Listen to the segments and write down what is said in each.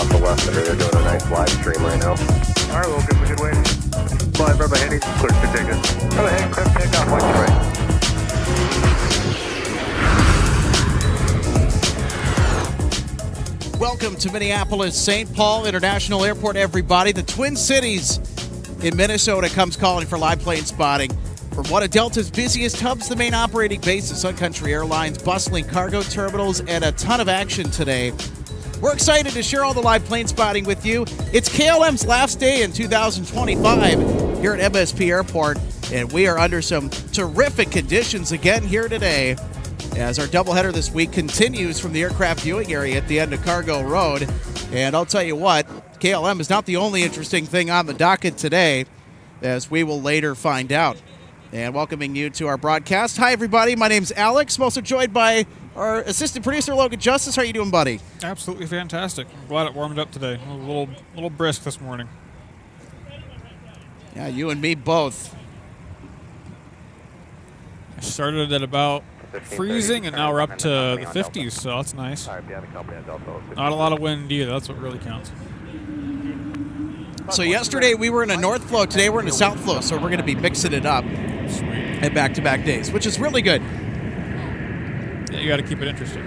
off the left there. They're doing a nice live stream right now. All right, we'll give them a good wave. Fly Bravo Heady, clear to takeoff. Go ahead, clear takeoff, watch your right. Welcome to Minneapolis St. Paul International Airport, everybody. The Twin Cities in Minnesota comes calling for live plane spotting from one of Delta's busiest hubs, the main operating base of Sun Country Airlines, bustling cargo terminals, and a ton of action today. We're excited to share all the live plane spotting with you. It's KLM's last day in 2025 here at MSP Airport, and we are under some terrific conditions again here today as our doubleheader this week continues from the aircraft viewing area at the end of Cargo Road. And I'll tell you what, KLM is not the only interesting thing on the docket today, as we will later find out. And welcoming you to our broadcast. Hi, everybody. My name's Alex. I'm also joined by our assistant producer, Logan Justice. How are you doing, buddy? Absolutely fantastic. I'm glad it warmed up today. A little brisk this morning. Yeah, you and me both. I started at about freezing, and now we're up to the 50s, so that's nice. Not a lot of wind either. That's what really counts. So yesterday we were in a north flow. Today we're in a south flow, so we're going to be mixing it up at back-to-back days, which is really good. Yeah, you got to keep it interesting.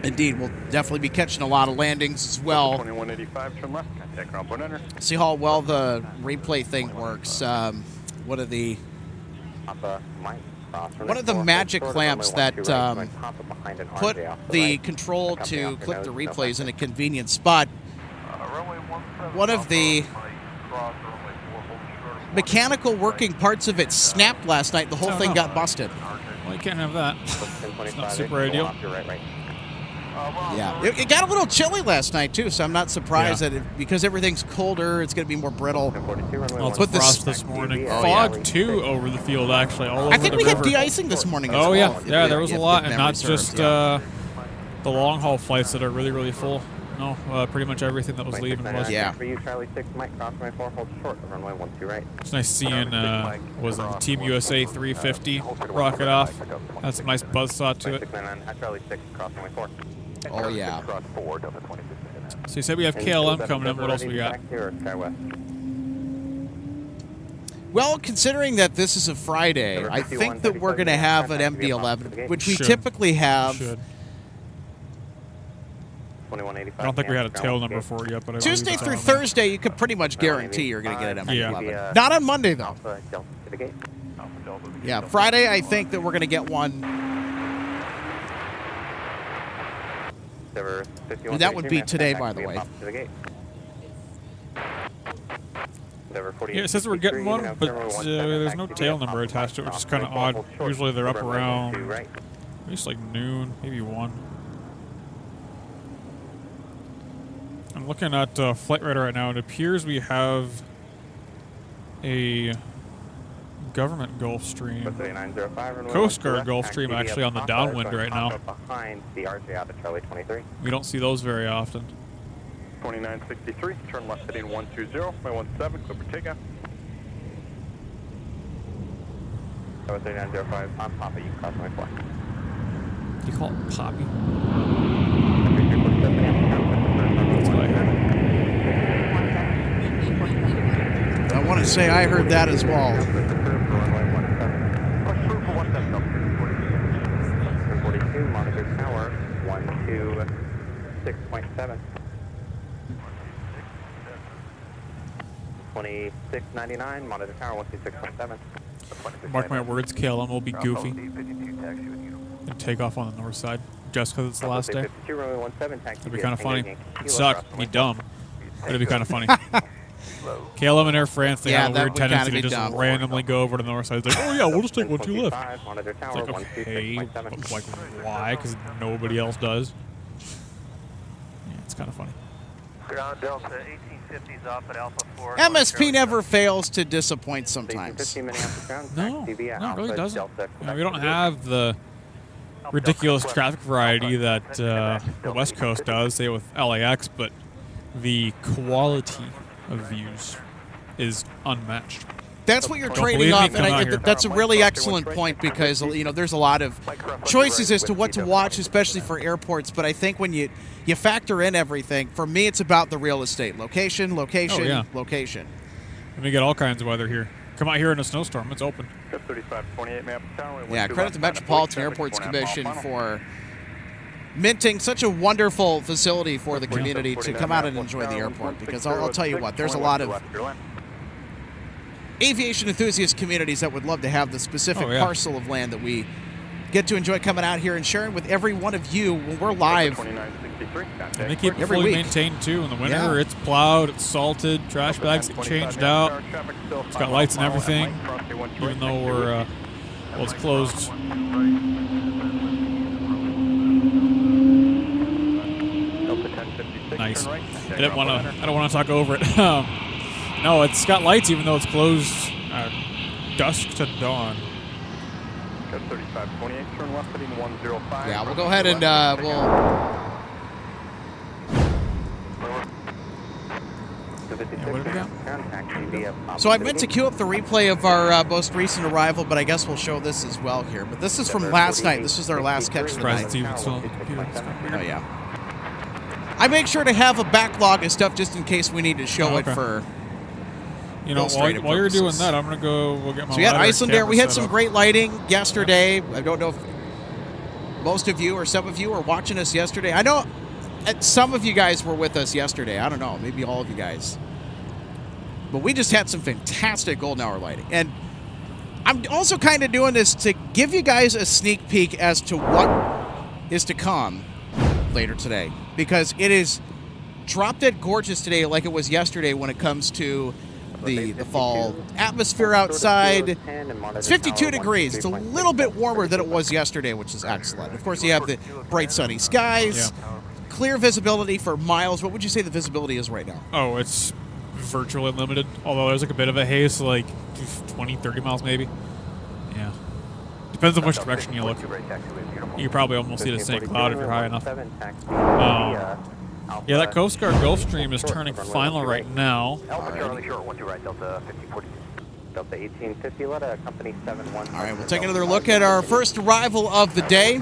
Indeed, we'll definitely be catching a lot of landings as well. 2185, turn left, contact ground point enter. See how well the replay thing works. One of the magic clamps that put the control to click the replays in a convenient spot. One of the mechanical working parts of it snapped last night. The whole thing got busted. Well, you can't have that. It's not super ideal. Yeah, it got a little chilly last night too, so I'm not surprised that because everything's colder, it's going to be more brittle. Well, it's frost this morning. Fog too over the field, actually. All over I think the we river. had de-icing this morning. Oh as well. yeah, there was a lot, and not memory just serves, the long haul flights that are really, really full. No, pretty much everything that was leaving was. Yeah. It's nice seeing was it the Team USA 350 rocket off. Had some nice buzzsaw to it. Oh yeah. So you said we have KLM coming in. What else we got? Well, considering that this is a Friday, I think that we're going to have an MD-11, which we typically have. Should. I don't think we had a tail number for it yet, but I Tuesday through Thursday, you could pretty much guarantee you're going to get an MD-11. Yeah. Not on Monday, though. Yeah, Friday, I think that we're going to get one. And that would be today, by the way. Yeah, it says we're getting one, but there's no tail number attached to it, which is kind of odd. Usually they're up around at least like noon, maybe 1. I'm looking at Flight Radar right now. It appears we have a government Gulfstream, Coast Guard Gulfstream actually on the downwind right now. We don't see those very often. 2963, turn left heading 120, by 17, clear for takeoff. 3905, I'm Papa, you can cross my flight. You call it Poppy? I want to say I heard that as well. 42, monitor tower, 126.7. 2699, monitor tower, 126.7. Mark my words, KLM will be goofy and take off on the north side just because it's the last day. It'd be kind of funny. It'd suck. It'd be dumb. But it'd be kind of funny. KLM and Air France, they have a weird tendency to just randomly go over to the north side. It's like, oh yeah, we'll just take 1-2 left. It's like, okay, but like, why? Because nobody else does. Yeah, it's kind of funny. Ground Delta 1850s off at Alpha 4. MSP never fails to disappoint sometimes. No, it really doesn't. You know, we don't have the ridiculous traffic variety that the West Coast does, say with LAX, but the quality of views is unmatched. That's what you're Don't trading believe me? off, Come out and here. that's a really excellent point because there's a lot of choices as to what to watch, especially for airports. But I think when you factor in everything, for me, it's about the real estate, location, location. And we get all kinds of weather here. Come out here in a snowstorm; it's open. Yeah, credit the Metropolitan Airports Commission for minting such a wonderful facility for the community to come out and enjoy the airport. Because I'll tell you what, there's a lot of aviation enthusiast communities that would love to have the specific parcel of land that we get to enjoy coming out here and sharing with every one of you when we're live. And they keep it every fully week. maintained too. In the winter, it's plowed, it's salted, trash bags get changed out. It's got lights and everything, even though we're well, it's closed. Nice. I don't want to talk over it. No, it's got lights even though it's closed dusk to dawn. Yeah, we'll go ahead and Yeah, what have we got? So I meant to queue up the replay of our most recent arrival, but I guess we'll show this as well here. But this is from last night. This was our last catch of the Surprised night. it's even still on the computer. Oh, yeah. I make sure to have a backlog of stuff just in case we need to show it for... You know, while you're doing that, I'm going to go we'll get my So we had LiDAR Iceland Air. camera We had set some up. great lighting yesterday. I don't know if most of you or some of you were watching us yesterday. I know some of you guys were with us yesterday. I don't know. Maybe all of you guys. But we just had some fantastic golden hour lighting. And I'm also kind of doing this to give you guys a sneak peek as to what is to come later today. Because it is drop dead gorgeous today like it was yesterday when it comes to the fall atmosphere outside. It's 52 degrees. It's a little bit warmer than it was yesterday, which is excellent. Of course, you have the bright sunny skies, clear visibility for miles. What would you say the visibility is right now? Oh, it's virtually unlimited. Although there's like a bit of a haze, like 20, 30 miles maybe. Yeah. Depends on which direction you look. You can probably almost see the St. Cloud if you're high enough. Yeah, that Coast Guard Gulfstream is turning final right now. Delta 1850, let a company 71. All right, we'll take another look at our first arrival of the day.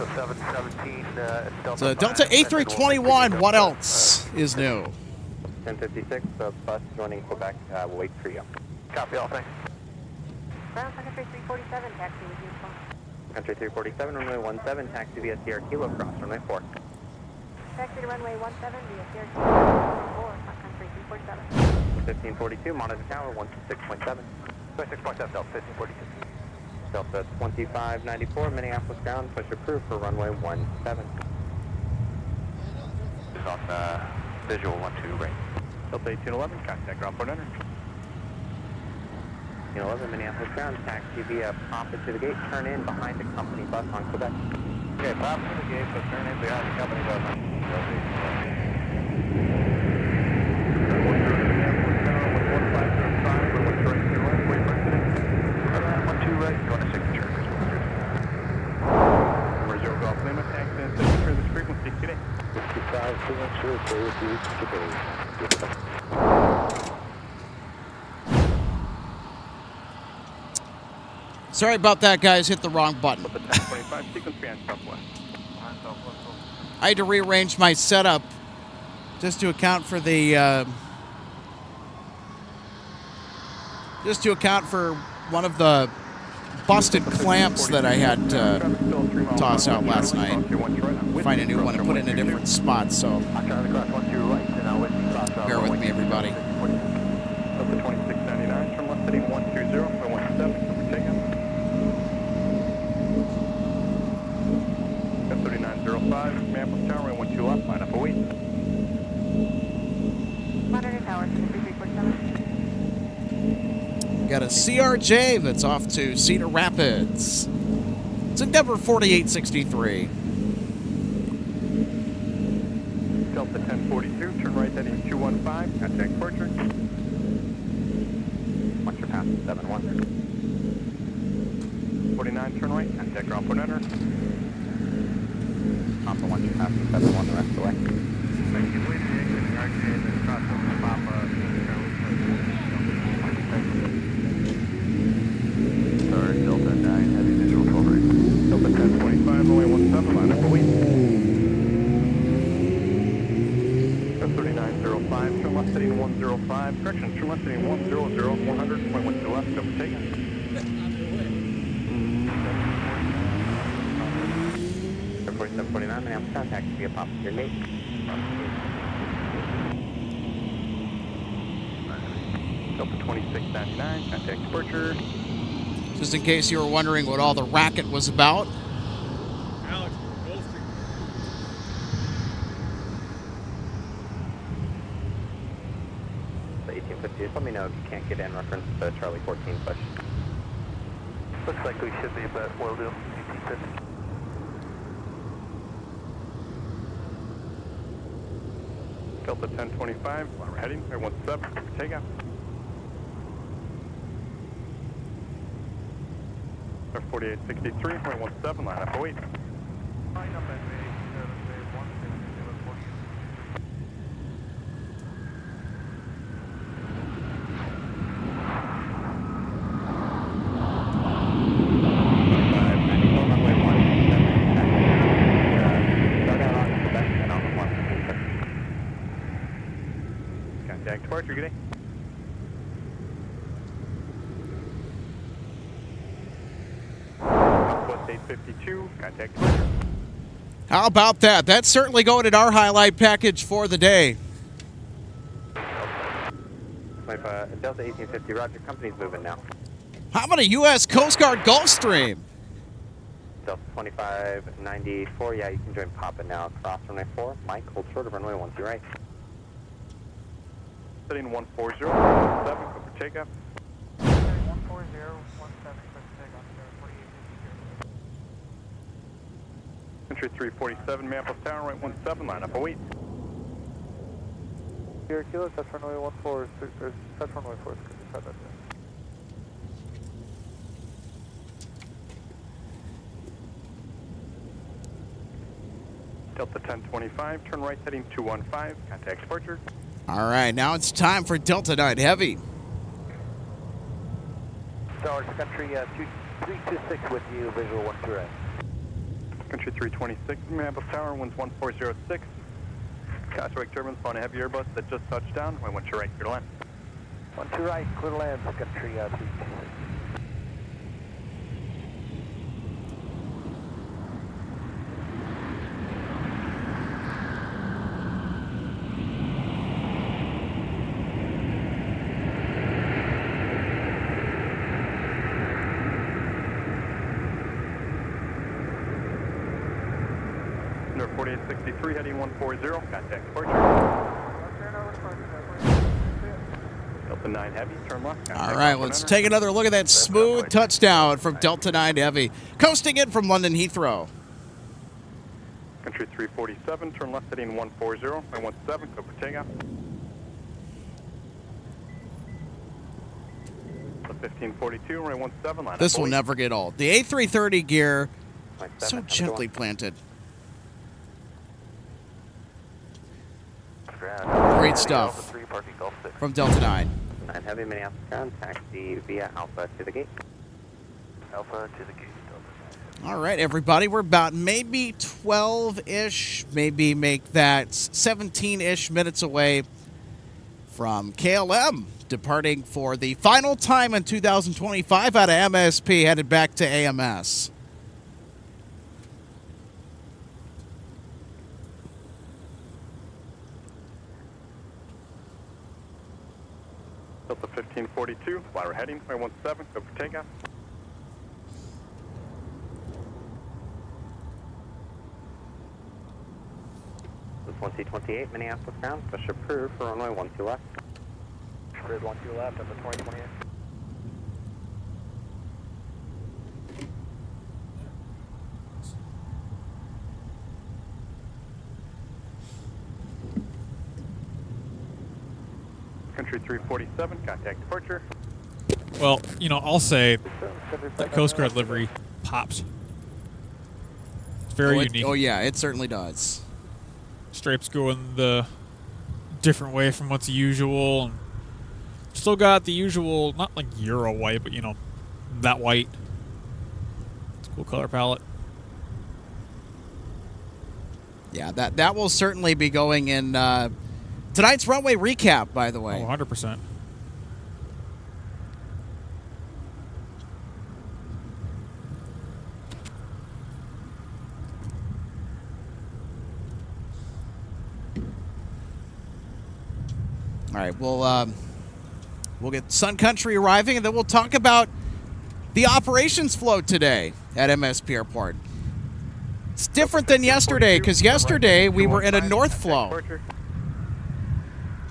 So Delta A321, what else is new? 1056, the bus joining Quebec, we'll wait for you. Copy all, thanks. Ground Sun Country 347, taxi with you. Country 347, runway 17, taxi via Sierra Kilo, cross runway 4. Taxi to runway 17 via Sierra Kilo, runway 4, Sun Country 347. 1542, monitor tower 126.7. 26.7, Delta 1542. Delta 2594, Minneapolis ground, push approved for runway 17. On visual 12 right. Delta 1811, contact ground point enter. 1811, Minneapolis ground, taxi via pop it to the gate, turn in behind the company bus on Quebec. Okay, pop to the gate, so turn in behind the company bus on Sorry about that, guys. Hit the wrong button. I had to rearrange my setup just to account for the one of the busted clamps that I had to toss out last night. Find a new one and put it in a different spot. So bear with me, everybody. Delta 2699, turn left heading 120 by 17, takeoff. 3905, Minneapolis Tower, runway 12 left, line up a wait. Monitor tower, 347. Got a CRJ that's off to Cedar Rapids. It's Endeavor 4863. Delta 1042, turn right heading 215, contact departure. Once you're past 71. 49, turn right, contact ground point enter. Papa, once you're past 71, the rest of the way. Thank you. Please the exit RJ and then cross over Papa. Sorry, Delta 9, heavy visual 12 right. Delta 1025, runway 17, line up a wait. Delta 3905, turn left heading 105, correction, turn left heading 100, 100, point 1 to the left, overtaken. 4749, Minneapolis ground, taxi via pop to your gate. Delta 2699, contact departure. Just in case you were wondering what all the racket was about. The 1850, just let me know if you can't get in reference to Charlie 14 push. Looks like we should be, but we'll do. 1850. Delta 1025, we're heading, air 17, takeoff. Air 4863, point 17, line up a wait. departure, good day. Southwest 852, contact departure. How about that? That's certainly going in our highlight package for the day. Delta 1850, Roger. Company's moving now. How about a U.S. Coast Guard Gulfstream? Delta 2594, yeah, you can join Papa now. Cross runway 4. Mike, hold short of runway 12 right. Setting 140, 17, go for takeoff. 140, 17, for takeoff, 4850. Entry 347, Minneapolis Tower, right 17, line up, await. Here, Kilo, touch runway 14, touch runway 4, that's it. Delta 1025, turn right heading 215, contact departure. All right, now it's time for Delta 9 Heavy. Sun Country 326 with you, visual 1 2 right. Country 326, Minneapolis Tower, winds 1406. Cosmic turbines on a heavy Airbus that just touched down. I went to right, clear to land. 1 2 right, clear to land, Country 326. Under 4863, heading 140, contact departure. Delta 9 Heavy, turn left. All right, let's take another look at that smooth touchdown from Delta 9 Heavy. Coasting in from London Heathrow. Country 347, turn left heading 140, I 17, go for takeoff. The 1542, runway 17, line up. This will await. never get old. The A330 gear, so gently planted. Great stuff from Delta 9. 9 Heavy, Minneapolis ground, taxi via Alpha to the gate. Alpha to the gate, Delta. All right, everybody, we're about maybe 12-ish, maybe make that 17-ish minutes away from KLM, departing for the final time in 2025 out of MSP, headed back to AMS. Delta 1542, flyer heading, I 17, go for takeoff. This is 1C28, Minneapolis ground, push approved for runway 12 left. Grid 1 2 left, Delta 2028. Country 347, contact departure. Well, you know, I'll say that Coast Guard livery pops. It's very unique. Oh, yeah, it certainly does. Stripes going the different way from what's usual. And still got the usual, not like Euro white, but, you know, that white. It's a cool color palette. Yeah, that will certainly be going in tonight's runway recap, by the way. Oh, 100%. All right, we'll get Sun Country arriving, and then we'll talk about the operations flow today at MSP Airport. It's different than yesterday, because yesterday we were in a north flow.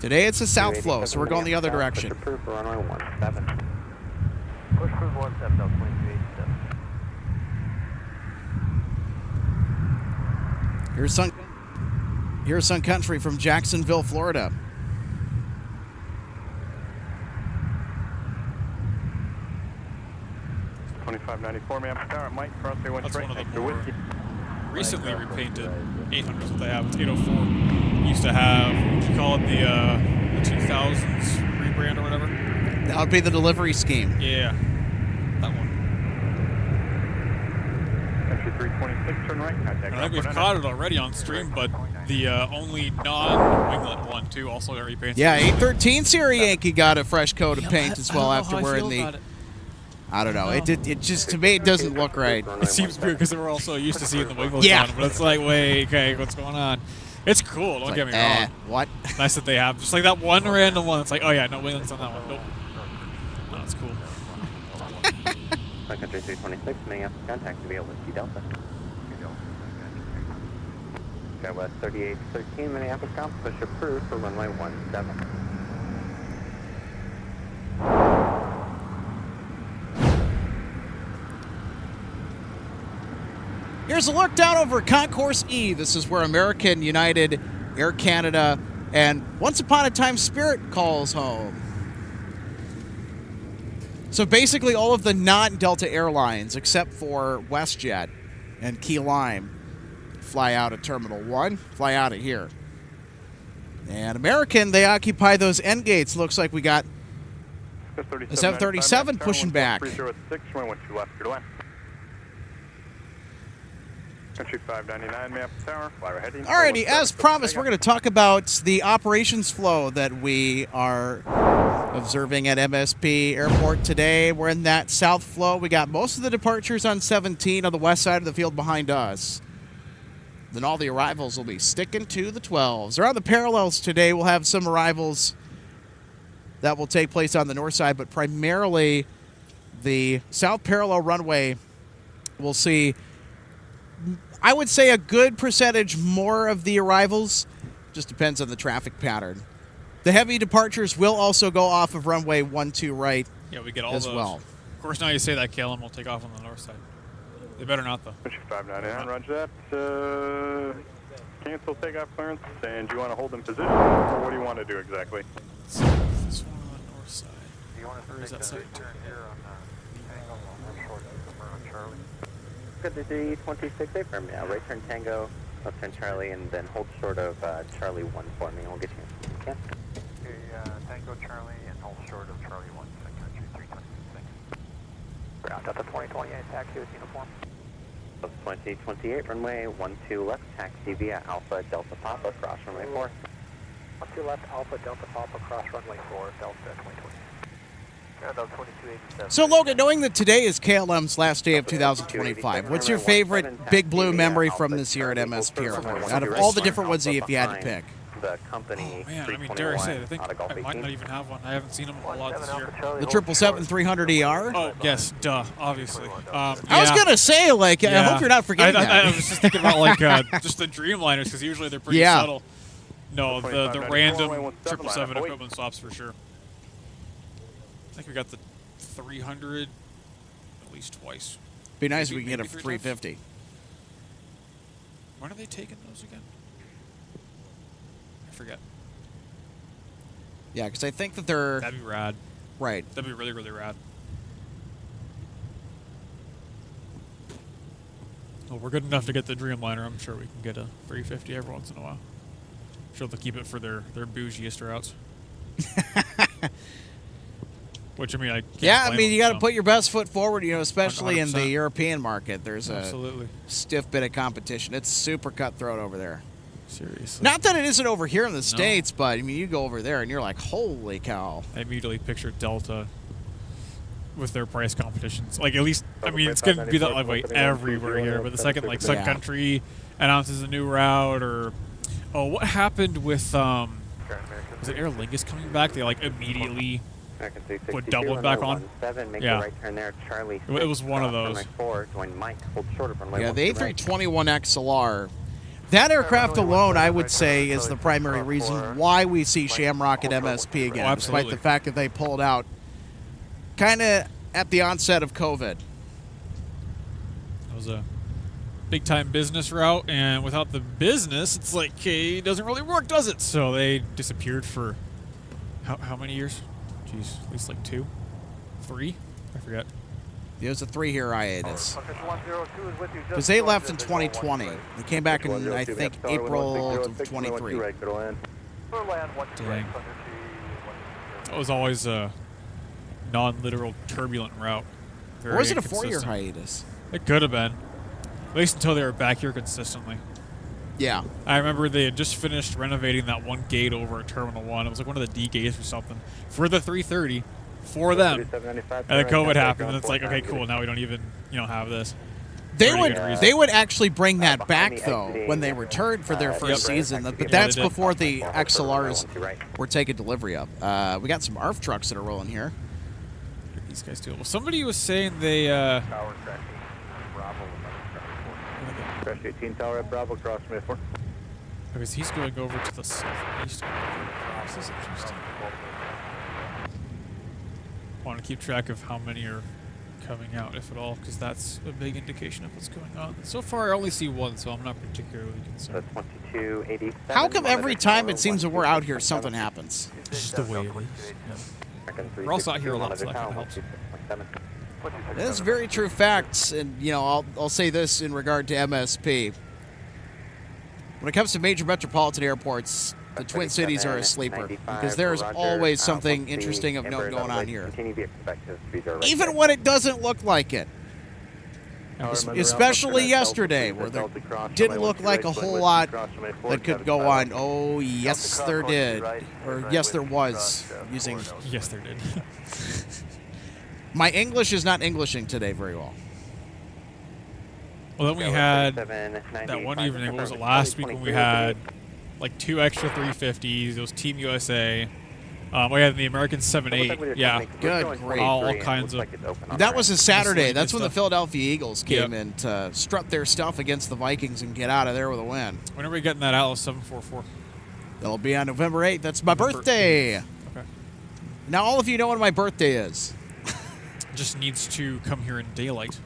Today it's a south flow, so we're going the other direction. Push approved for runway 17. Push approved 17, Delta 2287. Here's Sun Country from Jacksonville, Florida. $25.94, Minneapolis Tower, Mike, cross they went That's straight one of next the to more Whiskey. recently repainted 800s that they have. It's 804. Used to have, what do you call it, the 2000s rebrand or whatever? That would be the delivery scheme. Yeah, that one. Country Country 326, turn right, contact. I think we've caught it already on stream, but the only non-winglet one, too, also got repainted. Yeah, 813 Sierra Yankee got a fresh coat of paint as well after wearing the... I don't know. It just, to me, it doesn't look right. It seems weird because we're all so used to seeing the winglets on them, but it's like, wait, okay, what's going on? It's cool, don't get me wrong. What? Nice that they have just like that one random one. It's like, oh yeah, no winglets on that one. Nope. No, it's cool. Sun Country 326, Minneapolis, contact to be able to see Delta. Okay, West 3813, Minneapolis, ground push approved for runway 17. Here's a look down over Concourse E. This is where American, United, Air Canada, and once upon a time Spirit calls home. So basically all of the non-Delta airlines, except for WestJet and Key Lime, fly out of Terminal 1, fly out of here. And American, they occupy those end gates. Looks like we got a 737 pushing back. 306, runway 12 left, clear to land. Country 599, Minneapolis Tower, fly right heading. Alrighty, as promised, we're going to talk about the operations flow that we are observing at MSP Airport today. We're in that south flow. We got most of the departures on 17 on the west side of the field behind us. Then all the arrivals will be sticking to the 12s. Around the parallels today, we'll have some arrivals that will take place on the north side, but primarily the south parallel runway will see, I would say, a good percentage more of the arrivals. Just depends on the traffic pattern. The heavy departures will also go off of runway 12 right. Yeah, we get all as those. well. Of course, now you say that, Kalen, we'll take off on the north side. They better not, though. Country 599, roger that. Cancel takeoff clearance, and do you want to hold in position, or what do you want to do exactly? This one on the north side. Where is that side? Good to see 26 affirm now. Right turn Tango, left turn Charlie, and then hold short of Charlie 1 for me. We'll get you. Okay. Tango Charlie and hold short of Charlie 1, Sun Country 326. Ground Delta 2028, taxi with uniform. 2028, runway 12 left, taxi via Alpha Delta Papa, cross runway 4. 12 left, Alpha Delta Papa, cross runway 4, Delta 2028. So, Logan, knowing that today is KLM's last day of 2025, what's your favorite Big Blue memory from this year at MSP Airport? Out of all the different ones if you had to pick. The company. Oh, man, I mean, dare I say it, I think I might not even have one. I haven't seen them a lot this year. The 777-300ER? Oh, yes, duh, obviously. I was going to say, like, I hope you're not forgetting that. I was just thinking about, like, just the Dreamliners, because usually they're pretty subtle. No, the random 777 equipment stops for sure. I think we got the 300 at least twice. Be nice if we can get a 350. When are they taking those again? I forget. Yeah, because I think that they're... That'd be rad. Right. That'd be really, really rad. Well, we're good enough to get the Dreamliner. I'm sure we can get a 350 every once in a while. Sure, they'll keep it for their bougiest routes. Which, I mean, I can't you got to put your best foot forward, you know, especially 100%. In the European market. There's a stiff bit of competition. It's super cutthroat over there. Seriously. Not that it isn't over here in the States, but, I mean, you go over there and you're like, holy cow. I immediately picture Delta with their price competitions. Like, at least, I mean, it's going to be that way everywhere here. But the second, like, Sun Country announces a new route or... Oh, what happened with, was it Aer Lingus coming back? They, like, immediately... put Dublin back on. Yeah. It was one of those. Yeah, the A321XLR. That aircraft alone, I would say, is the primary reason why we see Shamrock at MSP again, despite the fact that they pulled out kind of at the onset of COVID. That was a big-time business route, and without the business, it's like, okay, it doesn't really work, does it? So they disappeared for how many years? Jeez, at least like 2, 3? I forget. It was a 3-year hiatus. Because they left in 2020. They came back in, I think, April of 23. Dang. That was always a non-literal turbulent route. Or was it a 4-year hiatus? It could have been. At least until they were back here consistently. Yeah. I remember they had just finished renovating that one gate over at Terminal 1. It was like one of the D gates or something for the 330 for them. And then COVID happened, and it's like, okay, cool. Now we don't even, have this. They would actually bring that back though when they returned for their first season, but that's before the XLRs were taken delivery of. We got some ARF trucks that are rolling here. What are these guys do? Well, somebody was saying they. Crash 18 Tower at Bravo, cross from Airport. Because he's going over to the southeast. This is interesting. Want to keep track of how many are coming out, if at all, because that's a big indication of what's going on. So far, I only see one, so I'm not particularly concerned. 2287. How come every time it seems that we're out here, something happens? It's just the way it is. Yeah. We're also out here a lot, so that kind of helps. That's very true facts, and I'll say this in regard to MSP. When it comes to major metropolitan airports, the Twin Cities are a sleeper because there's always something interesting of note going on here, even when it doesn't look like it. Especially yesterday, where there didn't look like a whole lot that could go on. Oh, yes, there did, or yes, there was. Using yes, there did. My English is not Englishing today very well. Well, then we had that one evening, what was it, last week when we had like 2 extra 350s. It was Team USA. We had the American 7-8. Yeah. Good, great. All kinds of. That was a Saturday. That's when the Philadelphia Eagles came in to strut their stuff against the Vikings and get out of there with a win. When are we getting that Atlas 744? That'll be on November 8th. That's my birthday. Okay. Now, all of you know when my birthday is. Just needs to come here in daylight.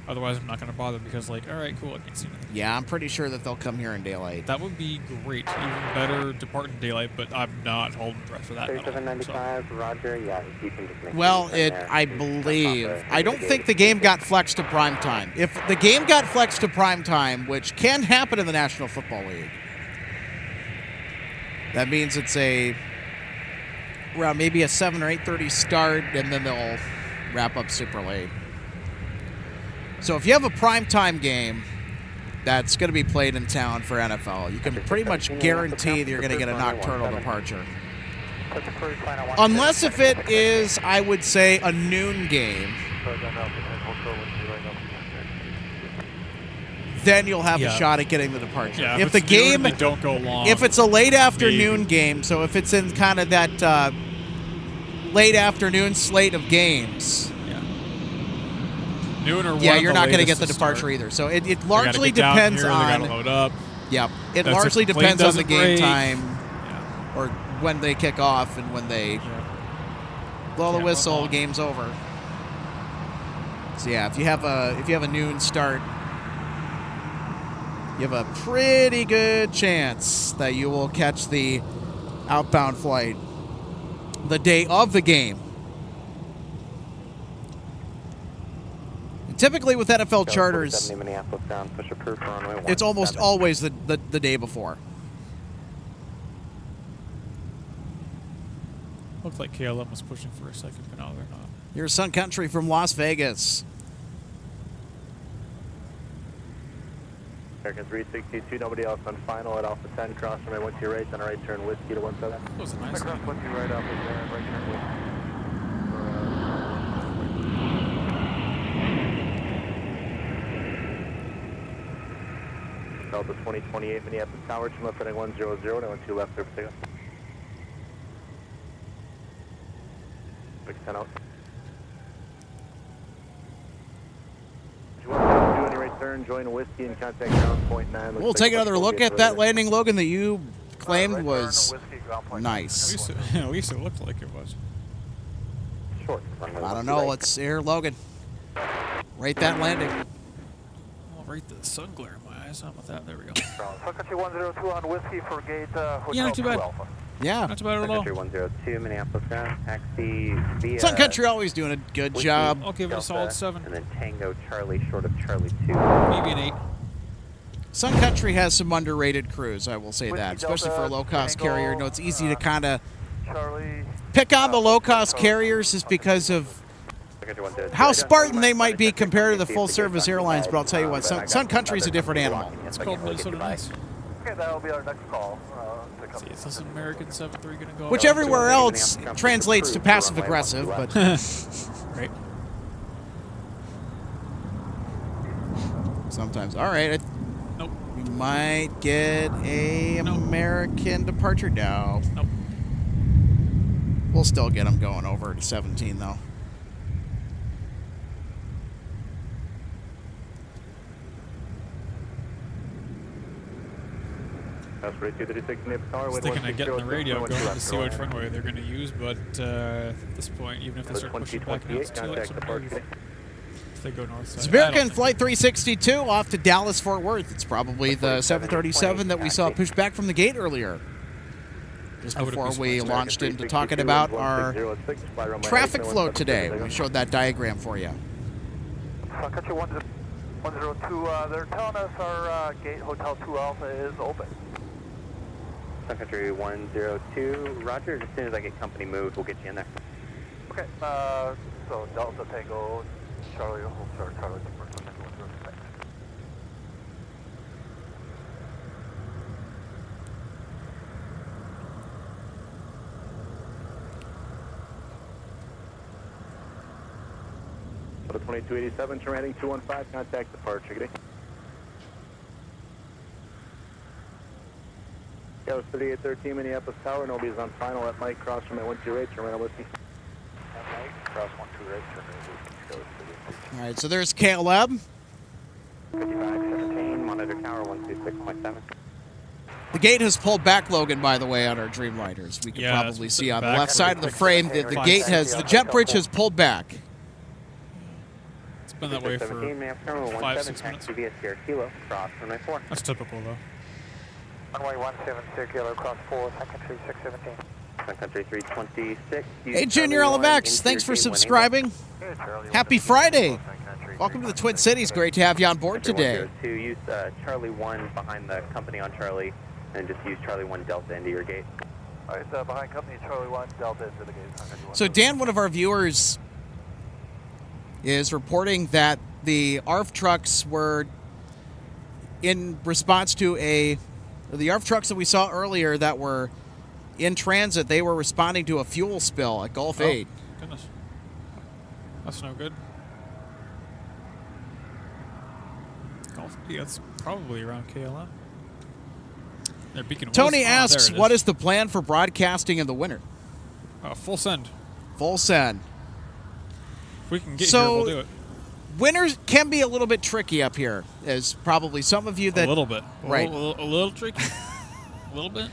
Otherwise, I'm not going to bother because, all right, cool, I can't see anything. Yeah, I'm pretty sure that they'll come here in daylight. That would be great. Even better, depart in daylight, but I'm not holding breath for that. 3795, Roger, yeah. You can just make well, I believe. I don't think the game got flexed to primetime. If the game got flexed to primetime, which can happen in the National Football League, that means it's around maybe a 7 or 8:30 start, and then they'll wrap up super late. So if you have a primetime game that's going to be played in town for NFL, you can pretty much guarantee that you're going to get a nocturnal departure. Unless if it is, I would say, a noon game, then you'll have a shot at getting the departure. Yeah, if the game, noon, don't go long. If it's a late afternoon game, so if it's in kind of that late afternoon slate of games, noon or you're not going to get the departure either. So it largely depends on. They gotta load up. Yeah, it largely depends on the game time, or when they kick off and when they blow the whistle. Game's over. So yeah, if you have a noon start, you have a pretty good chance that you will catch the outbound flight the day of the game. Typically with NFL charters, it's almost always the day before. Looks like KLM was pushing for a second, but now they're not. Here's Sun Country from Las Vegas. American 362, nobody else on final at Alpha 10, cross runway 1 to your right, on a right turn whiskey to 17. That was a nice Cross 1 to your right, Alpha 10, right turn whiskey. Delta 2028, Minneapolis Tower, turn left heading 100, down 2 left, service takeoff. 610 out. Do any right turn, join whiskey and contact ground point 9. We'll take another look at that landing, Logan, that you claimed was nice. At least it looked like it was. Short. I don't know. Let's hear Logan. Rate that landing. I'll rate the sun glare in my eyes. How about that? There we go. Sun Country 102 on whiskey for gate Hotel not too bad. Alpha. Yeah. Not too bad at all. Country 102, Minneapolis ground, taxi via... Sun Country always doing a good job. I'll give it a solid 7. And then Tango Charlie short of Charlie 2. Maybe an 8. Sun Country has some underrated crews, I will say that, especially for a low-cost carrier. You know, it's easy to kind of pick on the low-cost carriers just because of how Spartan they might be compared to the full-service airlines, but I'll tell you what, Sun Country's a different animal. It's called Minnesota Nice. Okay, that'll be our next call. See, is this American 7-3 going to go? Which everywhere else translates to passive-aggressive, but... Right. Sometimes. All right. Nope. We might get a American departure. No. Nope. We'll still get them going over to 17, though. I was thinking of getting the radio going to see which runway they're going to use, but at this point, even if they start pushing back now, it's too late to move. If they go north side. It's American Flight 362 off to Dallas-Fort Worth. It's probably the 737 that we saw pushed back from the gate earlier. Just before we launched into talking about our traffic flow today. We showed that diagram for you. Sun Country 102, they're telling us our gate Hotel 2 Alpha is open. Sun Country 102, roger. As soon as I get company moved, we'll get you in there. Okay, so Delta Tango, Charlie, Charlie, Sun Country 106. Delta 2287, terminating 215, contact departure. Good day. Yeah, 3813 Minneapolis Tower, Nobody is on final at Mike, cross from at 128, terminal whiskey. Mike, cross 128, terminal whiskey. All right, so there's KLM. 5517, monitor tower 126.7. The gate has pulled back, Logan, by the way, on our Dreamliners. We can probably see on the left side of the frame that the gate has, the jet bridge has pulled back. It's been that way for 5-6 minutes. Kilo, cross runway 4. That's typical, though. Runway 17 Kilo, cross 4, Sun Country 617. Sun Country 326. Hey, Junior LMX, thanks for subscribing. Hey, Charlie, Happy Friday. Sun Country. Welcome to the Twin Cities. Great to have you on board today. Use Charlie 1 behind the company on Charlie, and just use Charlie 1 Delta into your gate. All right, behind company Charlie 1, Delta into the gate. Sun Country 1. So Dan, one of our viewers, is reporting that the ARF trucks were in response to the ARF trucks that we saw earlier that were in transit, they were responding to a fuel spill at Gulf 8. Goodness. That's no good. Gulf 8, that's probably around KLM. Their beacon Tony was, asks, there it what is the plan for broadcasting in the winter? full send. Full send. If we can get here, we'll do it. Winters can be a little bit tricky up here, as probably some of you that... A little bit. Right. A little tricky. A little bit.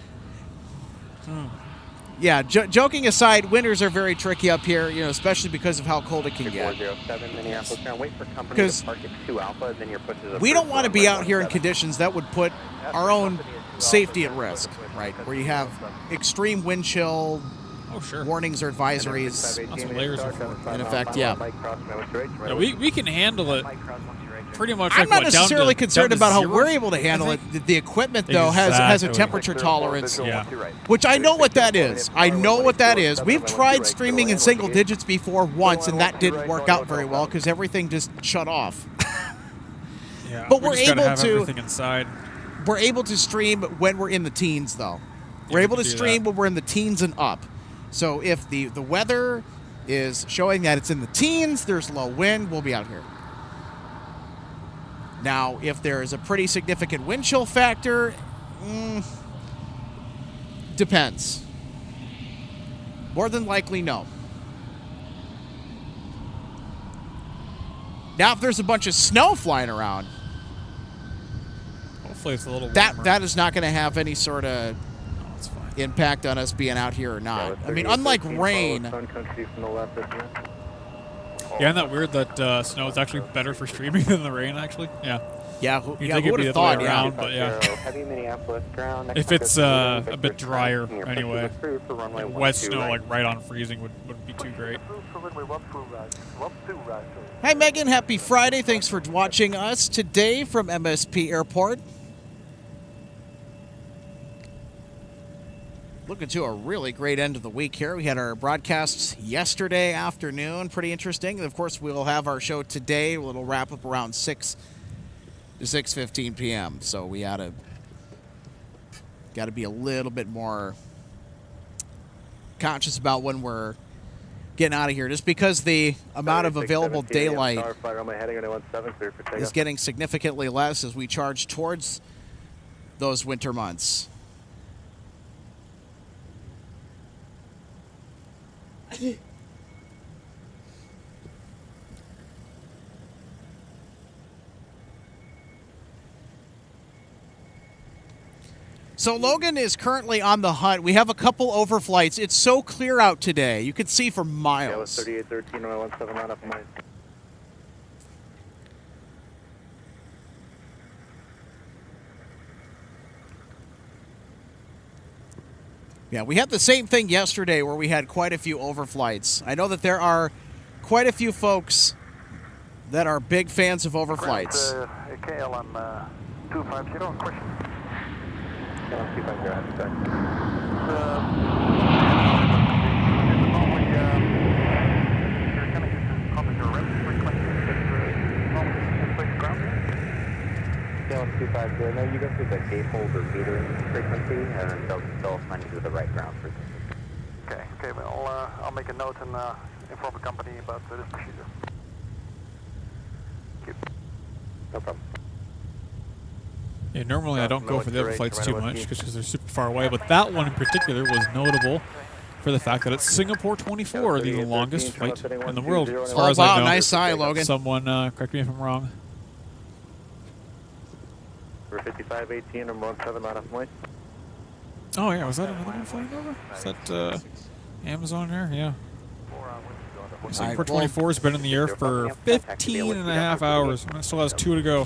Yeah, joking aside, winters are very tricky up here, you know, especially because of how cold it can get. 407 Minneapolis, wait for company to park at 2 Alpha, then your pushes We don't want to be out here in conditions that would put our own safety at risk, right? Where you have extreme wind chill, warnings or advisories. That's what layers are for. In effect, yeah. Yeah, we can handle it pretty much. I'm not necessarily concerned about how we're able to I handle think. it. The equipment, though, has a temperature tolerance, which I know what that is. I know what that is. We've tried streaming in single digits before once, and that didn't work out very well because everything just shut off. Yeah, But we're just gotta able have to- everything inside. We're able to stream when we're in the teens, though. We're we able to can do stream that. when we're in the teens and up. So if the weather is showing that it's in the teens, there's low wind, we'll be out here. Now, if there is a pretty significant wind chill factor, depends. More than likely, no. Now, if there's a bunch of snow flying around, Hopefully it's a little warmer. that is not going to have any sort of No, it's fine. impact on us being out here or not. I mean, unlike rain, Sun Country from the left. Yeah, isn't that weird that snow is actually better for streaming than the rain, actually? Yeah. who You'd think it'd would be have the other thought, way yeah. around, but yeah. Heavy Minneapolis ground. If it's a bit drier anyway, wet snow like right on freezing wouldn't be too great. Hi, Megan. Happy Friday. Thanks for watching us today from MSP Airport. Looking to a really great end of the week here. We had our broadcasts yesterday afternoon, pretty interesting. And of course, we'll have our show today. It'll wrap up around 6 to 6:15 p.m. So we got to be a little bit more conscious about when we're getting out of here, just because the amount of available daylight is getting significantly less as we charge towards those winter months. So Logan is currently on the hunt. We have a couple overflights. It's so clear out today. You can see for miles. Yeah, 3813, 117 on up mine. Yeah, we had the same thing yesterday where we had quite a few overflights. I know that there are quite a few folks that are big fans of overflights. KLM 250, question. KLM 250, I have to check. Normally, you're going to use this copy your rep frequency. Normally, it's ground. KLM 250, no, you go through the gatefold or metering frequency, and they'll find you to the right ground frequency. Okay, well, I'll make a note and inform the company about this procedure. Thank you. No problem. Yeah, normally I don't go for the overflights too much because they're super far away, but that one in particular was notable for the fact that it's Singapore 24, the longest flight in the world, as far as I know. Nice eye, Logan. Someone correct me if I'm wrong. For 5518, I'm 17 on up mine. Oh yeah, was that another one flying over? Is that Amazon Air? Yeah. Singapore 24 has been in the air for 15 and a half hours, and it still has 2 to go.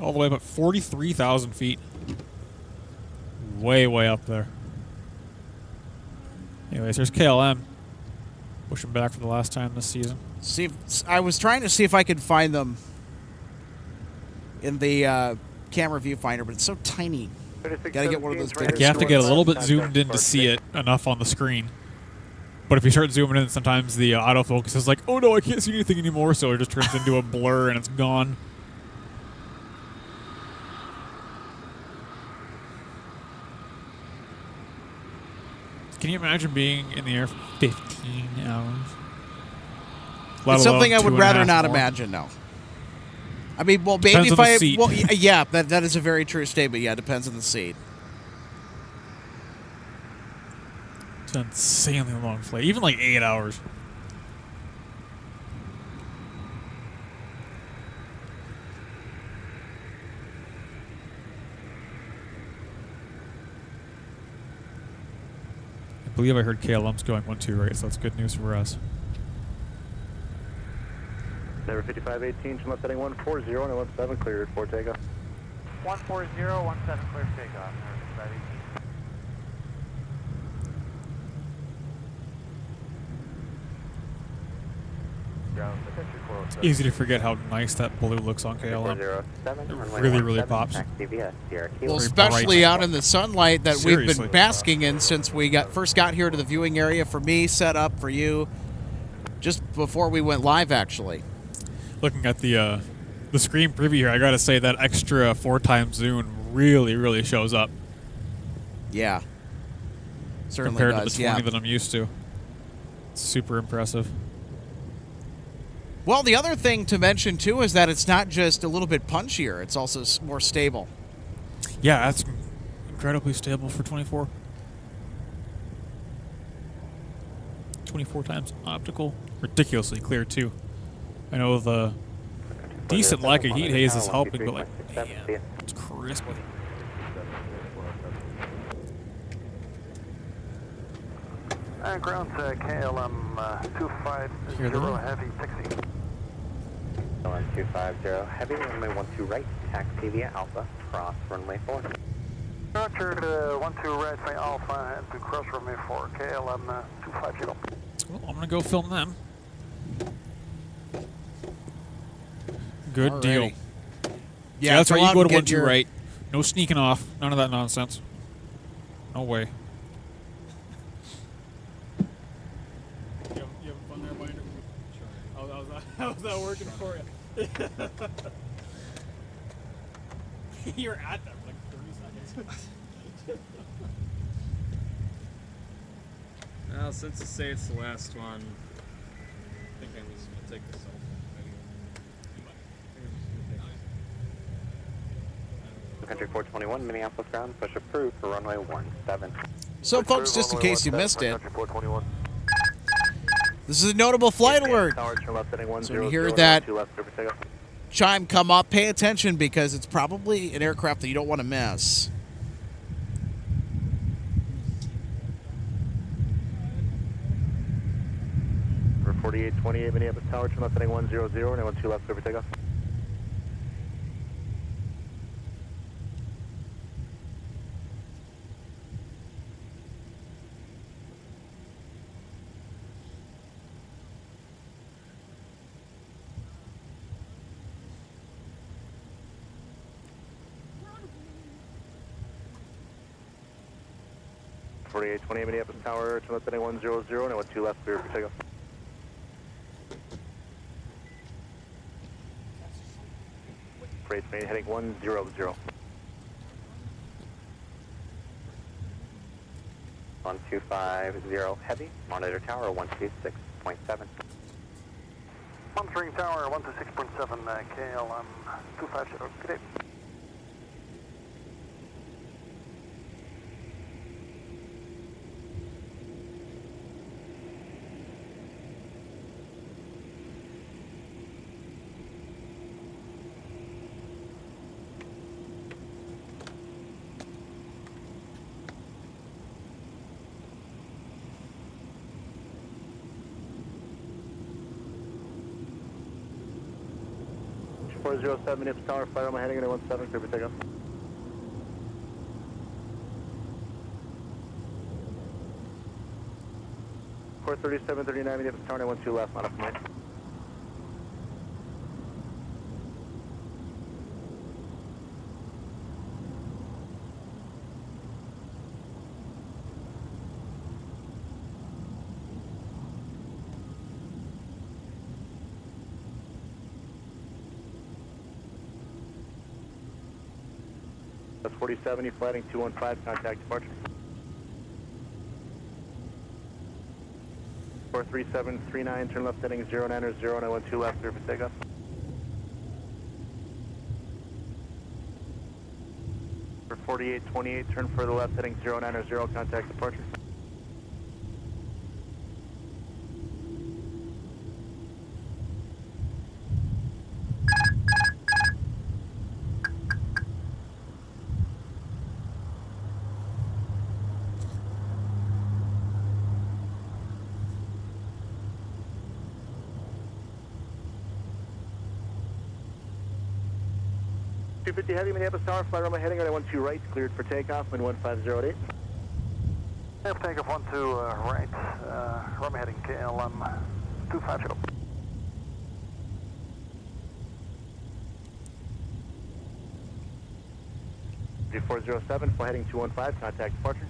All the way up at 43,000 feet. Way, way up there. Anyways, there's KLM. Pushing back for the last time this season. See, I was trying to see if I could find them in the camera viewfinder, but it's so tiny. Gotta get one of those bigger. You have to get a little bit zoomed in to see it enough on the screen. But if you start zooming in, sometimes the autofocus is like, oh no, I can't see anything anymore, so it just turns into a blur and it's gone. Can you imagine being in the air for 15 hours? It's something I would rather not imagine, no. I mean, well, maybe if I... Well, yeah, that is a very true statement. Yeah, it depends on the seat. It's an insanely long flight. Even like 8 hours. I believe I heard KLM's going 1-2 right, so that's good news for us. Number 5518, Chinook setting 140 and 17 cleared for takeoff. 140, 17 clear takeoff. It's easy to forget how nice that blue looks on KLM. It really, really pops. Well, especially out in the sunlight that we've been basking in since we first got here to the viewing area. For me, set up for you, just before we went live, actually. Looking at the screen preview here, I gotta say that extra 4x zoom really, really shows up. Yeah, certainly compared does, to the 20 that I'm used to. It's super impressive. Well, the other thing to mention, too, is that it's not just a little bit punchier. It's also more stable. Yeah, that's incredibly stable for 24. 24 times optical. Ridiculously clear, too. I know the decent lack of heat haze is helping, but, like, man, it's crispy. Ground KLM 250 heavy taxi. KLM 250 heavy, runway 12 right, taxi via Alpha, cross runway 4. Roger, 12 right via Alpha and to cross runway 4, KLM 250. Well, I'm gonna go film them. Good deal. Yeah, that's right. You go to 1-2 right. No sneaking off. None of that nonsense. No way. You having fun there, Binder? Sure. How's that working for you? You're at that for like 30 seconds. Well, since you say it's the last one, I think I'm just gonna take the cell phone. Country 421, Minneapolis ground, push approved for runway 17. So, folks, just in case you missed it, this is a notable flight alert. So when you hear that chime come up, pay attention because it's probably an aircraft that you don't want to miss. For 4828 Minneapolis Tower, turn left heading 100, and 12 left, clear for takeoff. For 4828 Minneapolis Tower, turn left heading 100, and 12 left, clear for takeoff. Freight main heading 100. 1250 heavy, monitor tower 126.7. Monitoring tower 126.7, KLM 250, good day. Four 407 Minneapolis Tower, fire on my heading at 17, clear for takeoff. Four 3739 Minneapolis Tower, 12 left, not up from right. That's 4070, flighting 215, contact departure. 43739, turn left heading 09 0912 left, clear for takeoff. For 4828, turn further left heading 090, contact departure. Heavy Minneapolis Tower, fly runway heading on 12 right, cleared for takeoff, wind 1508. Takeoff 12 right, runway heading KLM 250. 407, fly heading 215, contact departure.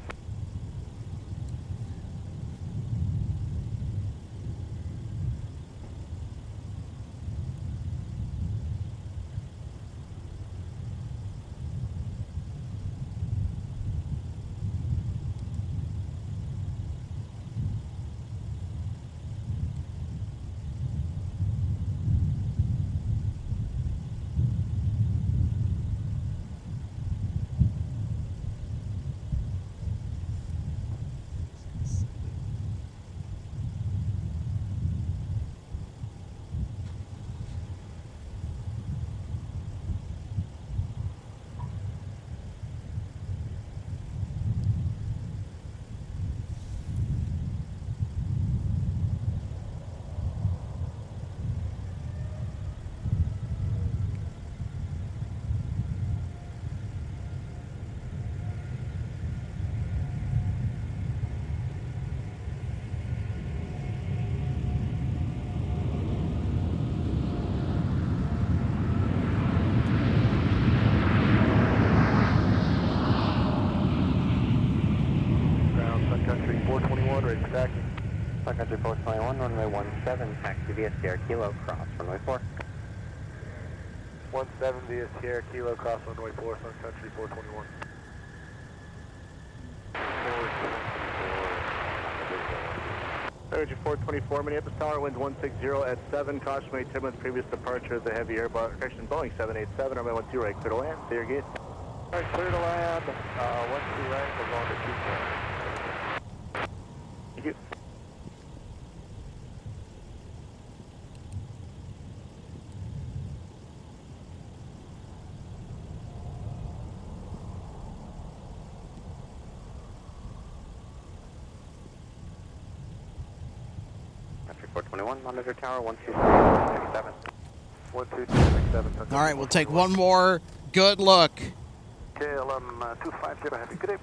runway 17, taxi via Sierra Kilo, cross runway 4. 17 via Sierra Kilo, cross runway 4, Sun Country 421. Energy 424, Minneapolis Tower, winds 160 at 7, caution may 10 minutes previous departure of the heavy air bus, correction, Boeing 787, runway 12 right, clear to land, clear your gate. Alright, clear to land, 12 right, we're going to 2. Thank you. Country 421, monitor tower 123.67. 123.67. All right, we'll take one more good look. KLM 250, heavy, good day.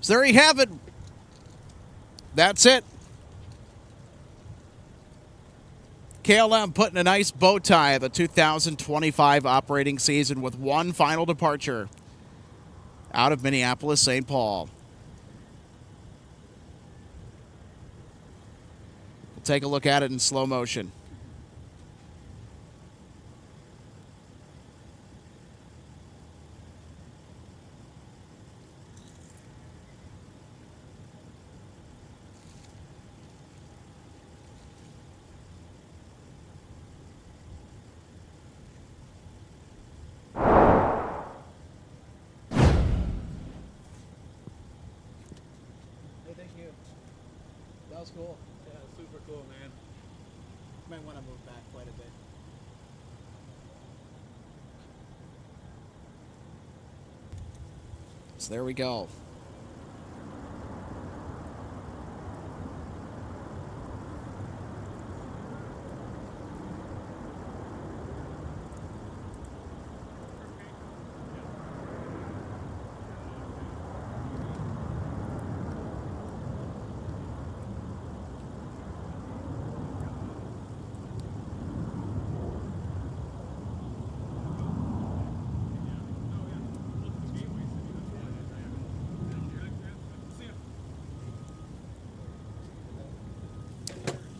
So there you have it. That's it. KLM putting a nice bow tie of the 2025 operating season with one final departure out of Minneapolis, St. Paul. We'll take a look at it in slow motion. That was cool. Yeah, super cool, man. Might want to move back quite a bit. So there we go.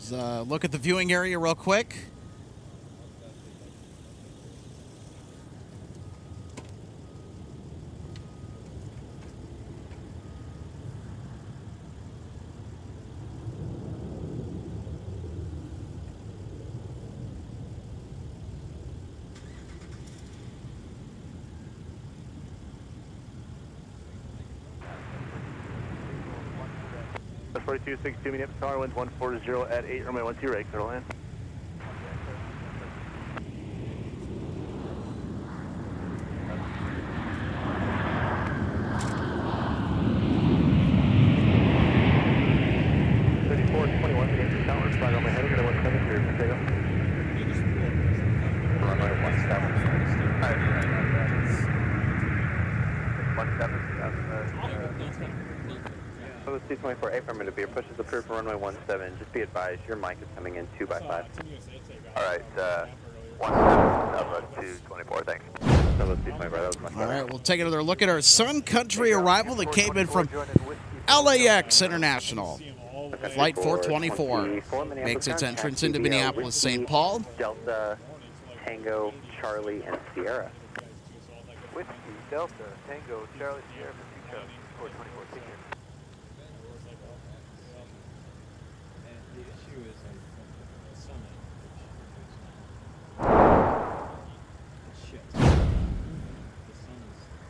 Let's look at the viewing area real quick. That's 4262, Minneapolis Tower, winds 140 at 8, runway 12 right, clear to land. C-24, affirmative, your push is approved for runway 17. Just be advised, your mic is coming in 2 by 5. Alright, 17, 224, thanks. So let's C-24, that was much better. All right, we'll take another look at our Sun Country arrival that came in from LAX International. Flight 424 makes its entrance into Minneapolis, St. Paul. Delta, Tango, Charlie, and Sierra. Whiskey, Delta, Tango, Charlie, Sierra, 52 Charlie, 424, take care.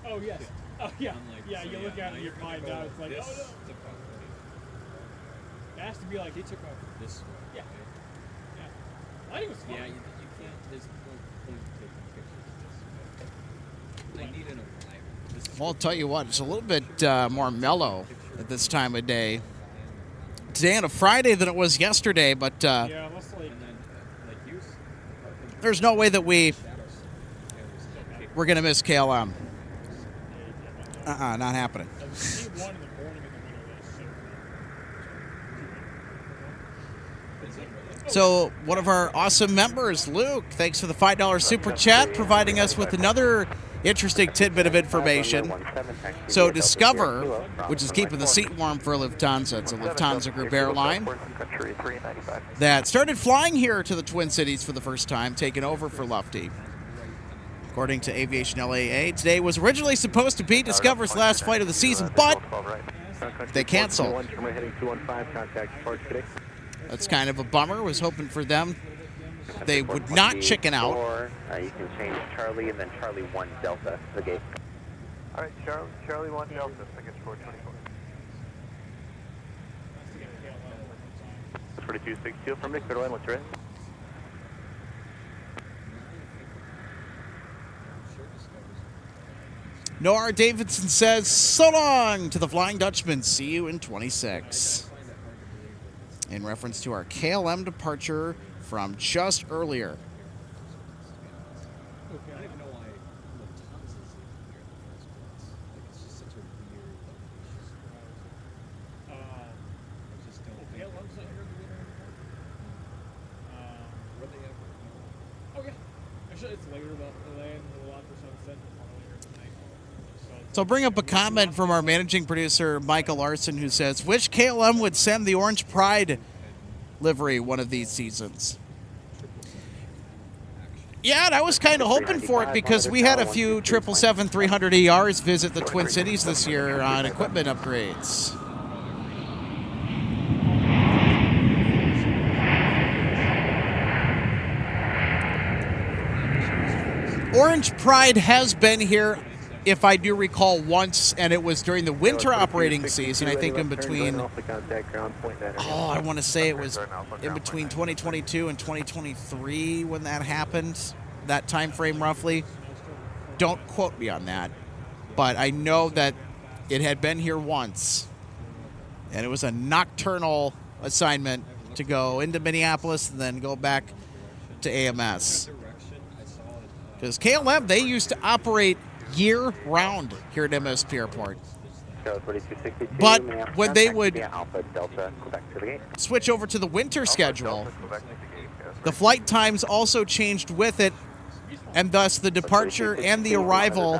Oh, yes. Oh, yeah. Yeah, you look at it and you find out. It's like, oh, no. It has to be like, He took off this way. Yeah. Right? yeah. Lighting was fun. Yeah, you can't, there's no point taking pictures this way. I need an arrival. This is Well, I'll tell you what, it's a little bit more mellow at this time of day. Today on a Friday than it was yesterday, but Yeah, let's like, and then, like you, there's no way that we're shadows. going to miss KLM. Not happening. I see 1 in the morning in the winter. That's so So one of our awesome members, Luke, thanks for the $5 super chat, providing us with another Interesting tidbit of information. So Discover, which is keeping the seat warm for Lufthansa, it's a Lufthansa Group airline that started flying here to the Twin Cities for the first time, taking over for Lufty. According to Aviation LAA, today was originally supposed to be Discover's last flight of the season, but they canceled. That's kind of a bummer. Was hoping for them. They would not chicken out. You can change Charlie and then Charlie 1 Delta to the gate. All right, Charlie 1 Delta, package 424. 4262 from Nick, Line, what's your rate? Noah Davidson says, so long to the Flying Dutchman. See you in 26. In reference to our KLM departure from just earlier. So I'll bring up a comment from our managing producer, Michael Larson, who says, wish KLM would send the Orange Pride livery one of these seasons. Yeah, and I was kind of hoping for it because we had a few 777-300ERs visit the Twin Cities this year on equipment upgrades. Orange Pride has been here, if I do recall, once, and it was during the winter operating season, I think in between, I want to say it was in between 2022 and 2023 when that happened, that time frame roughly. Don't quote me on that, but I know that it had been here once, and it was a nocturnal assignment to go into Minneapolis and then go back to AMS. Because KLM, they used to operate year-round here at MSP Airport. But when they would switch over to the winter schedule, the flight times also changed with it, and thus the departure and the arrival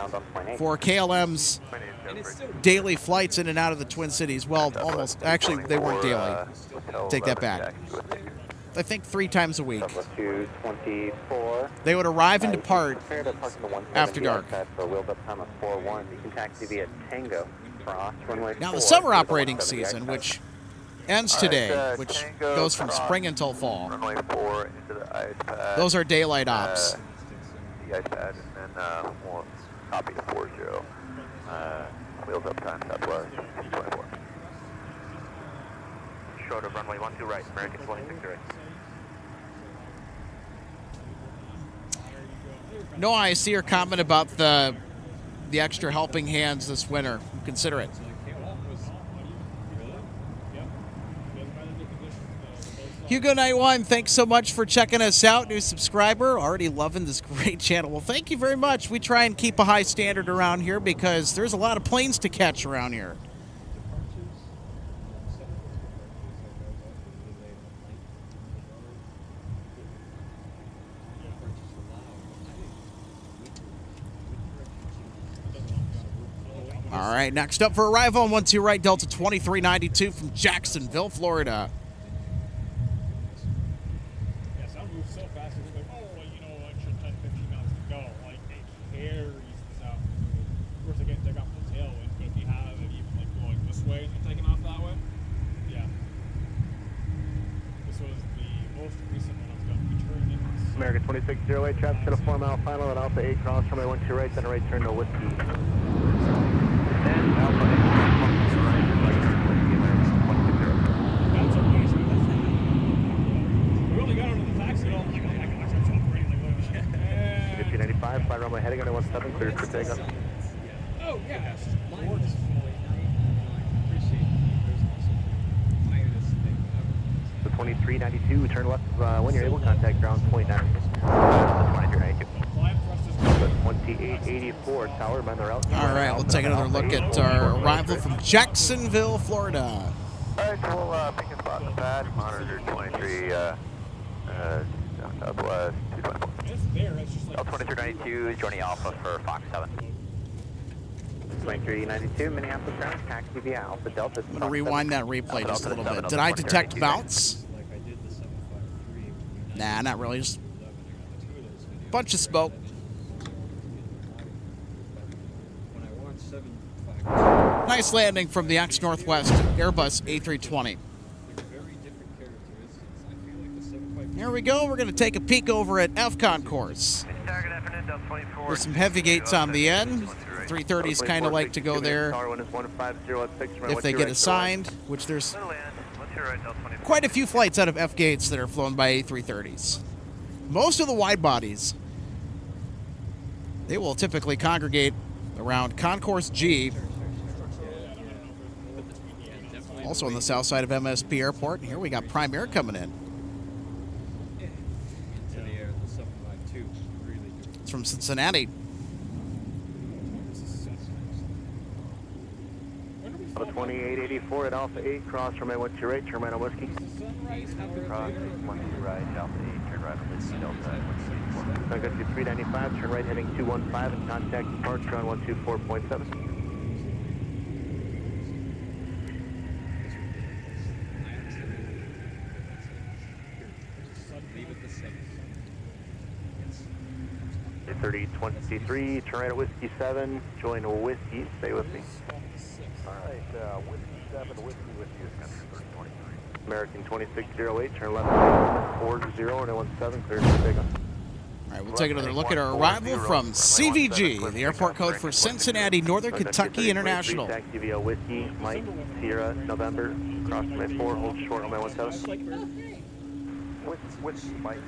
for KLM's daily flights in and out of the Twin Cities. Well, almost. Actually, they weren't daily. Take that back. I think 3 times a week. They would arrive and depart after dark. Now the summer operating season, which ends today, which goes from spring until fall. Those are daylight ops. The ice pad, and then we'll copy to 40. Wheels up time, Southwest 24. Short of runway 12 right, American 26 right. No, I see your comment about the extra helping hands this winter. Consider it. Hugo91, thanks so much for checking us out. New subscriber, already loving this great channel. Well, thank you very much. We try and keep a high standard around here because there's a lot of planes to catch around here. All right, next up for arrival on 12 right, Delta 2392 from Jacksonville, Florida. Yeah, some move so fast, it's like, oh, well, you know, extra 10, 15 knots to go. Like, it carries this out. Of course, again, take off the tailwind, but if you have it even, like, going this way and you're taking off that way, yeah. This was the most recent one I was going to be turning in. American 2608, traffic at a 4-mile final at Alpha 8, cross runway 12 right, then a right turn to Whiskey. And Alpha 8, That's amazing. We only got under the taxi, though. Like, I started operating like, 1595, fly runway heading under 17, cleared for takeoff. oh, yeah. The 2392, turn left when you're able, contact ground point 9. 2392. The 2884, tower, by the route. All right, we'll take another look at our arrival from Jacksonville, Florida. All right, so we'll pick a spot in the pad, monitor 23 southwest It's there. It's just like. Delta 2392, joining Alpha for Fox 7. 2392, Minneapolis ground, taxi via Alpha Delta. I'm going to rewind that replay just a little bit. Did I detect bounce? Like I did the 753. Nah, not really. Just a bunch of smoke. When I watched 753. Nice landing from the ex-Northwest Airbus A320. Here we go. We're going to take a peek over at FCON course. There's some heavy gates on the end. 330s kind of like to go there if they get assigned, which there's quite a few flights out of F gates that are flown by A330s. Most of the wide bodies, they will typically congregate around Concourse G, also on the south side of MSP Airport. Here we got Prime Air coming in. It's from Cincinnati. 2884 at Alpha 8, cross runway 12 right, turn right on Whiskey. Cross 12 right, Alpha 8, turn right on Whiskey, Delta 164. Sun Country 395, turn right heading 215 and contact departure on 124.7. Leave it the same. 3023, turn right at Whiskey 7, join Whiskey, stay with me. Alright, Whiskey 7, Whiskey with you, country 3023. American 2608, turn left 40 and 17, clear for takeoff. All right, we'll take another look at our arrival from CVG, the airport code for Cincinnati, Northern Kentucky International. Taxi via Whiskey, Mike, Sierra, November, cross runway 4, hold short runway 17.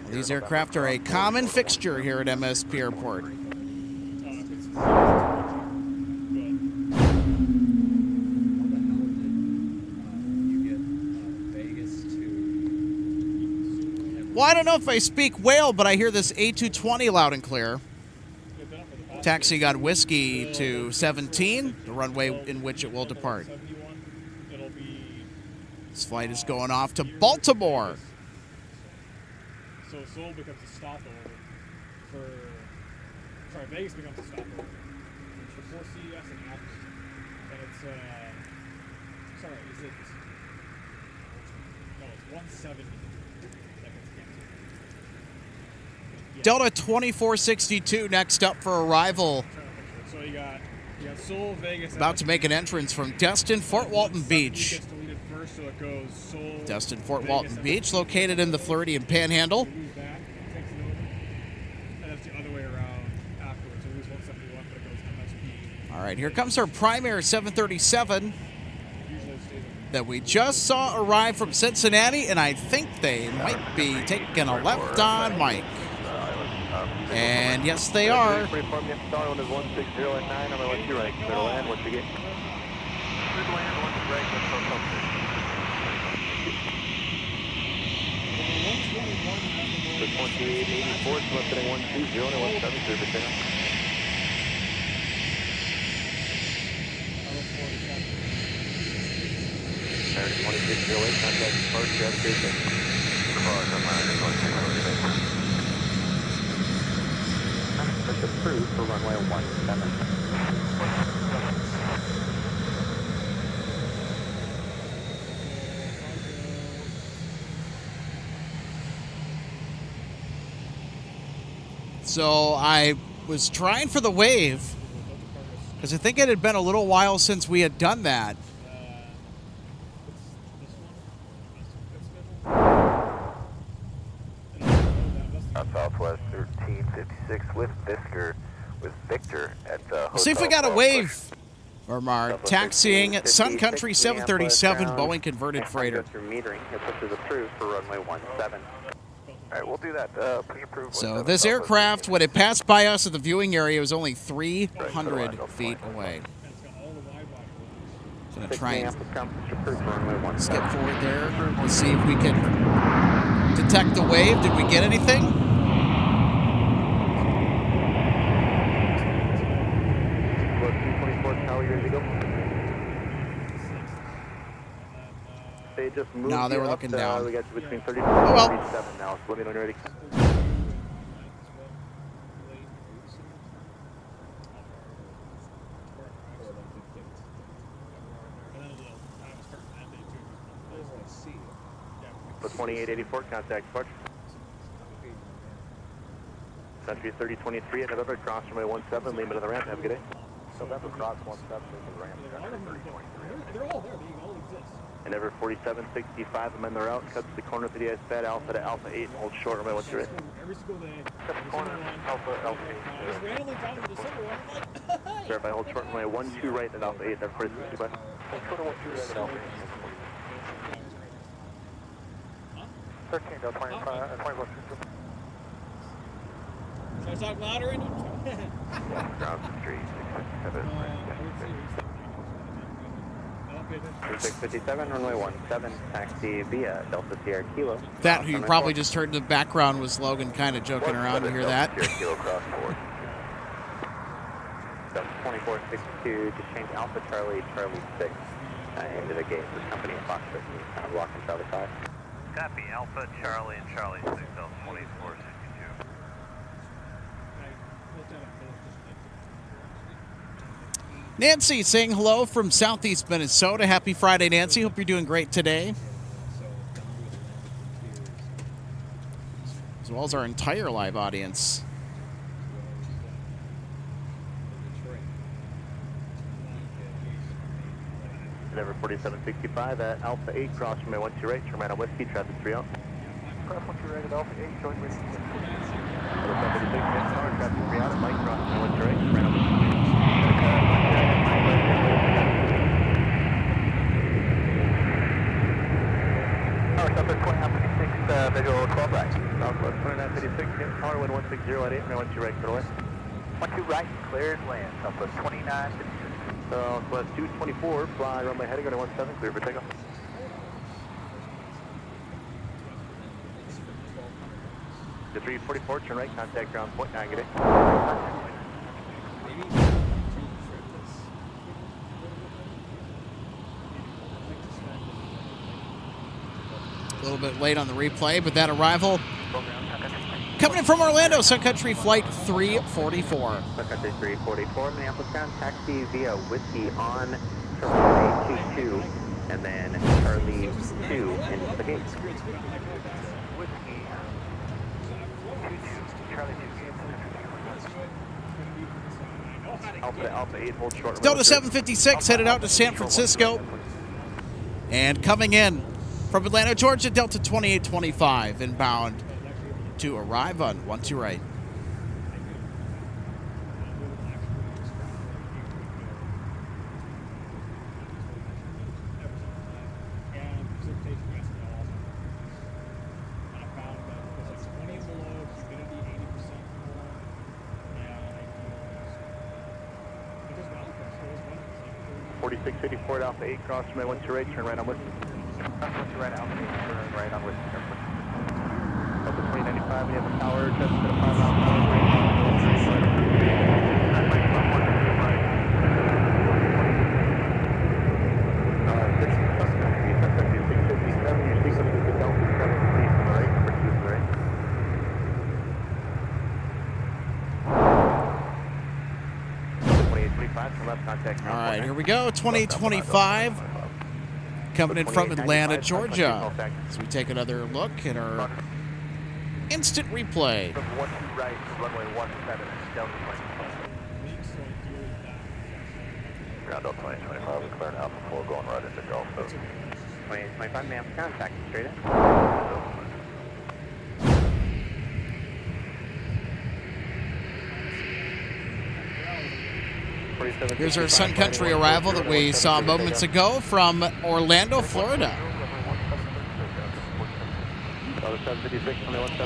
These aircraft are a common fixture here at MSP Airport. Well, I don't know if I speak whale, but I hear this A220 loud and clear. Taxiing on Whiskey to 17, the runway in which it will depart. This flight is going off to Baltimore. So Seoul becomes a stopover for. Sorry, Vegas becomes a stopover for CES and August. And it's sorry, is it? No, it's 170 that gets canceled. Yeah. Delta 2462 next up for arrival. So you got Seoul, Vegas. About to make an entrance from Destin, Fort Walton Beach. Gets deleted first, so it goes Seoul, Destin, Fort Vegas, Walton Beach, located in the Floridian Panhandle. Lose that, takes it over, and that's the other way around afterwards. So lose 171, but it goes MSP. All right, here comes our Primary 737 Usually it stays on. that we just saw arrive from Cincinnati, and I think they might be taking a left on Mike. And yes, they are. Freeform, you have to start on is 1609, number 12 right, clear to land, once again. Clear to land, 12 right, let's go something. The 2884, left heading 120 and 17, clear for takeoff. American 2608, contact departure, have a great day. Push approved for runway 17. So I was trying for the wave, because I think it had been a little while since we had done that. Southwest 1356 with Victor at the See if we got a wave from our taxiing at Sun Country 737 Boeing converted freighter. Metering, it pushes approved for runway 17. All right, we'll do that. Pre-approved. So this aircraft, when it passed by us at the viewing area, was only 300 feet away. Gonna try and skip forward there and see if we can detect the wave. Did we get anything? They just moved No, they were you looking up, down. We got you between 34 Oh, well. and 37 now, so let me know when you're ready. Alpha 2884, contact departure. Country 3023 at November, cross runway 17, leave to the ramp. Have a good day. November cross 17, leave to the ramp. Country 3023. They're all there. They all exist. Endeavor 4765, amend the route, cut to the corner of the IS-FAD Alpha to Alpha 8, hold short, runway 13 right. Every single day. Cut the corner, Alpha Alpha 8. Just randomly found in December. I'm like, Verify, hold short, runway 12 right at Alpha 8, Endeavor 4665. Hold short, 12 right at Alpha 8. 13, 25. Should I talk louder? Ground street, 3657, runway 17, taxi via Delta Sierra Kilo. That who you probably just heard in the background was Logan kind of joking around. You hear that? Sierra Kilo cross 4. Delta 2462, just change Alpha Charlie 6 into the gate for company of Fox 50, blocking Charlie 5. Copy, Alpha Charlie and Charlie 6, Delta 2462. Nancy saying hello from Southeast Minnesota. Happy Friday, Nancy. Hope you're doing great today. As well as our entire live audience. Endeavor 4765 at Alpha 8, cross runway 12 right, turn right on Whiskey, traffic 3 out. Cross 12 right at Alpha 8, join with 76, traffic 3 out, at Mike, cross runway 12 right, turn right on Whiskey. Visual 12 right. Southwest 2956, get power wind 160 at 8, runway 12 right, clear away. 12 right, cleared land. Southwest 2956. Southwest 224, fly runway heading, runway 17, clear for takeoff. The 344, turn right, contact ground point 9, good day. A little bit late on the replay, but that arrival coming in from Orlando, Sun Country Flight 344. Sun Country 344, Minneapolis ground, taxi via Whiskey on runway 22, and then Charlie 2 into the gate. Whiskey 22, Charlie 2. Alpha 8, hold short. Delta 756 headed out to San Francisco. And coming in from Atlanta, Georgia, Delta 2825 inbound to arrive on 12 right. Ford Alpha 8, cross runway 12 right, turn right on Whiskey. Cross 12 right, Alpha 8, turn right on Whiskey. Delta 2095, we have a tower, just to the 5 mile power. All right, here we go. 2025 coming in from Atlanta, Georgia. As we take another look at our instant replay. From 12 right to runway 17, Delta 25. Ground Delta 2025, we cleared Alpha 4 going right into Gulf. 2025, ma'am, contact straight in. Here's our Sun Country arrival that we saw moments ago from Orlando, Florida.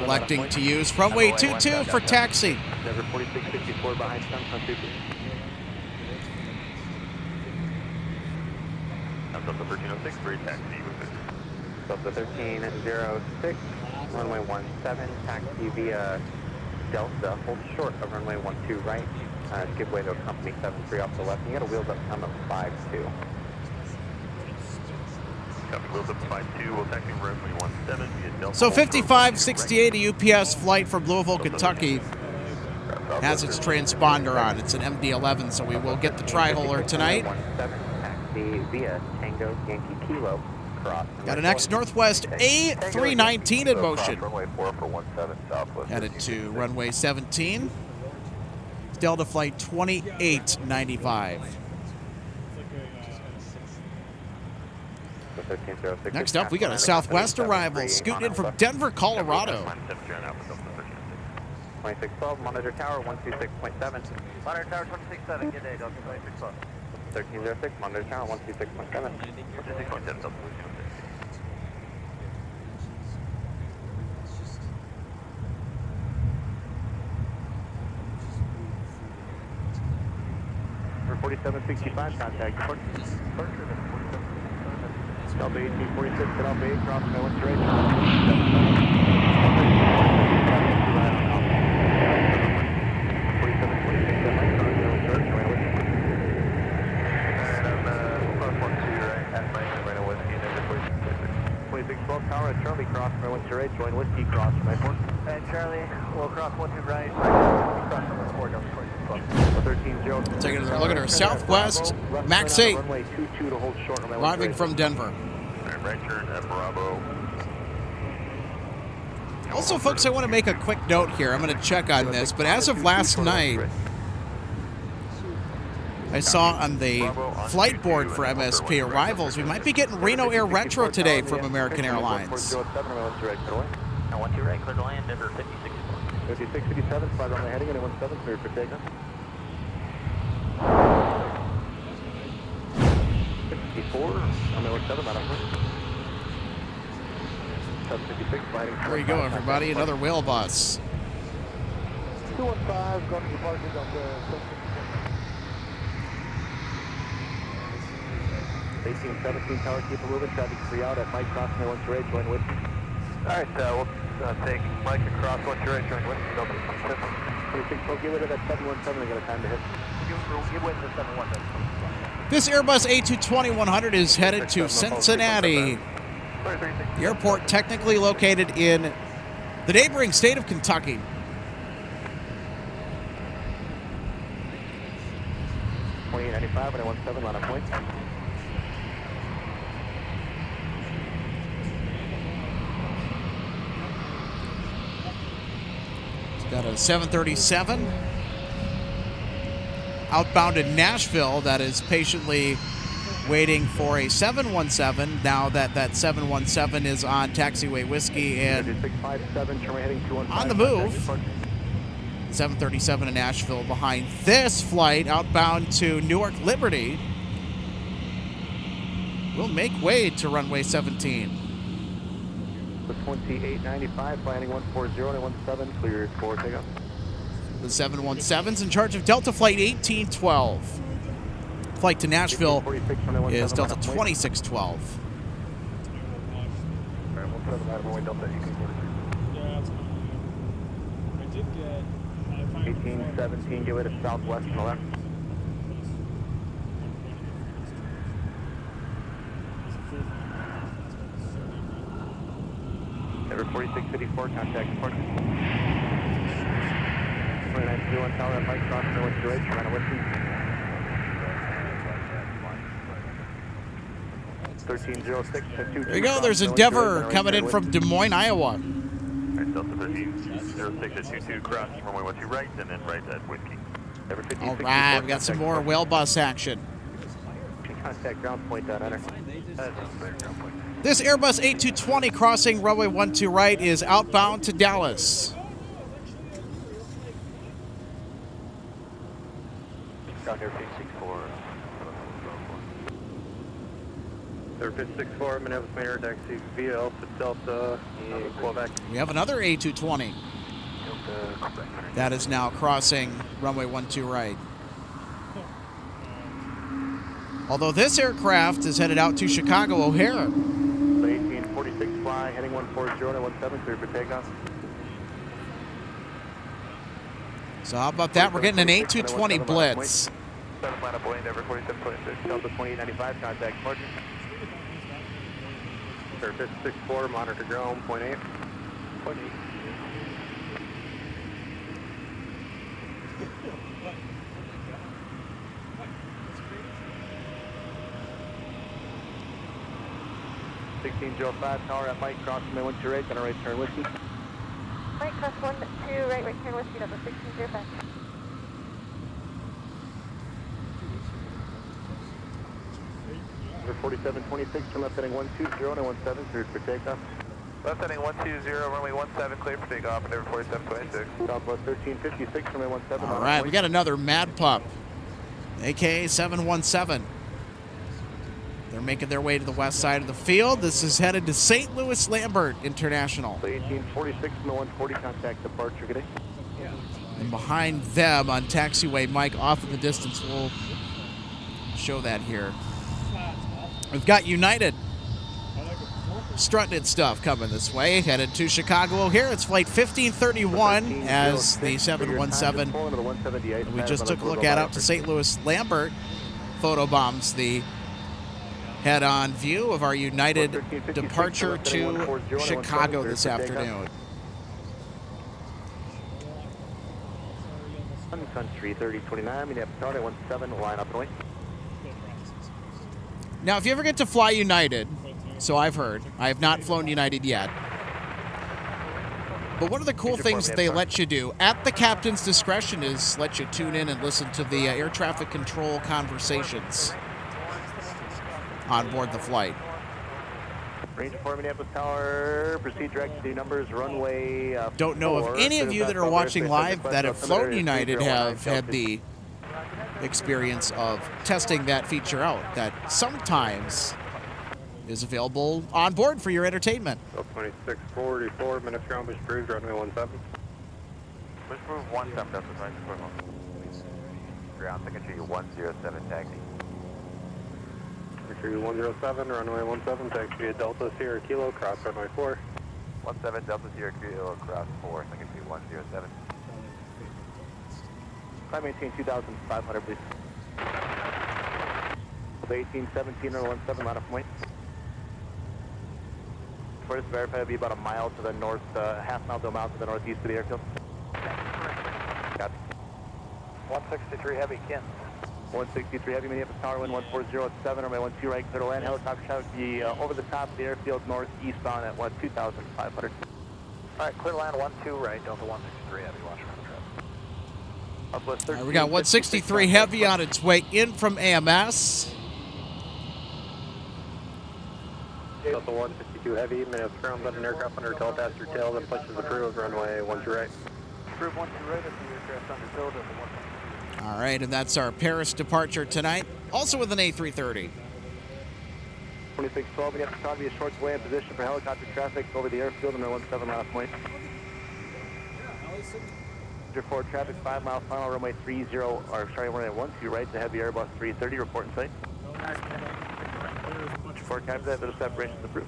Electing to use runway 22 for taxi. Endeavor 4664 behind Sun Country. Delta 1306, free taxi. Delta 1306, runway 17, taxi via Delta, hold short of runway 12 right. Give way to a company 73 off the left. You got a wheels up time of 52. Copy, wheels up 52. We'll taxi runway 17 via Delta. So 5568, a UPS flight from Louisville, Kentucky, has its transponder on. It's an MD-11, so we will get the tri-hauler tonight. 17, taxi via Tango Yankee Kilo, cross. Got an ex-Northwest A319 in motion. Runway 4 for 17 Southwest. Headed to runway 17. Delta flight 2895. Next up, we got a Southwest arrival scooting in from Denver, Colorado. 2612, monitor tower 126.7. Monitor tower 26.7, good day, Delta 2612. 1306, monitor tower 126.7. 126.7, Delta 4765, contact. Delta 1846, get Alpha 8, cross my wind straight. Tower at Charlie, cross my 1 right, join whiskey, cross my 4. And Charlie, we'll cross 1 2 right, cross number 4, Delta 13-0. Taking another look at our Southwest Max 8 Runway 22 to hold short on my arriving from Denver. right turn at Bravo. Also, folks, I want to make a quick note here. I'm going to check on this, but as of last night, I saw on the flight board for MSP arrivals, we might be getting Reno Air Retro today from American Airlines. 1 2 right, clear to land, Denver 56. 5657, flight runway heading into 17, clear for takeoff. 54, runway 17, not up. 756, sliding. There you go, everybody. Another whale bus. 215, going to the parking on the 1817 tower, keep it moving, traffic 3 out at Mike cross my 1 right, join with. Alright, we'll take Mike across 1 right, join with. Delta 26, we'll get rid of that 717, I got a time to hit. Give way to the 717. This Airbus A220-100 is headed to Cincinnati. The airport technically located in the neighboring state of Kentucky. $28.95 and I 17 on a point. Got a 737 outbound in Nashville that is patiently waiting for a 717 now that that 717 is on taxiway whiskey and on the move. 737 in Nashville behind this flight outbound to Newark Liberty will make way to runway 17. 2895, landing 140 and 17, clear for takeoff. The 717's in charge of Delta Flight 1812. Flight to Nashville is Delta 2612. Yeah, that's fine. I did get 1817, give it a southwest on the left. Ever 4654, contact departure. 2921 tower at Mike cross, no one's right, trying to listen. 1306 to 2. There you go, there's Endeavor coming in from Des Moines, Iowa. Alright, Delta 1306 at 22, cross runway 12 right, and then right at whiskey. All right, we got some more whale bus action. Contact ground point down under. This Airbus A220 crossing runway 12 right is outbound to Dallas. Ground air 564. Air 564, Minneapolis Mayor taxi via Alpha Delta in Quebec. We have another A220 that is now crossing runway 12 right. Although this aircraft is headed out to Chicago O'Hare. 1846 fly, heading 140 and 17, clear for takeoff. So how about that? We're getting an A220 blitz. 7 flat up, Endeavor 4726, Delta 2895, contact departure. Air 564, monitor ground, point 8. Point 8. 1605 tower at Mike, cross runway 12 right, then a right turn whiskey. Mike, cross 12 right, right turn whiskey, Delta 1605. Number 4726, turn left heading 120 and 17, cleared for takeoff. Left heading 120, runway 17, clear for takeoff, and over 4726. Southwest 1356, runway 17. All right, we got another Mad Pup, aka 717. They're making their way to the west side of the field. This is headed to St. Louis Lambert International. 1846 from the 140, contact departure, good day. And behind them on taxiway, Mike, off in the distance, we'll show that here. We've got United strutting its stuff coming this way, headed to Chicago O'Hare. It's flight 1531 as the 717 that we just took a look at out to St. Louis Lambert photobombs the head-on view of our United departure to Chicago this afternoon. Sun Country 3029, Minneapolis, 17, line up and away. Now, if you ever get to fly United, so I've heard, I have not flown United yet, but one of the cool things that they let you do at the captain's discretion is let you tune in and listen to the air traffic control conversations on board the flight. Range for Minneapolis Tower, proceed direct to numbers, runway Don't know if any of you that are watching live that have flown United have had the experience of testing that feature out that sometimes is available on board for your entertainment. 2644, minutes ground, push approved, runway 17. Push approved 17, Delta 2644. Ground, secretary 107, taxi. Secretary 107, runway 17, taxi to Delta Sierra Kilo, cross runway 4. 17, Delta Sierra Kilo, cross 4, secretary 107. Climb maintain 2,500, please. 1817 or 17, line up and wait. First verify will be about a mile to the north, half mile to a mile to the northeast of the airfield. Got 163 heavy, Kent. 163 heavy, Minneapolis Tower, wind 1407, runway 12 right, clear to land. Helicopter traffic will be over the top of the airfield northeastbound at 2,500. All right, clear to land 12 right, Delta 163 heavy, watch for traffic. All right, we got 163 heavy on its way in from AMS. Delta 152 heavy, minutes ground, let an aircraft under tail, passenger tail, then pushes approved, runway 12 right. Approved 12 right, if the aircraft under tail, Delta 1. All right, and that's our Paris departure tonight, also with an A330. 2612, Minneapolis Tower, be a short delay in position for helicopter traffic over the airfield, number 17, line up point. 4 traffic, 5 mile final, runway 30, or sorry, runway 12 right, to heavy Airbus 330, report in sight. 4 times that, little separation approved.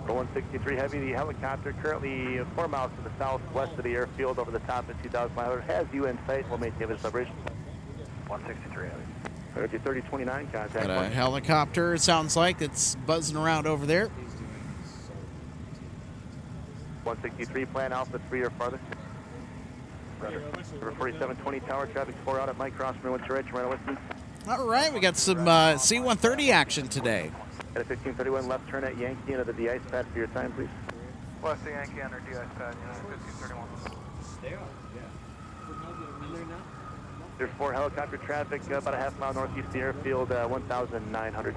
For 163 heavy, the helicopter currently 4 miles to the southwest of the airfield over the top at 2,500, has you in sight, will maintain the separation. 163 heavy. 3029, contact. Got a helicopter, it sounds like, it's buzzing around over there. 163, plan Alpha 3 or farther. Number 4720 tower, traffic 4 out at Mike Cross, runway 12 right, Western. All right, we got some C-130 action today. At a 1531 left turn at Yankee into the de-ice pad for your time, please. West Yankee under de-ice pad, 1531. There's 4 helicopter traffic, about a half mile northeast of the airfield, 1,900.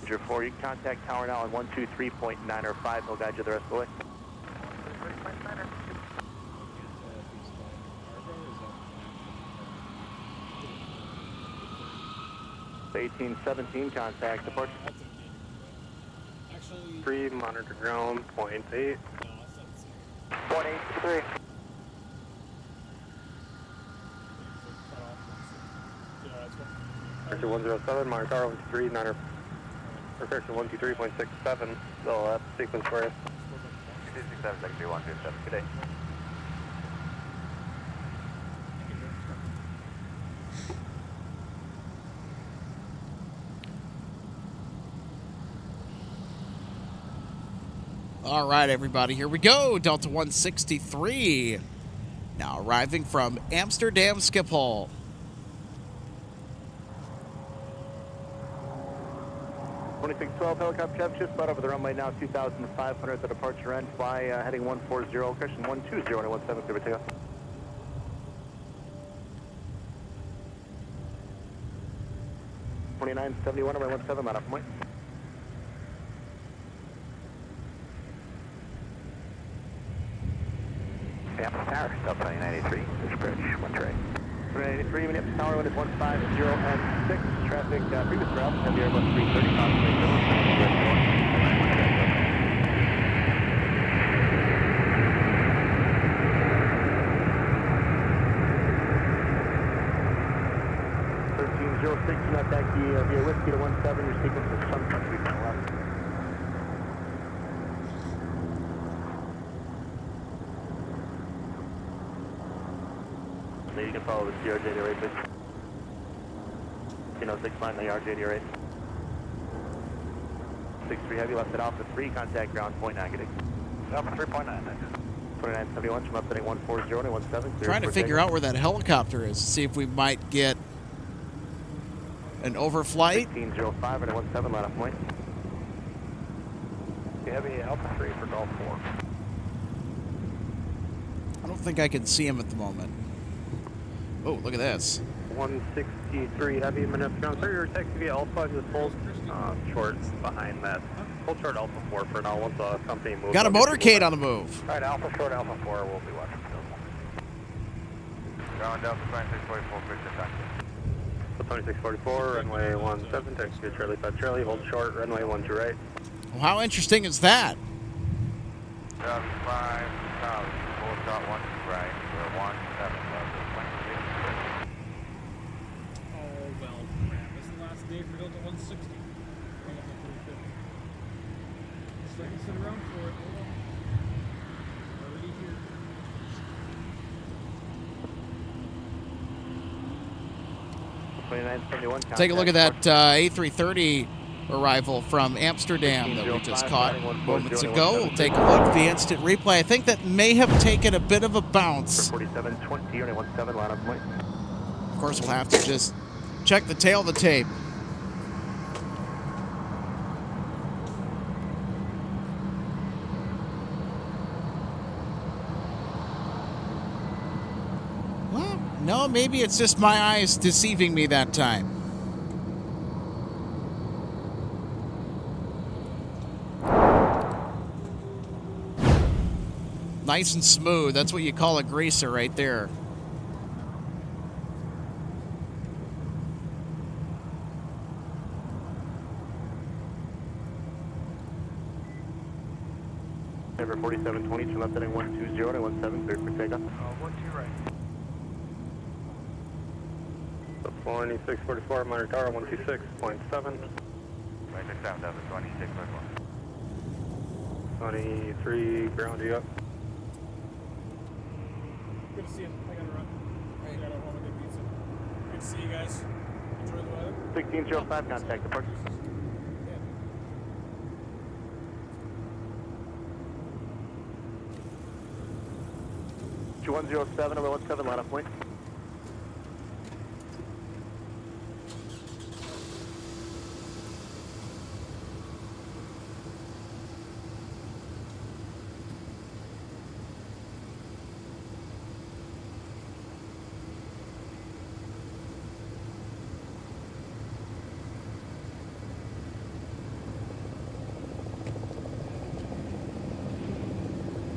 Ranger 4, you can contact tower now on 123.9 or 5, he'll guide you the rest of the way. 1817, contact departure. 3, monitor ground, point 8. 183. Correction 107, monitor 123, 9 or correction 123.67. So that's sequence for you. 267, secretary 127. Good day. All right, everybody, here we go. Delta 163 Now arriving from Amsterdam Schiphol. (2612) helicopter traffic just about over the runway now, 2,500 at the departure end. Fly heading 140, cushion 120 and 17, clear for takeoff. (2971) runway 17, line up point. Minneapolis Tower, Delta 993, this bridge, one tray. 983, Minneapolis Tower, wind is 150 and 6. Traffic, previous route, heavy Airbus 330, (1306), do not taxi via Whiskey to 17, your sequence is Sun Country Airlines. You can follow the CRJ rate, please. 6 line, the RJ rate. 63 heavy, left at Alpha 3, contact ground point negative. Alpha 3.9, 2971 from upsetting 140 and 17. Trying to figure out where that helicopter is to see if we might get an overflight. 1605 and 17, line up point. Heavy Alpha 3 for Golf 4. I don't think I can see him at the moment. Oh, look at this. 163 heavy, Minneapolis ground. Sorry, your taxi via Alpha, just hold short behind that. Hold short Alpha 4 for now once the company moves. Got a motorcade on the move. Alright, Alpha short, Alpha 4, we'll be watching. Ground Delta 2644, bridge attack. 2644, runway 17, taxi to Charlie 5 Charlie, hold short, runway 12 right. Well, how interesting is that? Charlie 5, Charlie, full shot 1 right, we're 17, level 26. Oh, well, crap. It's the last day for Delta 160. Coming up on 350. Just let me sit around for it. Hold on. Already here. Take a look at that A330 arrival from Amsterdam that we just caught moments ago. We'll take a look at the instant replay. I think that may have taken a bit of a bounce. 4720, runway 17, line up point. Of course, we'll have to just check the tail of the tape. Well, no, maybe it's just my eyes deceiving me that time. Nice and smooth. That's what you call a greaser right there. Number 4720, turn left heading 120 and 17, cleared for takeoff. 12 right. 2644, Minor Tower, 126.7. Right, 6 down, Delta 2644. 23, ground you up. Good to see you. I gotta run. I gotta home and get pizza. Good to see you guys. Enjoy the weather. 1605, contact departure. Yeah. 2107, number 17, line up point.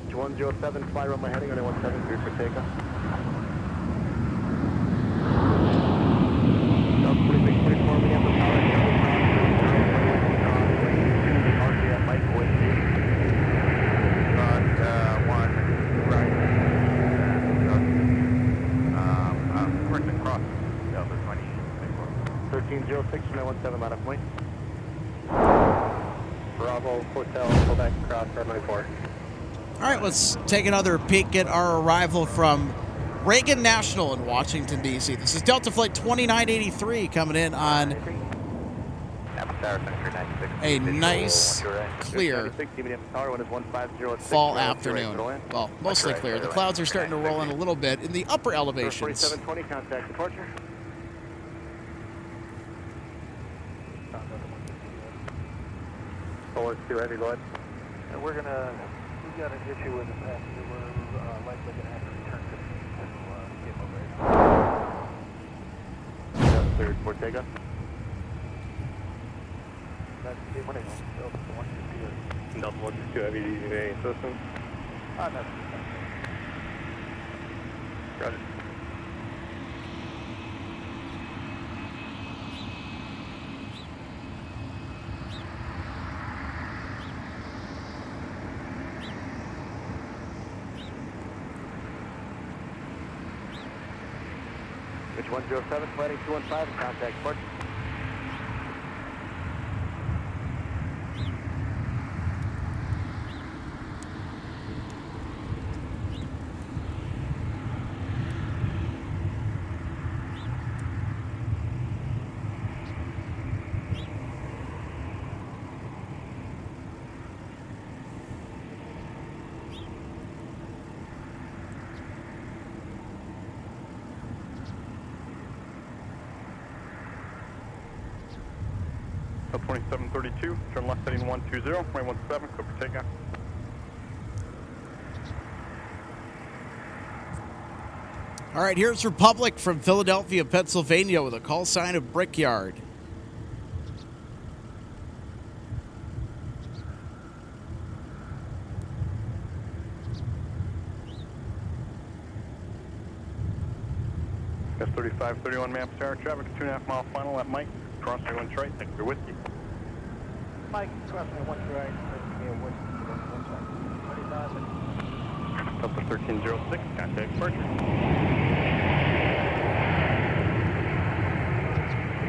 To 107, fly runway heading on 17, cleared for takeoff. Delta 2644, Minneapolis Tower, RJ at Mike, Whiskey. 1 right. Correction cross. Delta 2644. 1306, 917, line up point. Bravo, hotel, pull back across runway 4. All right, let's take another peek at our arrival from Reagan National in Washington, D.C. This is Delta Flight 2983 coming in on a nice, clear fall afternoon. Well, mostly clear. The clouds are starting to roll in a little bit in the upper elevations. 4720, contact departure. Forward 2 heavy, go ahead. And we've got an issue with the passenger. We're likely going to have to return to get over. Third for takeoff. That's the one. Delta 162 heavy DVA system. No. Roger. Which 107, landing 215, contact departure. Up 2732, turn left heading 120, runway 17, go for takeoff. All right, here's Republic from Philadelphia, Pennsylvania with a call sign of Brickyard. That's 3531 maps tower traffic, 2.5 mile final at Mike, crossing 1 right, thanks for whiskey. Mike, crossing 1 right, Up to 1306, contact departure.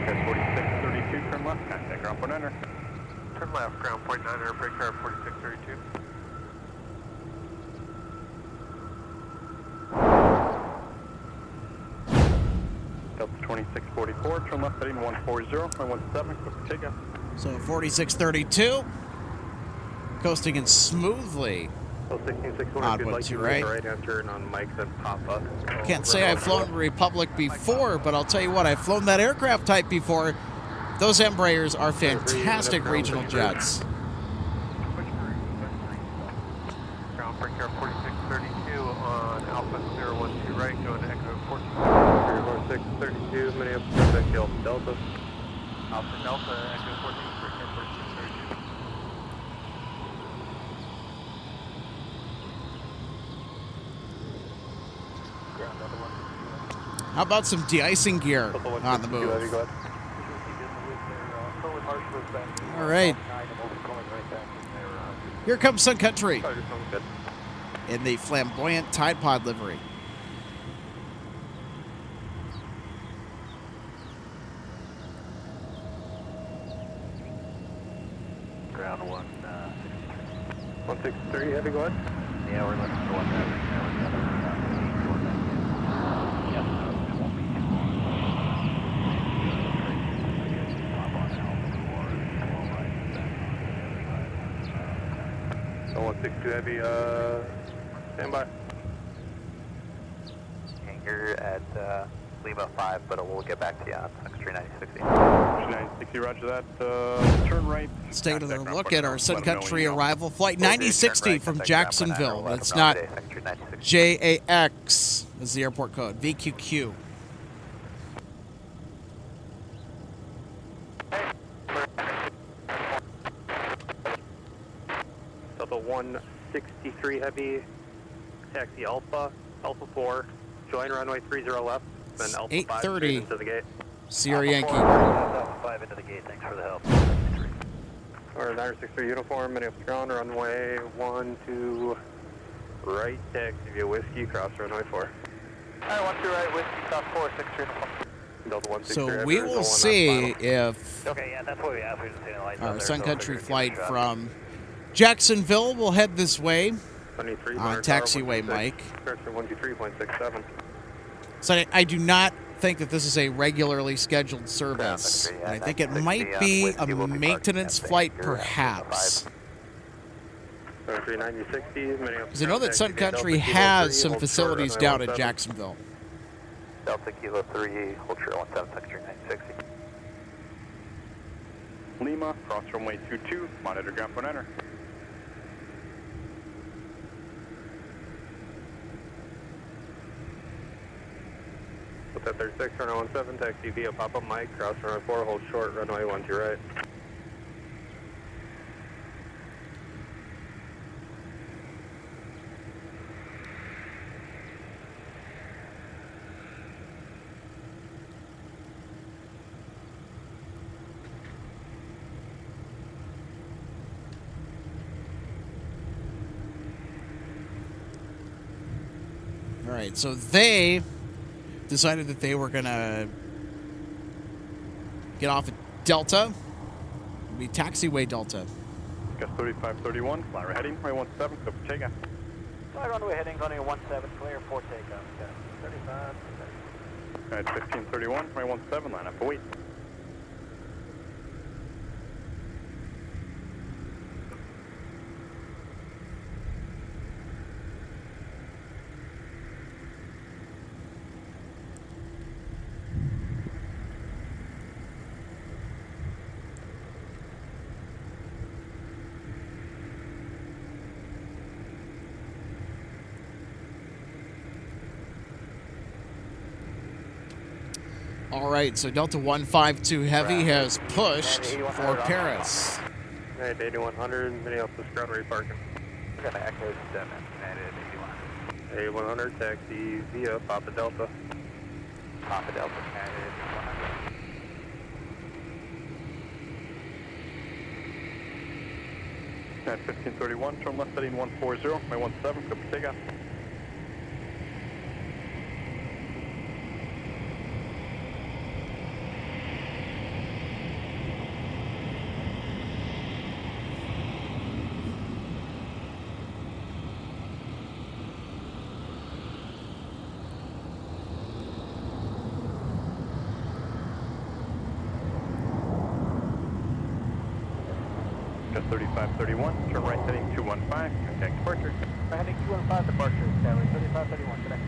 That's 4632, turn left, contact ground point under. Turn left, ground point 9, break car 4632. Delta 2644, turn left heading 140, runway 17, go for takeoff. So 4632, coasting in smoothly. So 166 Odd if you'd one like too, to right? right hand turn on Mike's and pop up. Can't say I've flown Republic before, but I'll tell you what, I've flown that aircraft type before. Those Embraers are fantastic regional jets. Ground break car 4632 on Alpha 012 right, going to Echo 14. 4632, Minneapolis, Echo Delta. Alpha Delta, Echo 14, break car 4632. Ground number 1. How about some de-icing gear on the move? All right. Here comes Sun Country in the flamboyant Tide Pod livery. Ground 1. 163, heavy, go ahead. Yeah, we're looking for 1 right now. So 162 heavy, stand by. You're at Lima 5, but we'll get back to you on X-ray 960. 960, roger that. Turn right. Let's take another Contact look ground at our point Sun under. Let 'em know Country when you know. arrival, flight 9060 from Jacksonville. It's not JAX is the airport code, VQQ. Delta 163 heavy, taxi Alpha, Alpha 4, join runway 30 left, then Alpha 5 straight 8:30. into the gate. Sierra Yankee. Alpha 5 into the gate, thanks for the help. Or 963 uniform, Minneapolis ground, runway 12 right, taxi via whiskey, cross runway 4. Alright, 12 right, whiskey, stop 463 uniform. Delta 163 So heavy, we there's no will one on see final. if Okay, yeah, that's what we have. We just seen the lights out our there, Sun so Country figured flight give it a shot. from Jacksonville will head this way 23, on taxiway Mike. Search for 123.67. So I do not think that this is a regularly scheduled service. And I think it might be a maintenance flight, perhaps. 39060, Because I know that Sun Country has some facilities down in Jacksonville. Delta Kilo 3, hold short 17, Sun Country 960. Lima, cross runway 22, monitor ground point enter. Hotel 36, runway 17, taxi via pop-up mic, cross runway 4, hold short, runway 12 right. All right, so they decided that they were going to get off at Delta. It'll be taxiway Delta. Gus 3531, fly right heading, runway 17, go for takeoff. Fly runway heading, runway 17, clear for takeoff. Gus 35. Alright, 1531, runway 17, line up for wait. All right, so Delta 152 Heavy has pushed for Paris. United 8100, Minneapolis ground reparking. We're going to echo 7, United 8100. 8100, taxi via Papa Delta. Papa Delta, United 8100. At 1531, turn left heading 140, runway 17, go for takeoff. Gus 3531, turn right heading 215, contact departure. We're heading 215 departure, Skyway 3531 today.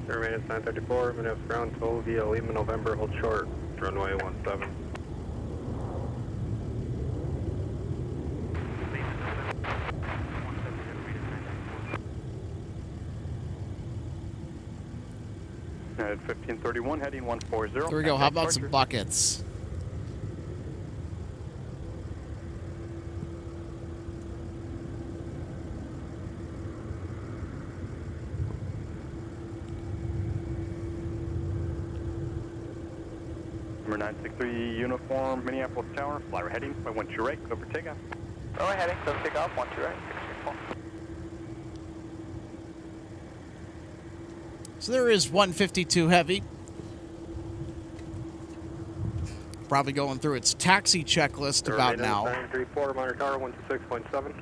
Remain at 934, Minneapolis ground, toll via Lima, November, hold short, runway 17. At 1531, heading 140. There we go. How about some buckets? Number 963 uniform, Minneapolis Tower, fly right heading, by 1 2 right, go for takeoff. Runway heading, so take off, 1 2 right, 634. So there is 152 Heavy. Probably going through its taxi checklist about now. 934, monitor tower 126.7. Tower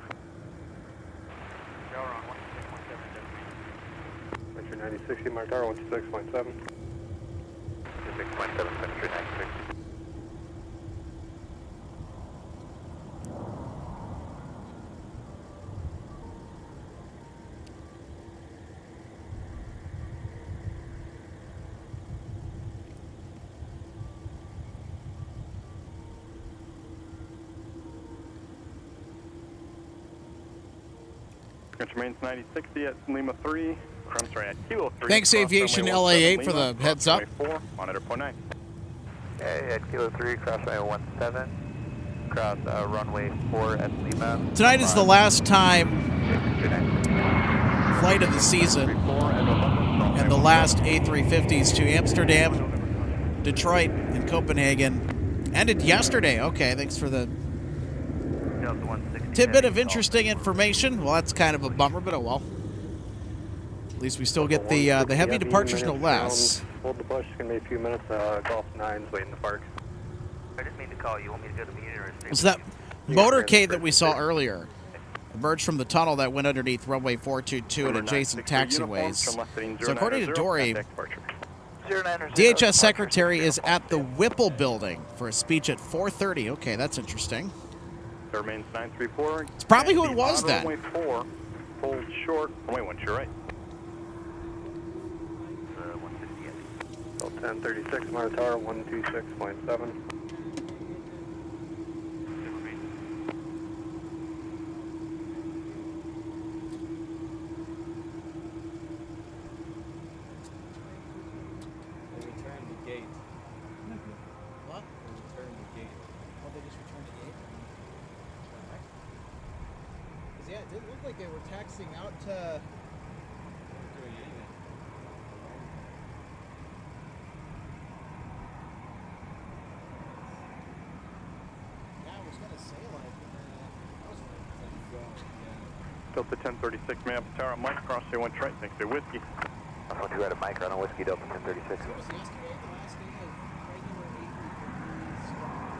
on 126.7. Country 9060, monitor tower 126.7. 6.7, Country 960. Country remains 9060 at Lima 3. I'm sorry, at Kilo 3. Thanks, Aviation LA8 for the heads up. 4, monitor point 9. Okay, at Kilo 3, cross runway 17, cross runway 4 at Lima. Tonight is the last time flight of the season, and the last A350s to Amsterdam, Detroit, and Copenhagen ended yesterday. Okay, thanks for the tidbit of interesting information. Well, that's kind of a bummer, but oh well. At least we still get the heavy departures, no less. Hold the push. It's going to be a few minutes. Golf 9's waiting in the park. I just need to call you. Want me to go to the meeting or stay? So that motorcade that we saw earlier emerged from the tunnel that went underneath runway 422 and adjacent taxiways. So according to Dory, DHS Secretary is at the Whipple building for a speech at 4:30. Okay, that's interesting. There remains 934. It's probably who it was then. Runway 4, hold short. Runway 1, you're right. 1036, Mara Tower, 126.7. Yeah, it did look like they were taxiing out to... Yeah, I was going to say, like... Delta 1036, Minneapolis Tower, Mike, cross say 1 right, thanks to Whiskey. I'm going to go to Mike, run on Whiskey, Delta 1036. So it was yesterday, the last day of regular A350s yesterday?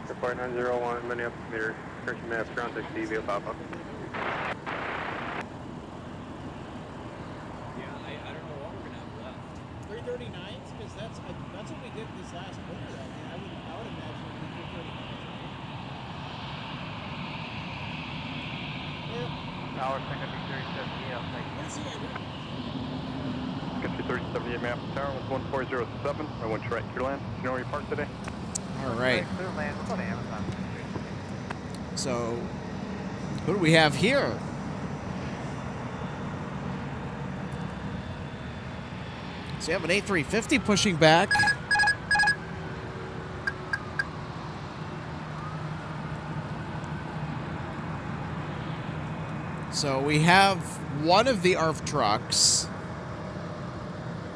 Report 901, Minneapolis meter, Christian Minneapolis ground 60, via Papa. Yeah, I don't know what we're gonna have left. 339s? Because that's what we did this last winter. I would imagine it would be 339s. Tower, second be 37, yeah, thank you. Let's see, Country 3078, Minneapolis Tower, 1407, I went right to your land. You know where you parked today? all right. Clear land, we'll go to Amazon. So, who do we have here? So you have an A350 pushing back. So we have one of the ARF trucks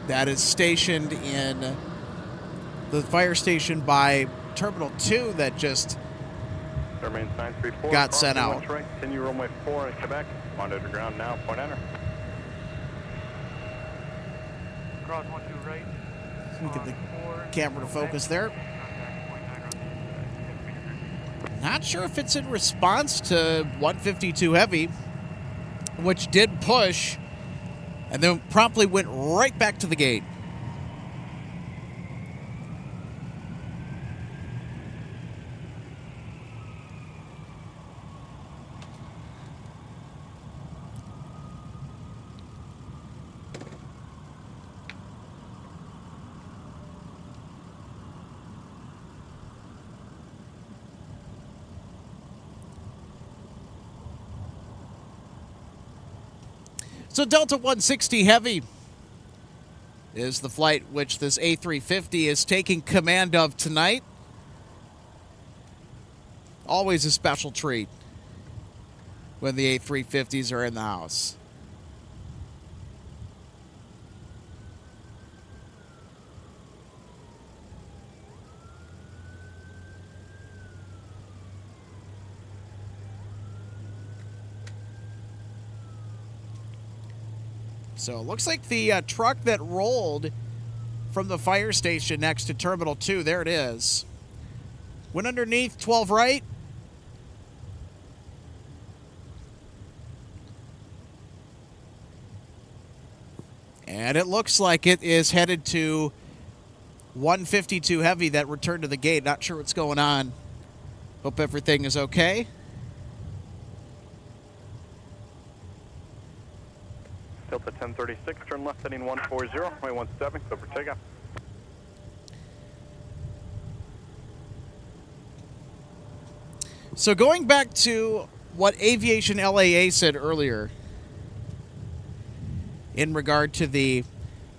that is stationed in the fire station by Terminal 2 that just There remains 934. got sent crossing out. West right, continue runway 4 in Quebec. Monitor ground now, point enter. Cross 12 right. We get the camera to focus there. Not sure if it's in response to 152 Heavy, which did push and then promptly went right back to the gate. So Delta 160 Heavy is the flight which this A350 is taking command of tonight. Always a special treat when the A350s are in the house. So it looks like the truck that rolled from the fire station next to Terminal 2, there it is, went underneath 12 right. And it looks like it is headed to 152 Heavy that returned to the gate. Not sure what's going on. Hope everything is okay. Delta 1036, turn left heading 140, runway 17, go for takeoff. So going back to what Aviation LAA said earlier in regard to the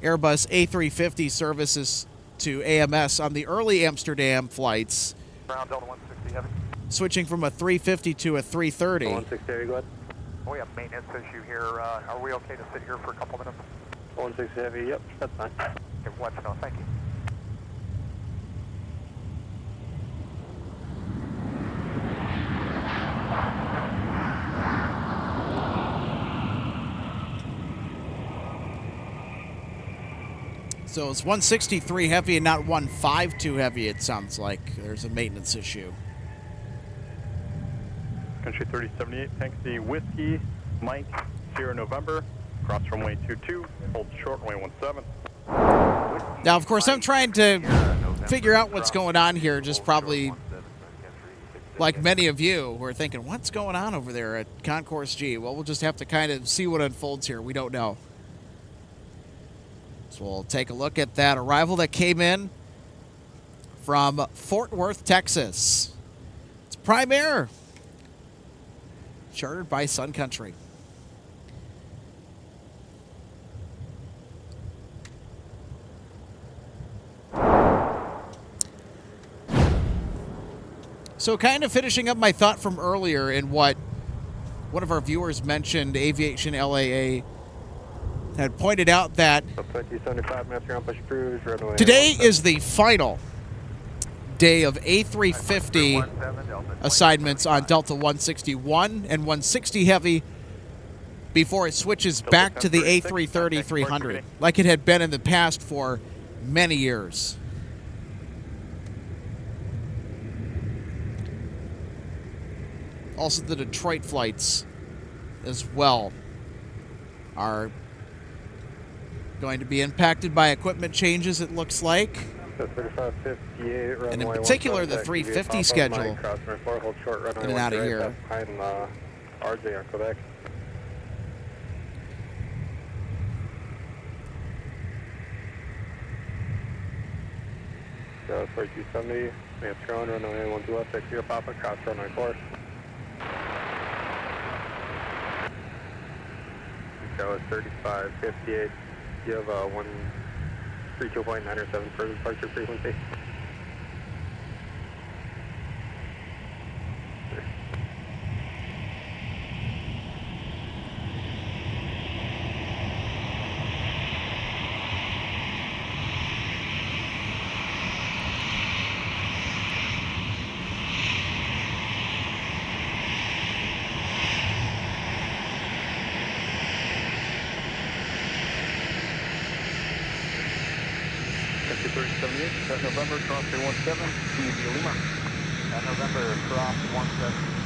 Airbus A350 services to AMS on the early Amsterdam flights, Ground Delta 160 heavy. switching from a 350 to a 330. 160, go ahead. We have maintenance issue here. Are we okay to sit here for a couple minutes? 160 heavy, yep, that's fine. Okay, let us know. Thank you. So it's 163 heavy and not 152 heavy, it sounds like. There's a maintenance issue. Country 3078, taxi Whiskey, Mike, Sierra November, cross runway 22, hold short runway 17. Now, of course, I'm trying to figure out what's going on here, just probably like many of you who are thinking, what's going on over there at Concourse G? Well, we'll just have to kind of see what unfolds here. We don't know. So we'll take a look at that arrival that came in from Fort Worth, Texas. It's Prime Air, chartered by Sun Country. So kind of finishing up my thought from earlier in what one of our viewers mentioned, Aviation LAA had pointed out that today is the final day of A350 assignments on Delta 161 and 160 Heavy before it switches back to the A330-300 like it had been in the past for many years. Also, the Detroit flights as well are going to be impacted by equipment changes, it looks like. And in particular, the 350 schedule in and out of here. RJ on Quebec. So 4270, we have Tron, runway 12 left, 60 Papa, cross runway 4. That was 3558. You have 132.907 for departure frequency. That November, cross 317, TV Lima. That November, cross 17.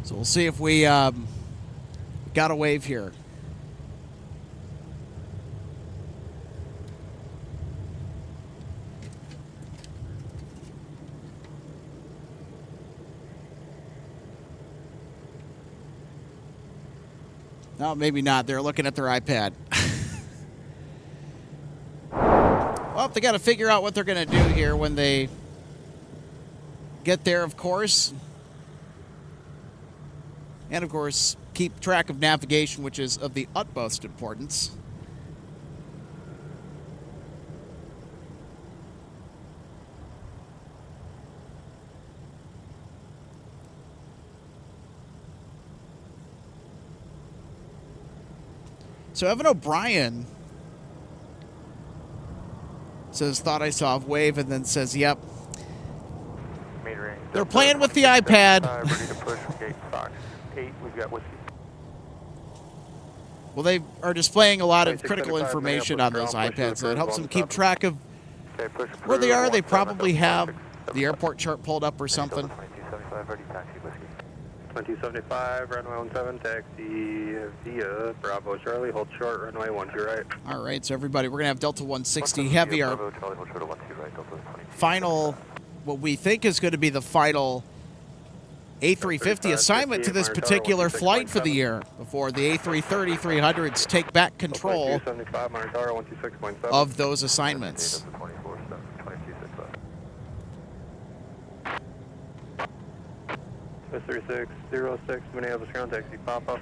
So we'll see if we got a wave here. No, maybe not. They're looking at their iPad. Well, they got to figure out what they're going to do here when they get there, of course. And, of course, keep track of navigation, which is of the utmost importance. So Evan O'Brien says, thought I saw a wave, and then says, yep. They're playing with the iPad. Ready to push gate Fox 8, we've got whiskey. Well, they are displaying a lot of critical information on those iPads, so it helps them keep track of where they are. They probably have the airport chart pulled up or something. 2275, runway 17, taxi via Bravo Charlie, hold short, runway 12 right. All right, so everybody, we're going to have Delta 160 Heavy, our Bravo Charlie, hold short of 12 right, Delta 22. final, what we think is going to be the final A350 assignment to this particular flight for the year before the A330-300s take back control 126.7. of those assignments. 24, 2265. S3606, Minneapolis ground taxi, pop up.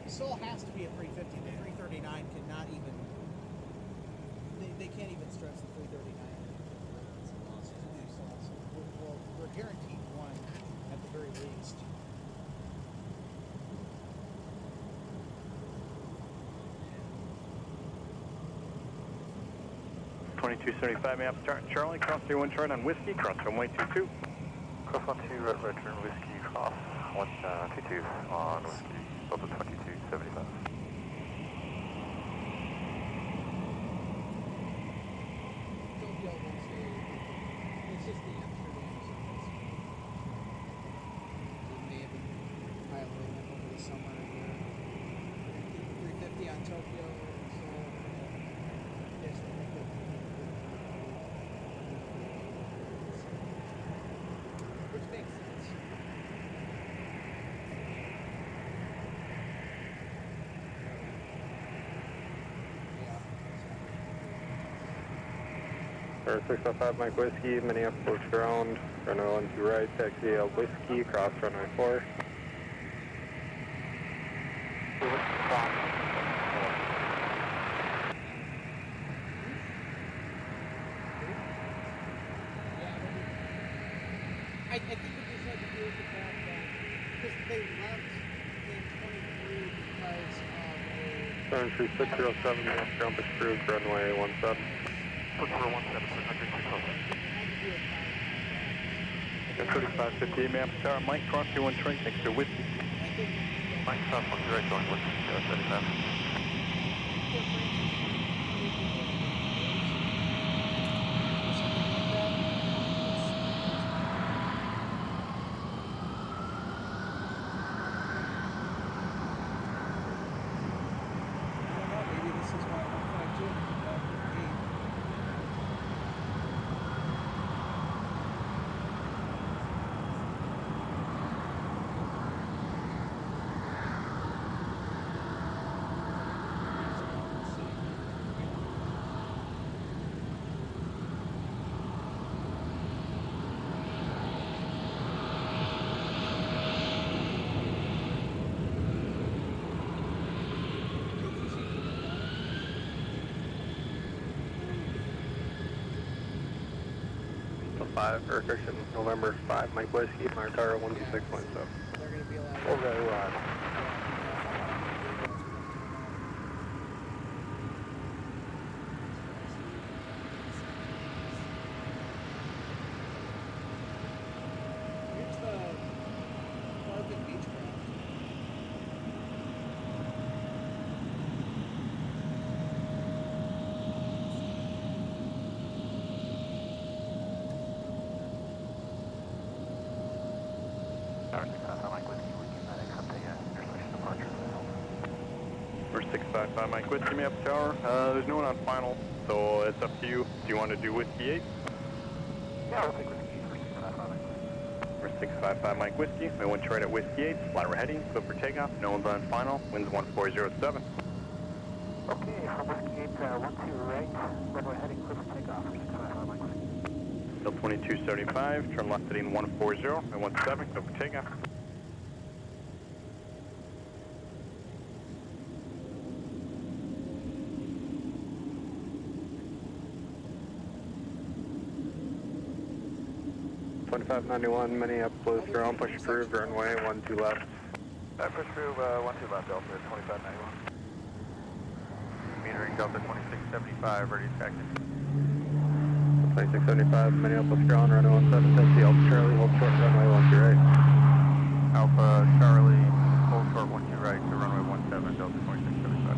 Still has to be a 350. The 339 cannot even. They can't even stress the 339. We're guaranteed one at the very least. Charlie, cross 31 chart on whiskey, cross runway 22. Cross 12, red turn whiskey, cross 122 on whiskey, Delta 2275. It's just the Amsterdam service. It may have been piloting up over the summer here. 350 on Tokyo. So yes, which makes sense. Or 605 Mike Whiskey, Minneapolis ground, runway 12 right, taxi Whiskey, cross runway 4. I think it just had to do with the fact that because they left in 23 because of a 73607, Minneapolis ground approved, runway 17. Push for 17, 600, 3558, Minneapolis Tower, Mike, cross 21 train, next to whiskey. Mike, cross 12 right, going whiskey, 75. maybe this is why 152. Or correction, November 5, Mike Whiskey, Martara 126.7. They're going to be like. Okay, Here's the Barton Beechcraft. Tower 655 Mike Whiskey, we can accept a intersection departure. We're 655 Mike Whiskey, Minneapolis Tower. There's no one on final, so it's up to you. Do you want to do whiskey 8? Yeah, we'll take whiskey for 655 Mike Whiskey. We're 655 Mike Whiskey. We went right at whiskey 8. Flat we're heading. Go for takeoff. No one's on final. Winds 1407. Okay, from whiskey 8, 12 right, runway heading clear for takeoff for 655 Mike Whiskey. Still 2275. Turn left heading 140 and 17. Go for takeoff. 2591, Minneapolis, ground, push approved, runway 12 left. Push approved, 12 left, Delta 2591. Metering Delta 2675, ready to taxi. 2675, Minneapolis, ground, runway 17, taxi, Alpha Charlie, hold short, runway 12 right. Alpha Charlie, hold short 12 right to runway 17, Delta 2675.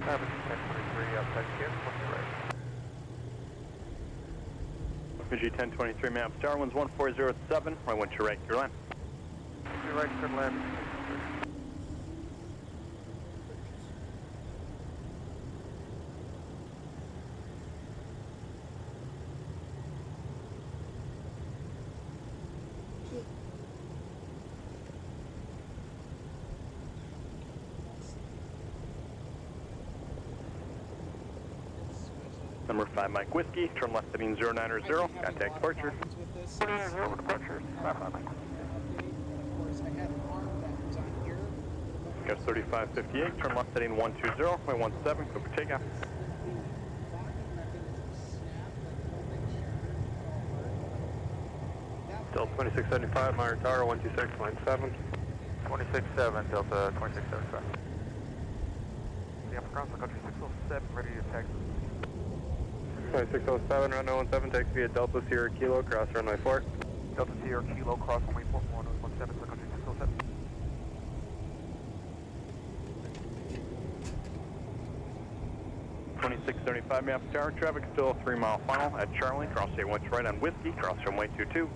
Aviation 1023, outside Kim, 12 right. MG 1023, map Darwin's 1407, I want you right, your line. 2 right, turn left. Number 5 Mike Whiskey, turn left heading 090, contact departure. 090 departure, 5 Mike. Got 3558, turn left heading 120, runway 17, go for takeoff. Delta 2675, Meyer Tower, 126, line 7. 267, Delta 2675. The upper cross, Sun Country 607, ready to taxi. 2607, runway 17, taxi via Delta Sierra Kilo, cross runway 4. Delta Sierra Kilo, cross runway 4, 17, Sun Country 607. .2675 map tower, traffic still 3 mile final at Charlie, cross 81 right on Whiskey, cross runway 22.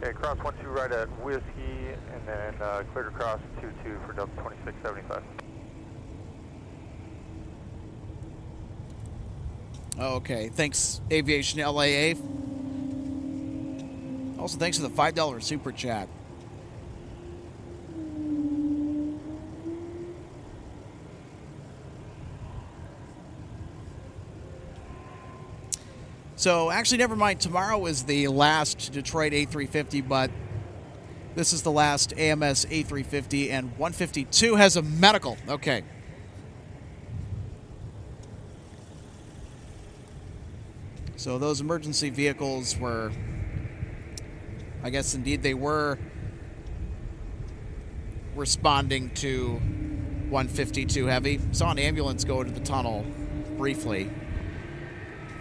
Okay, cross 12 right at Whiskey, and then clear to cross 22 for Delta 2675. Okay, thanks, Aviation LAA. Also, thanks for the $5 super chat. So, actually, never mind. Tomorrow is the last Detroit A350, but this is the last AMS A350, and 152 has a medical. Okay. So those emergency vehicles were, I guess indeed they were responding to 152 Heavy. Saw an ambulance go into the tunnel briefly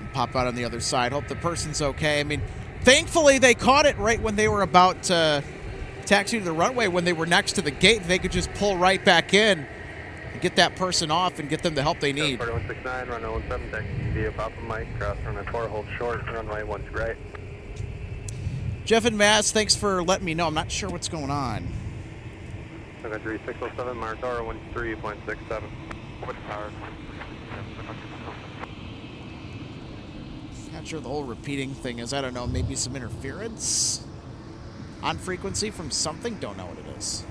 and pop out on the other side. Hope the person's okay. I mean, thankfully they caught it right when they were about to taxi to the runway. When they were next to the gate, they could just pull right back in and get that person off and get them the help they need. 4169, runway 17, taxi via Papa Mike, cross runway 4, hold short, runway 1 right. Jeff and Mass, thanks for letting me know. I'm not sure what's going on. Sun Country 607, Meyer Tower, 13.67. Not sure the whole repeating thing is. I don't know. Maybe some interference on frequency from something. Don't know what it is.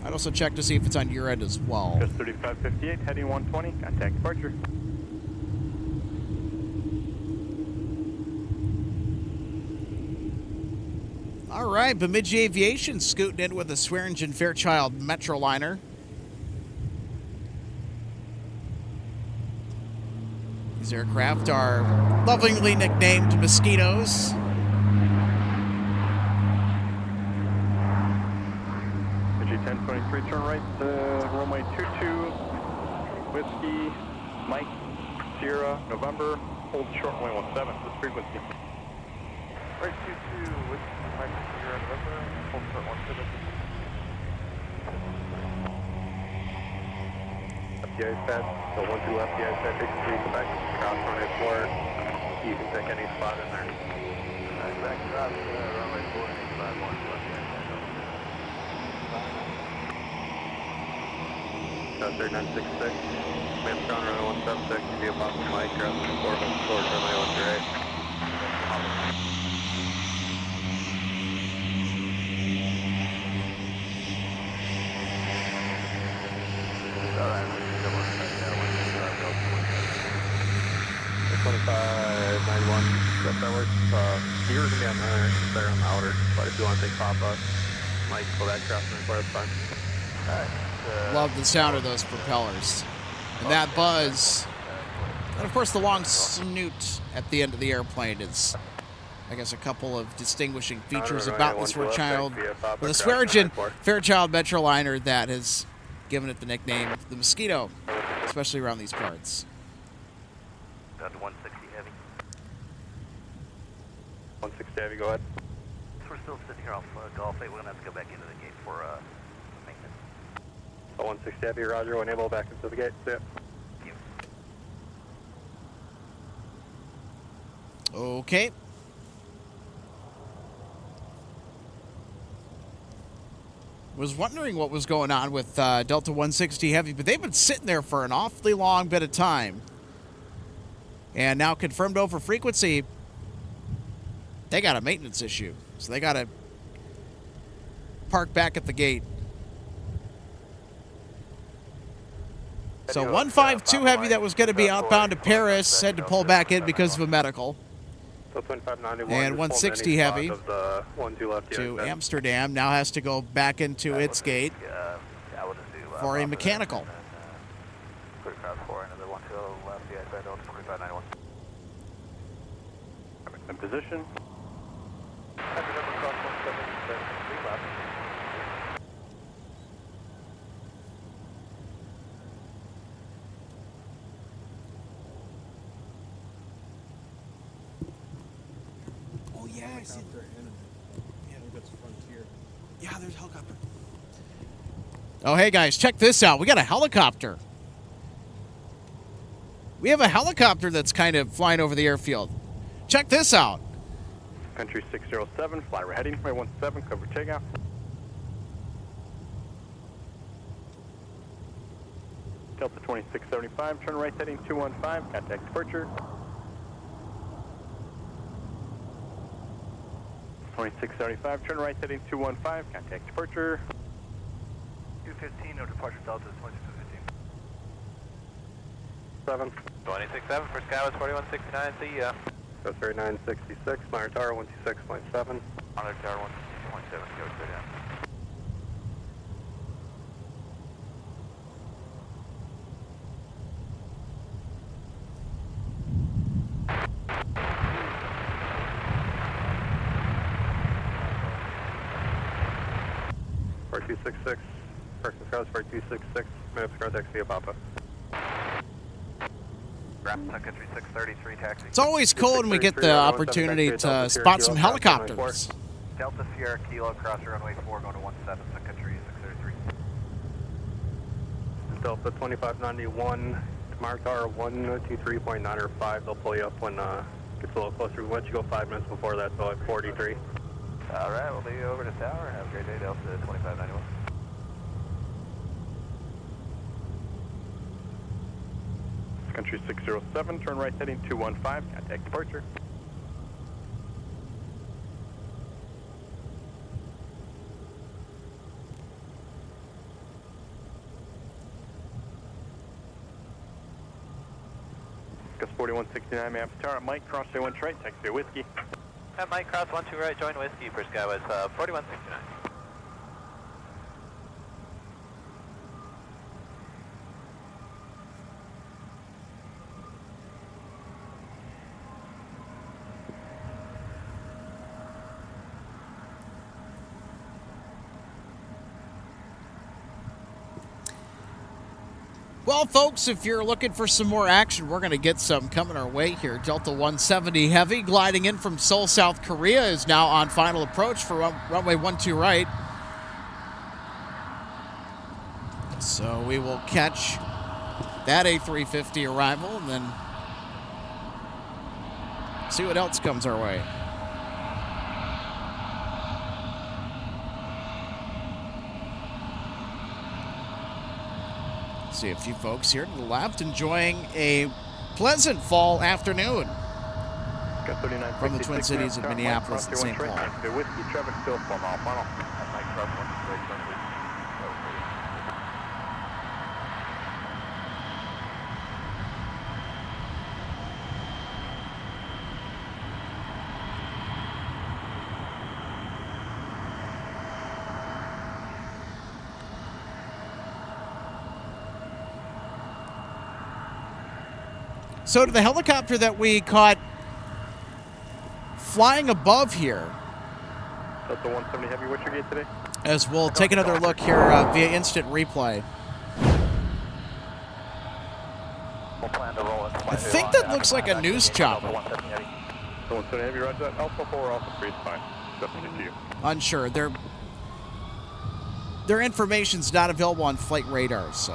I'd also check to see if it's on your end as well. Just 3558, heading 120, contact departure. All right, Bemidji Aviation scooting in with a Swearingen Fairchild Metroliner. These aircraft are lovingly nicknamed Mosquitoes. MG 1023, turn right, runway 22, Whiskey, Mike, Sierra, November, hold short runway 17, this frequency. Right 22, Whiskey, Mike, Sierra, November, hold short 17. FTI pad, so 12 FTI pad, take 3 back, cross runway 4. You can pick any spot in there. Back cross, runway 4, 851, South 3966, Map Crown runway 176, via Papa Mike, cross runway 4, hold short, runway 1 right. 2591. If that works, you're going to be on there on the outer, but if you want to take Papa, Mike, pull that crossing for us, fine. Love the sound of those propellers. And that buzz. And of course, the long snoot at the end of the airplane is, I guess, a couple of distinguishing features about this Fairchild Metroliner that has given it the nickname the Mosquito, especially around these parts. Down to 160 heavy. 160 heavy, go ahead. So we're still sitting here off Golf 8. We're going to have to go back into the gate for maintenance. 160 heavy, roger. Enable back into the gate. See ya. Okay. Was wondering what was going on with Delta 160 Heavy, but they've been sitting there for an awfully long bit of time. And now confirmed over frequency, they got a maintenance issue. So they got to park back at the gate. So 152 Heavy that was going to be outbound to Paris had to pull back in because of a medical. And 160 Heavy to Amsterdam now has to go back into its gate for a mechanical. In position. Oh, yeah, I see. Yeah, that's Frontier. Yeah, there's a helicopter. Oh, hey, guys, check this out. We got a helicopter. We have a helicopter that's kind of flying over the airfield. Check this out. Country 607, fly we're heading, runway 17, cover takeoff. Delta 2675, turn right heading 215, contact departure. 2675, turn right heading 215, contact departure. 215, no departure, Delta 2215. 7. 267 for Skywest 4169, see ya. So 3966, Meyer Tower 126.7. Honor Tower 126.7, go straight down. For 266, Person Scouts for 266, minutes car taxi via Papa. Sun Country 633, taxi. It's always cool when we get the opportunity to spot some helicopters. Delta Sierra Kilo, cross runway 4, going to 17, Sun Country 633. Delta 2591, Meyer Tower 123.905. They'll pull you up when gets a little closer. We want you to go 5 minutes before that, so at 43. All right, we'll be over to tower. Have a great day, Delta 2591. Country 607, turn right heading 215, contact departure. Gus 4169, Minneapolis Tower, Mike, cross 1 right, taxi whiskey. Mike, cross 12 right, join whiskey for Skywest 4169. Well, folks, if you're looking for some more action, we're going to get some coming our way here. Delta 170 Heavy gliding in from Seoul, South Korea is now on final approach for runway 12 right. So we will catch that A350 arrival and then see what else comes our way. See a few folks here to the left enjoying a pleasant fall afternoon from the Twin Cities of Minneapolis and St. Paul. Whiskey traffic still 4 mile final. So to the helicopter that we caught flying above here, Delta 170 Heavy, what's your gate today? as we'll take another look here via instant replay. We'll plan to roll it. I think that looks like a news chopper. 170 Heavy, roger that. Alpha 4, Alpha 3 is fine. Definitely to you. Unsure. Their information's not available on flight radar, so.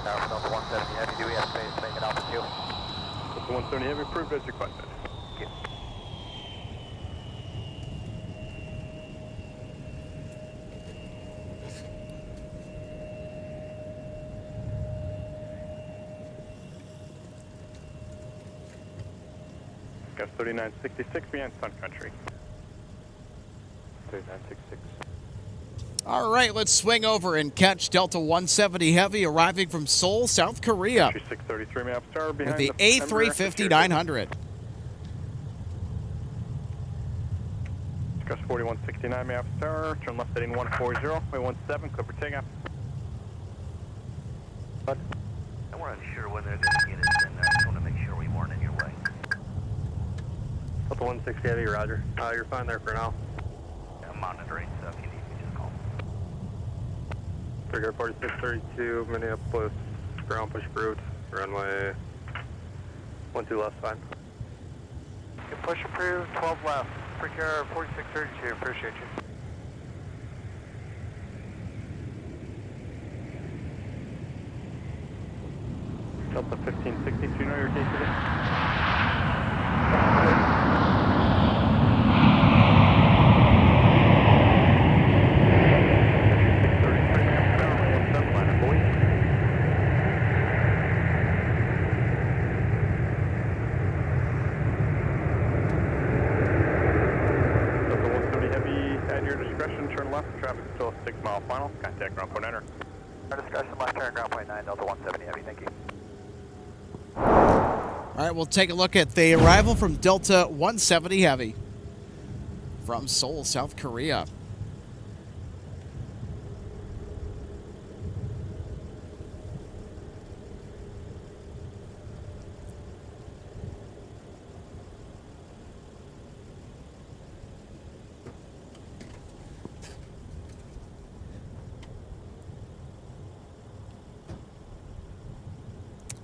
Delta 170 Heavy, do we have space to make it Alpha 2? Delta 170 Heavy, approved as requested. Thank you. Got 3966 behind Sun Country. 3966. All right, let's swing over and catch Delta 170 Heavy arriving from Seoul, South Korea, 633 Minneapolis Tower with behind the A350-900. Discuss 4169 Minneapolis Tower, turn left heading 140, way 17, clear for takeoff. And we're unsure when they're going to get us in there. I just want to make sure we weren't in your way. Delta 160 Heavy, roger. You're fine there for now. I'm monitoring, so if you need me, just call. Trigger 4632, Minneapolis, ground push approved, runway 12 left, fine. Good push approved, 12 left. Trigger 4632, appreciate you. Delta 1562, know your gate today? Traffic still 6 mile final. Contact ground point enter. Our discussion left turn ground point 9, Delta 170 Heavy, thank you. All right, we'll take a look at the arrival from Delta 170 Heavy from Seoul, South Korea.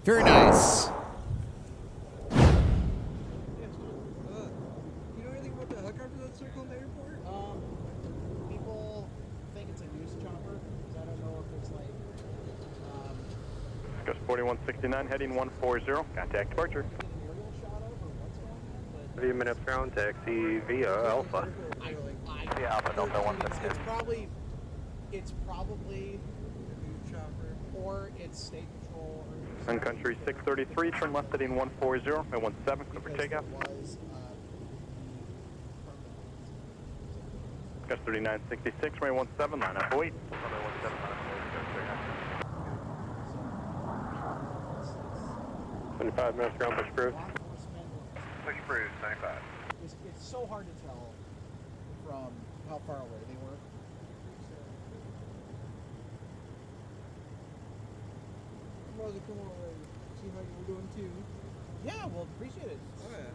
Very nice. You know anything about the helicopter that's circling the airport? People think it's a news chopper, because I don't know if it's like. Discuss 4169, heading 140. Contact departure. A few minutes ground taxi via Alpha. Yeah, Alpha Delta 170. It's probably a news chopper, or it's state patrol. Sun Country 633, turn left heading 140, way 17, clear for takeoff. Discuss 3966, way 17, line up, wait. 25 minutes ground push approved. Push approved, 95. It's so hard to tell from how far away they were. To come over and see how you're doing too. Yeah, well, appreciate it. Oh yeah.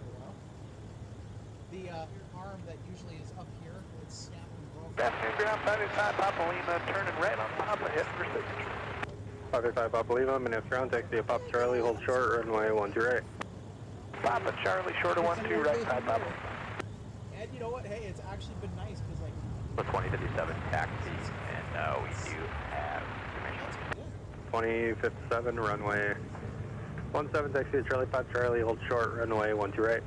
The arm that usually is up here, it's snapped and broken. Afternoon ground 585 Papa Lima, turning right on Papa, head for signature. 585 Papa Lima, minutes ground taxi Papa Charlie, hold short, runway 12 right. Papa Charlie, short of 12, right side Papa. And you know what? Hey, it's actually been nice because like. The 2057 taxi, and we do have information. 2057, runway 17, taxi to Charlie 5 Charlie, hold short, runway 12 right.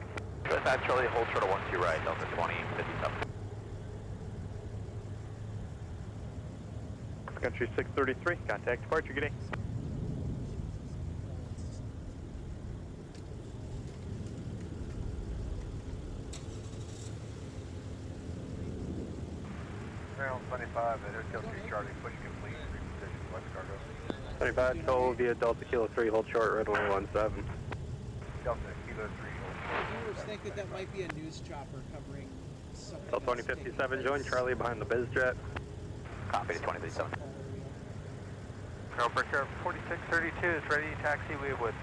Charlie 5 Charlie, hold short of 12 right, Delta 2057. Country 633, contact departure, good day. Ground 25, Airfield 3 Charlie, push complete, reposition, West Cargo. 25, toll via Delta Kilo 3, hold short, runway 17. Delta Kilo 3. Viewers think that that might be a news chopper covering something. Delta that's taking 2057, join place. Charlie behind the biz jet. Copy to 2057. Airport Air 4632 is ready to taxiway with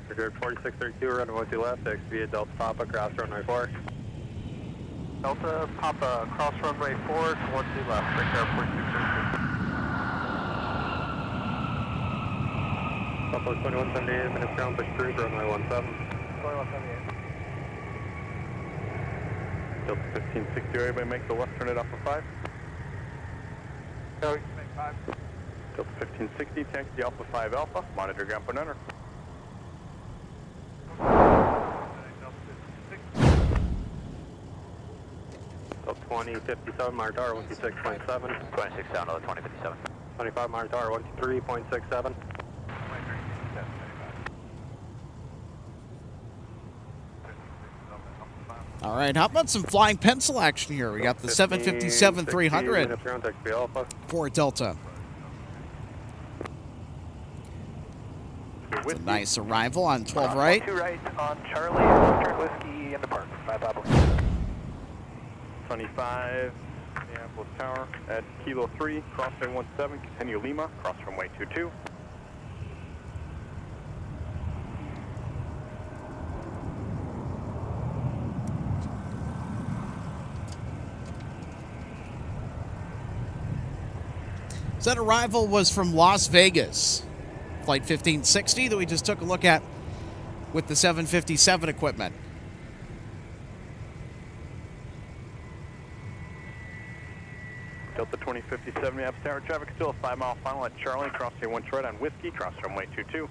Brigade 4632, runway 2 left, via Delta Papa, cross runway 4. Delta Papa, cross runway 4 to 12 left, Brigade Air 4632. Buffalo 2178, minutes ground, push through, runway 17. 2178. Delta 1560, everybody make the left turn it off for 5. So, make 5. Delta 1560, taxi Alpha 5 Alpha, monitor ground point enter. Delta 2057, monitor tower 126.7. 26 down to the 2057. 25 monitor tower 123.67. All right, how about some flying pencil action here? We got the 757-300 Minutes ground, taxi Alpha. for Delta. It's a nice arrival on 12 right. 2 right on Charlie, left turn whiskey in the park, 5 Papa. 25, Minneapolis Tower at Kilo 3, crossing 17, continue Lima, cross runway 22. So that arrival was from Las Vegas. Flight 1560 that we just took a look at with the 757 equipment. Delta 2057, Minneapolis Tower traffic still a 5-mile final at Charlie, crossing 1 right on Whiskey, cross runway 22.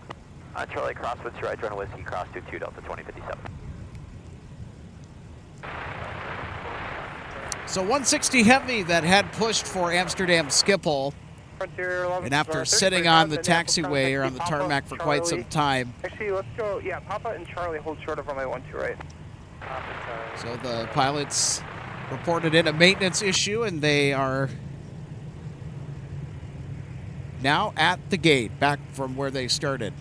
Charlie, cross with right, run whiskey, cross 22, Delta 2057. So 160 Heavy that had pushed for Amsterdam Schiphol, Frontier 11, and after sitting on the taxiway or on the tarmac for quite some time. Actually, let's go, yeah, Papa and Charlie hold short of runway 12 right. So the pilots reported in a maintenance issue, and they are now at the gate, back from where they started.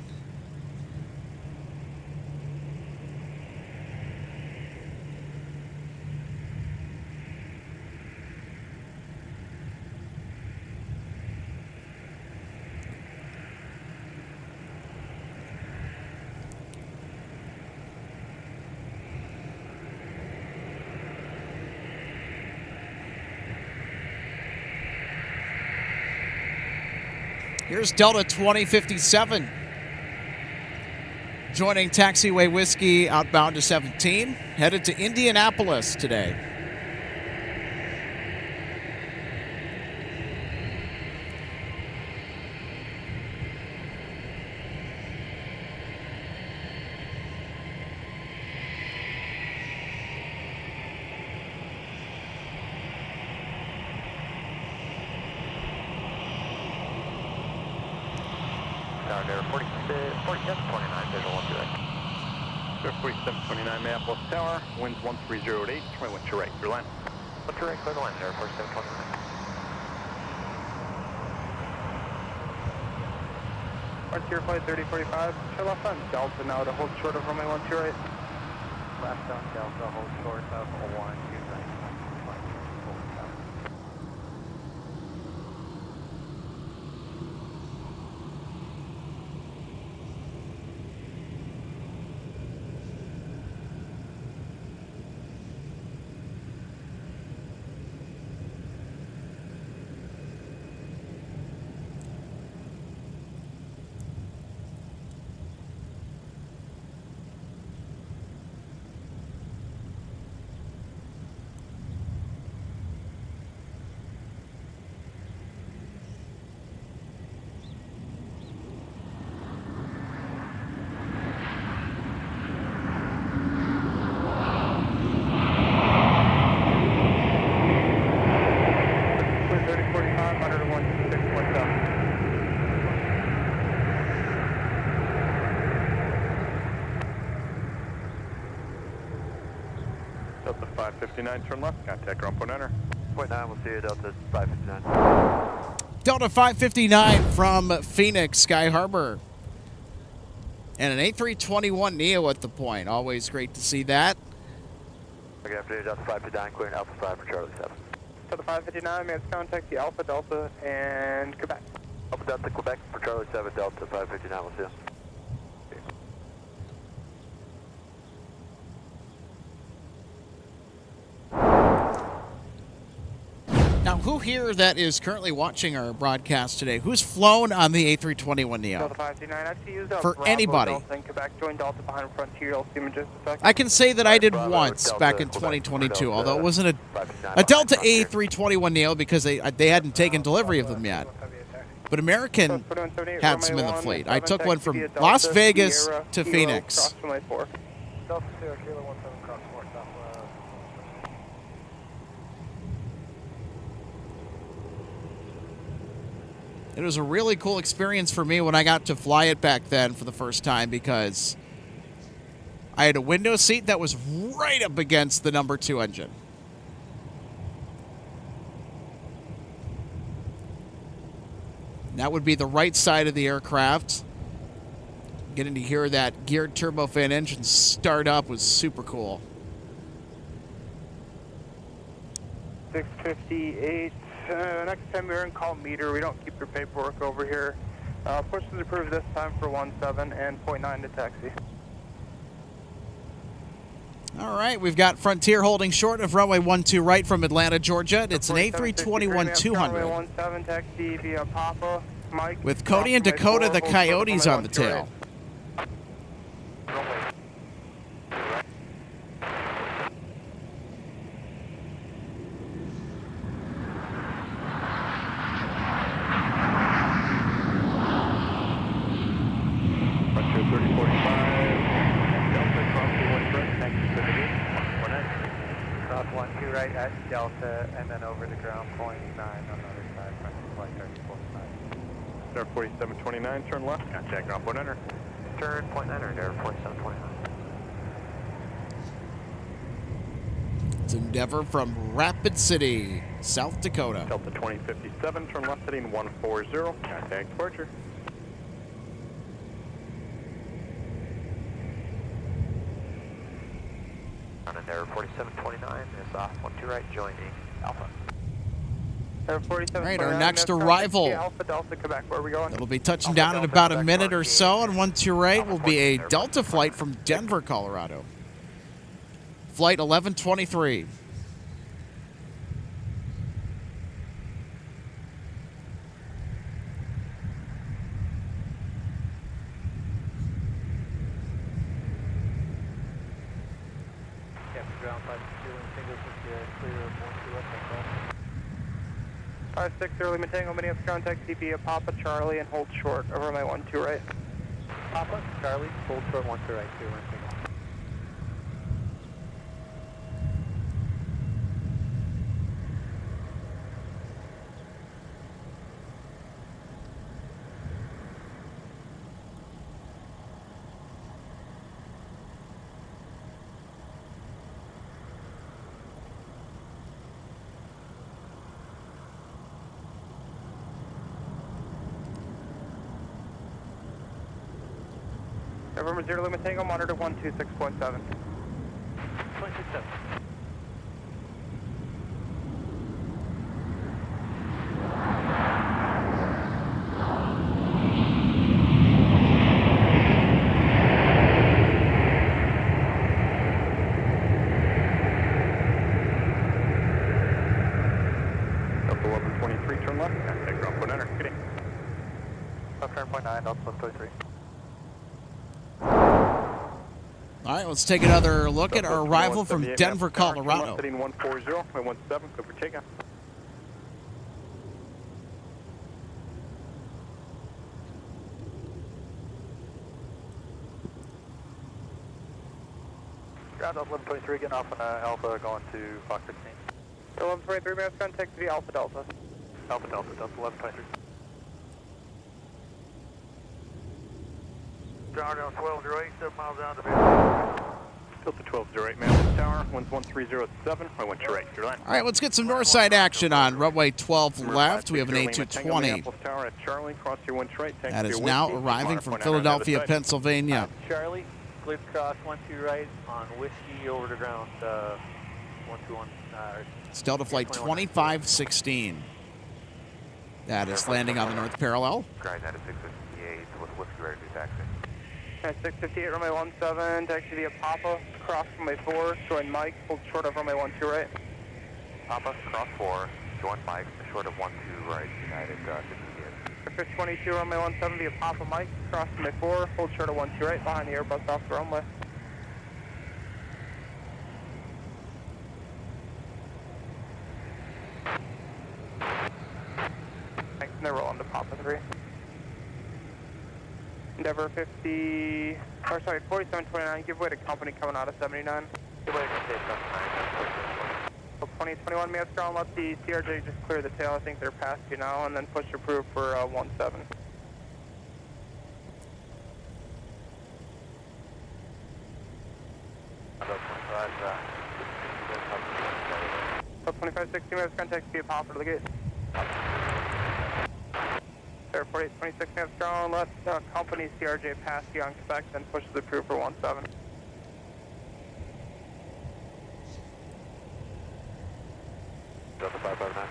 Here's Delta 2057 joining Taxiway Whiskey outbound to 17, headed to Indianapolis today. Down there, 4729, visual 1 direct. 4729, Minneapolis Tower, winds 1308, 21 to right, your line. 1 to right, clear the line there, 4729. Frontier flight 3045, show left on Delta now to hold short of runway 12 right. Left on Delta, hold short of 129. Delta 559, turn left, contact ground point enter. Point 9, we'll see you, Delta 559. Delta 559 from Phoenix Sky Harbor. And an A321neo at the point. Always great to see that. Good afternoon, Delta 559, clearing Alpha 5 for Charlie 7. Delta 559, may I contact the Alpha Delta and Quebec. Alpha Delta, Quebec for Charlie 7, Delta 559, we'll see you. Now, who here that is currently watching our broadcast today, who's flown on the A321neo? Delta 559, actually used For anybody. Delta in Quebec, join Delta behind Frontier, I'll see you in just a second. I can say that I did Bravo, once Delta, back in Quebec, 2022, Delta, although it wasn't a 559 Delta behind A321neo because they hadn't taken delivery of them yet. But American had some in the fleet. I took one from Las Vegas to Phoenix. Delta 0, Kilo 17, cross 4, southwest. It was a really cool experience for me when I got to fly it back then for the first time because I had a window seat that was right up against the number 2 engine. That would be the right side of the aircraft. Getting to hear that geared turbofan engine start up was super cool. 658. Next time you're in, call meter. We don't keep your paperwork over here. Push is approved this time for 17 and 0.9 to taxi. All right, we've got Frontier holding short of runway 12 right from Atlanta, Georgia. It's an A321-200 17 taxi via Papa, Mike. with Cody and Dakota the Coyotes on the tail. Frontier 3045, Delta, cross 21 correct, thank you for the gate. 119. Cross 12 right at Delta, and then over the ground, 0.9 on the other side, Frontier flight 3045. Air 4729, turn left, contact ground 49er. Turn 0.9 Air 4729. It's Endeavor from Rapid City, South Dakota. Delta 2057, turn left heading 140, contact departure. On an Air 4729 is off 12 right, joining Alpha. Air 4729. All right, our next arrival. Alpha Delta, Quebec, where are we going? It'll be touching down in about a minute or so, and 12 right will be a Delta flight from Denver, Colorado. Flight 1123. Ground 52 and single 50, clear of 12 left, 56 early Matango, Minneapolis, contact CP at Papa Charlie and hold short over my 12 right. Papa, Charlie, hold short 12 right, 2 1 single. November 0 Lima Tango, monitor 126.7. 127. Delta 1123, turn left, contact ground 49er, kidding. Left turn 0.9, Delta 1123. All right, let's take another look at our arrival from Denver, Colorado. Heading 140, my 17, go for takeoff. Ground 1123, getting off on Alpha, going to Fox 16. 1123, may I have contact to the Alpha Delta? Alpha Delta, Delta 1123. Ground on 1208, 7 miles down to base. Delta 1208, Minneapolis Tower, winds 1307, I went to right, your line. All right, let's get some north side action on runway 12 left. We have an A220. Minneapolis Tower at Charlie, cross your wind right. That is now arriving from Philadelphia, Pennsylvania. Charlie, clear cross 12 right on Whiskey over to ground 121. It's Delta Flight 2516. That is landing on the north parallel. Grind out at 658 with Whiskey ready to taxi. At 658, runway 17, taxi via Papa, cross runway 4, join Mike, hold short of runway 12 right. Papa, cross 4, join Mike, short of 12 right, United 58. 22, runway 17 via Papa Mike, cross runway 4, hold short of 12 right, behind the Airbus off the runway. Thanks, and they're rolling to Papa 3. Endeavor 4729, give way to company coming out of 79. Give way to company 2021, may have strong, let the CRJ just clear the tail. I think they're past you now, and then push approved for 17. About 2560, may have contact via Papa to the gate. Air 4826, may have strong, let company CRJ pass you on spec, then push the approved for 17. Delta 559.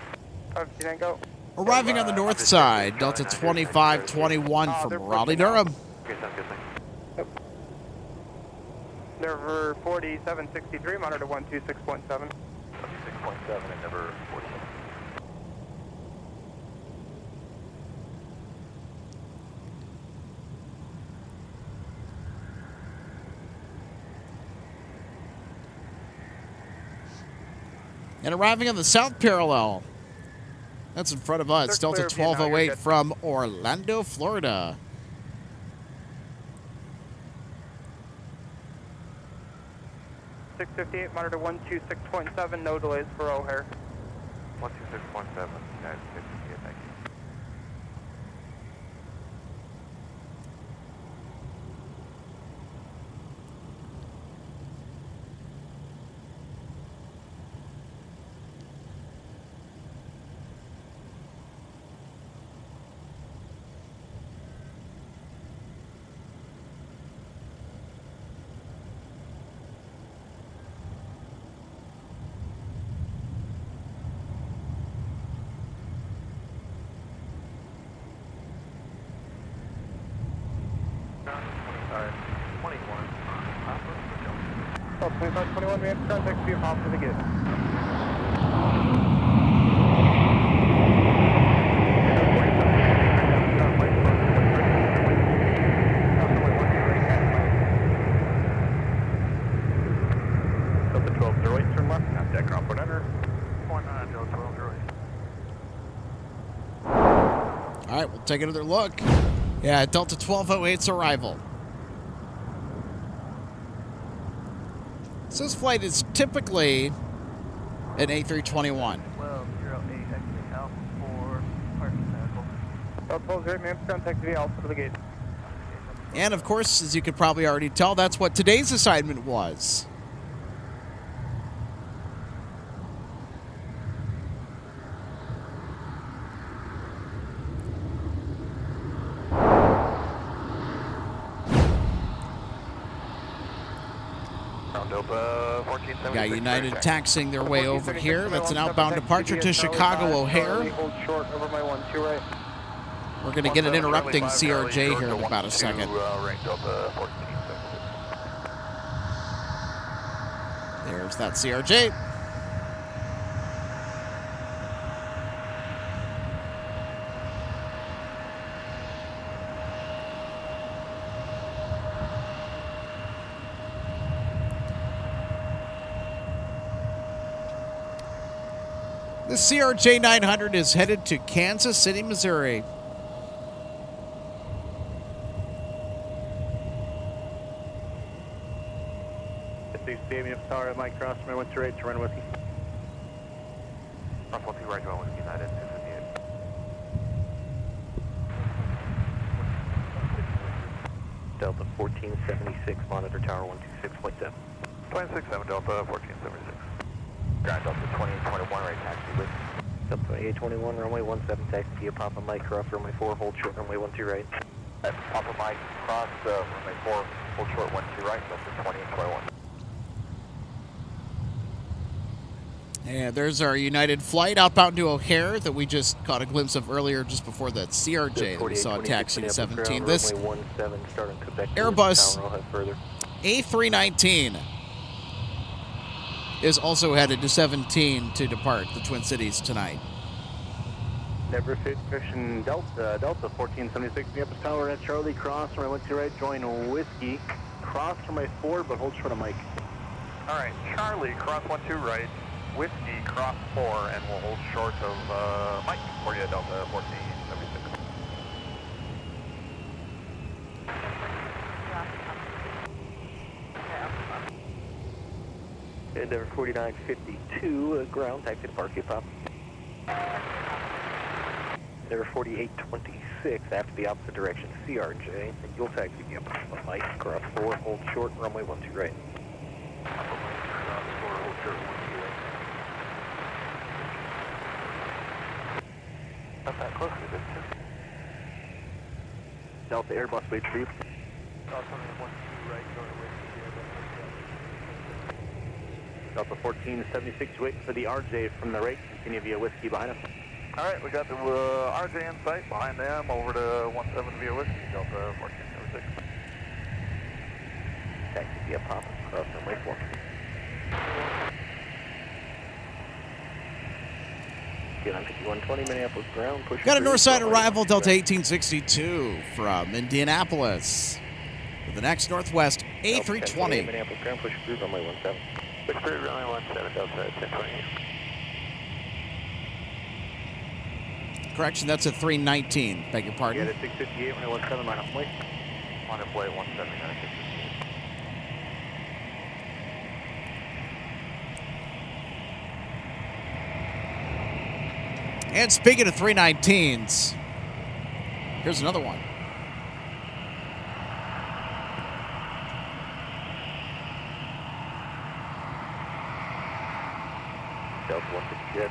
559, go. Arriving on the north side, Delta 2521 from Raleigh, Durham. Okay, sounds good, thanks. Endeavor 4763, monitor 126.7. 126.7 and number 47. And arriving on the south parallel. That's in front of us, Delta 1208 from Orlando, Florida. .658, monitor 126.7, no delays for O'Hare. 126.7, United 58, thank you. Oh, 2521, we have contact via Papa to the gate. Delta 1208, turn left, contact ground point enter. Delta 1208. All right, we'll take another look. Yeah, Delta 1208's arrival. So this flight is typically an A321. 1208, exit Alpha 4, parking medical. Delta 1208, we have contact via Alpha to the gate. And of course, as you could probably already tell, that's what today's assignment was. Got United taxiing their way over here. That's an outbound departure to Chicago O'Hare. Hold short over my 12 right. We're going to get an interrupting CRJ here in about a second. There's that CRJ. The CRJ 900 is headed to Kansas City, Missouri. Stadium Tower at Mike Cross, my 12 right, to run whiskey. Russell 2 right, Whiskey United 258. Delta 1476, monitor tower 126.7. 26-7 Delta 1476. Ground Delta 2021, right taxi with Delta 2821, runway 17, taxi via Papa Mike, cross runway 4, hold short, runway 12 right. Papa Mike, cross runway 4, hold short 12 right, Delta 2021. And there's our United flight outbound to O'Hare that we just caught a glimpse of earlier just before that CRJ that we saw taxiing at 17. This Airbus A319 is also headed to 17 to depart the Twin Cities tonight. Never fit Christian Delta 1476, Minneapolis Tower at Charlie, cross runway 12 right, join Whiskey, cross runway 4, but hold short of Mike. Alright, Charlie, cross 12 right, Whiskey, cross 4, and we'll hold short of Mike for you, Delta 1476. Endeavor 4952, ground, taxi to Park Pop. Endeavor 4826, after the opposite direction, CRJ, and you'll taxi via Papa Mike, cross 4, hold short, runway 12 right. Not that close, is it? Delta Airbus, wait for you. Delta 12 right, going away Delta 1476, wait for the RJ from the right, continue via Whiskey behind us. Alright, we got the RJ in sight, behind them, over to 17 via Whiskey, Delta 1476. Taxi via Papa, cross runway 4. Get on 5120 Minneapolis ground, push. Got a northside arrival, Delta 1862 from Indianapolis. For the next Northwest A320. Minneapolis ground, push through runway 17. Push through runway 17, Delta 1028. Correction, that's a 319. Beg your pardon. Yeah, the 658 runway 17, line up, Mike. On and play 17, And speaking of 319s, here's another one.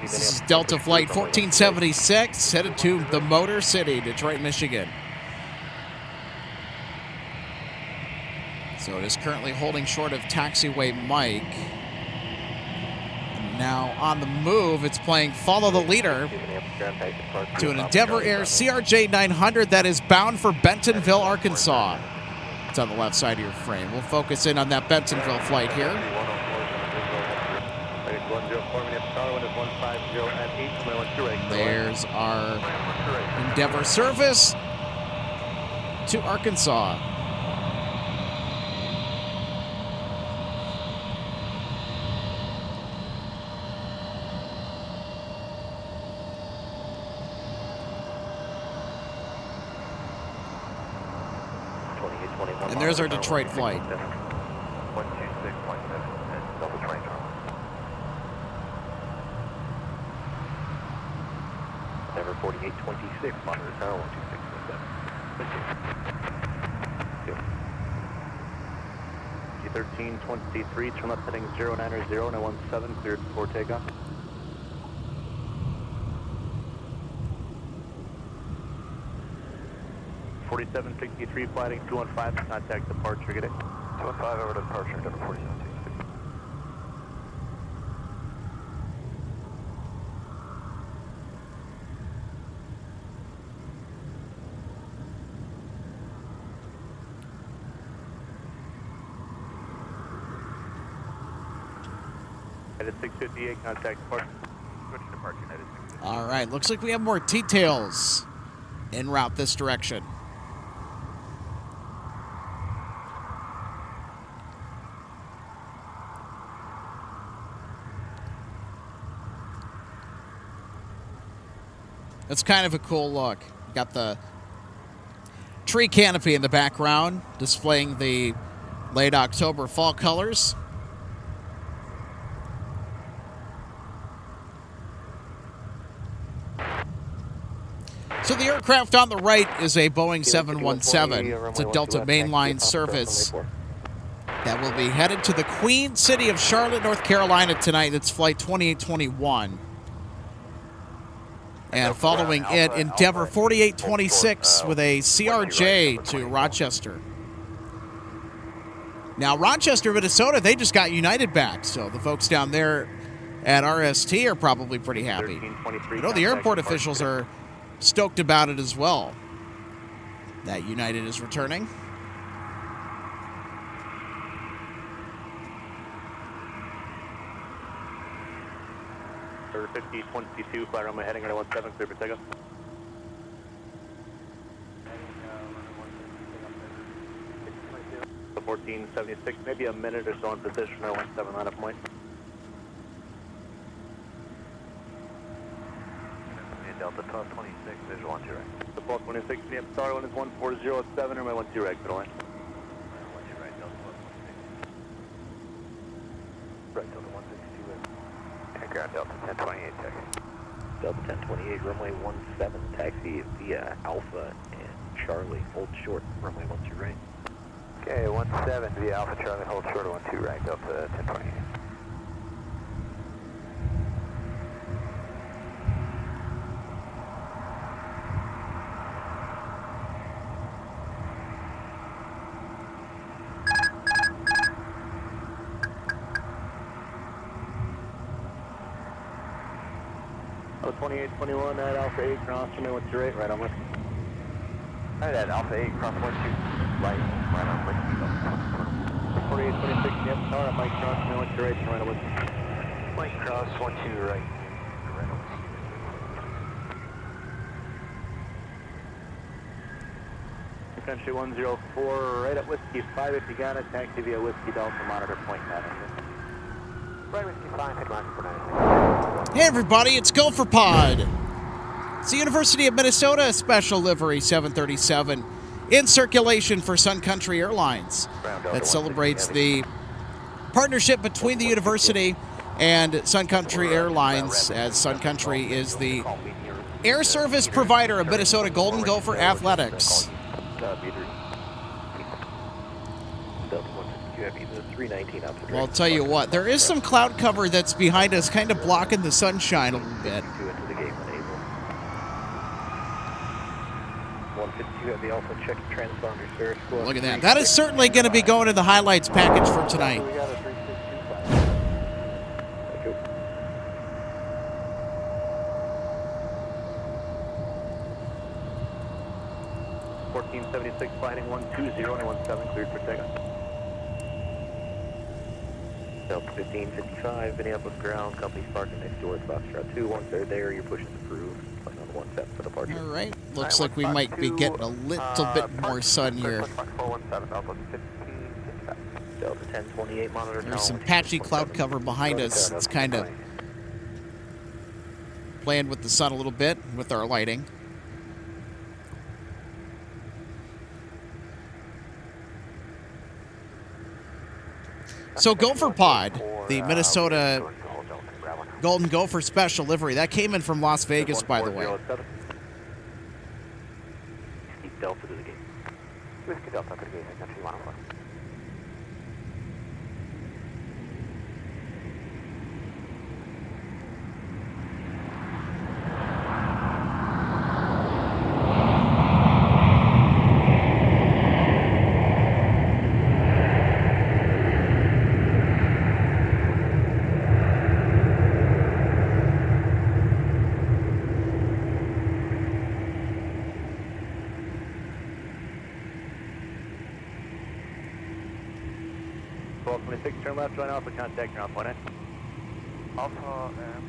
This is Delta Flight 1476, headed to the Motor City, Detroit, Michigan. So it is currently holding short of taxiway Mike. Now on the move, it's playing Follow the Leader to an Endeavor Air CRJ 900 that is bound for Bentonville, Arkansas. It's on the left side of your frame. We'll focus in on that Bentonville flight here. There's our Endeavor service to Arkansas. And there's our Detroit flight. 126.7 and Delta 20 Endeavor 4826, monitor tower 126.7. G1323, turn left heading 090, 917, cleared before takeoff. .4763, flighting 215, contact departure, get it? 215 over to departure, Denver 4763. Headed 658, contact departure. Switch departure, headed 658. All right, looks like we have more details en route this direction. It's kind of a cool look. Got the tree canopy in the background, displaying the late October fall colors. So the aircraft on the right is a Boeing 717. It's a Delta mainline service that will be headed to the Queen City of Charlotte, North Carolina tonight. That's flight 2821. And following it, Endeavor 4826 with a CRJ to Rochester. Now, Rochester, Minnesota, they just got United back, so the folks down there at RST are probably pretty happy. I know the airport officials are stoked about it as well, that United is returning. Or 5022, fly runway heading runway 17, clear for takeoff. The 1476, maybe a minute or so in position, runway 17 line up point. Delta 1226, visual on 2 right. The 1226, yep, sorry, one is 1407, runway 12 right, middle line. 12 right, Delta 1226. Right, Delta 162 right. Aircraft Delta 1028, taxi. Delta 1028, runway 17, taxi via Alpha and Charlie, hold short, runway 12 right. Okay, 17 via Alpha Charlie, hold short, 12 right, Delta 1028. Oh, 2821 at Alpha 8, cross runway 12 right on whiskey. Alright, at Alpha 8, cross 12, right on whiskey. 4826, yep, alright, Mike cross runway 12 right on whiskey. Mike cross 12 right. Right on whiskey. Sun Country 104, right at whiskey 5 if you got it, taxi via whiskey Delta, monitor point 9. Right, whiskey 5, head monitor for 9. Hey everybody, it's Gopher Pod. It's the University of Minnesota special livery 737 in circulation for Sun Country Airlines. That celebrates the partnership between the university and Sun Country Airlines, as Sun Country is the air service provider of Minnesota Golden Gopher Athletics. Well, I'll tell you what, there is some cloud cover that's behind us, kind of blocking the sunshine a little bit. Look at that. That is certainly going to be going in the highlights package for tonight. Flighting 120 and 17 cleared for takeoff. Delta 1555, Minneapolis ground, company's parking next door, Foxtrot 2. Once they're there, you're pushing through. Flight on 17 for departure. All right, looks like we might be getting a little bit more sun here. Delta 1028, monitor. There's some patchy cloud cover behind us. It's kind of playing with the sun a little bit with our lighting. So Gopher Pod, the Minnesota Golden Gopher special livery, that came in from Las Vegas, by the way. Delta to the gate. Whiskey Delta to the gate, country 101. Turn left, join Alpha, contact ground point. Alpha and...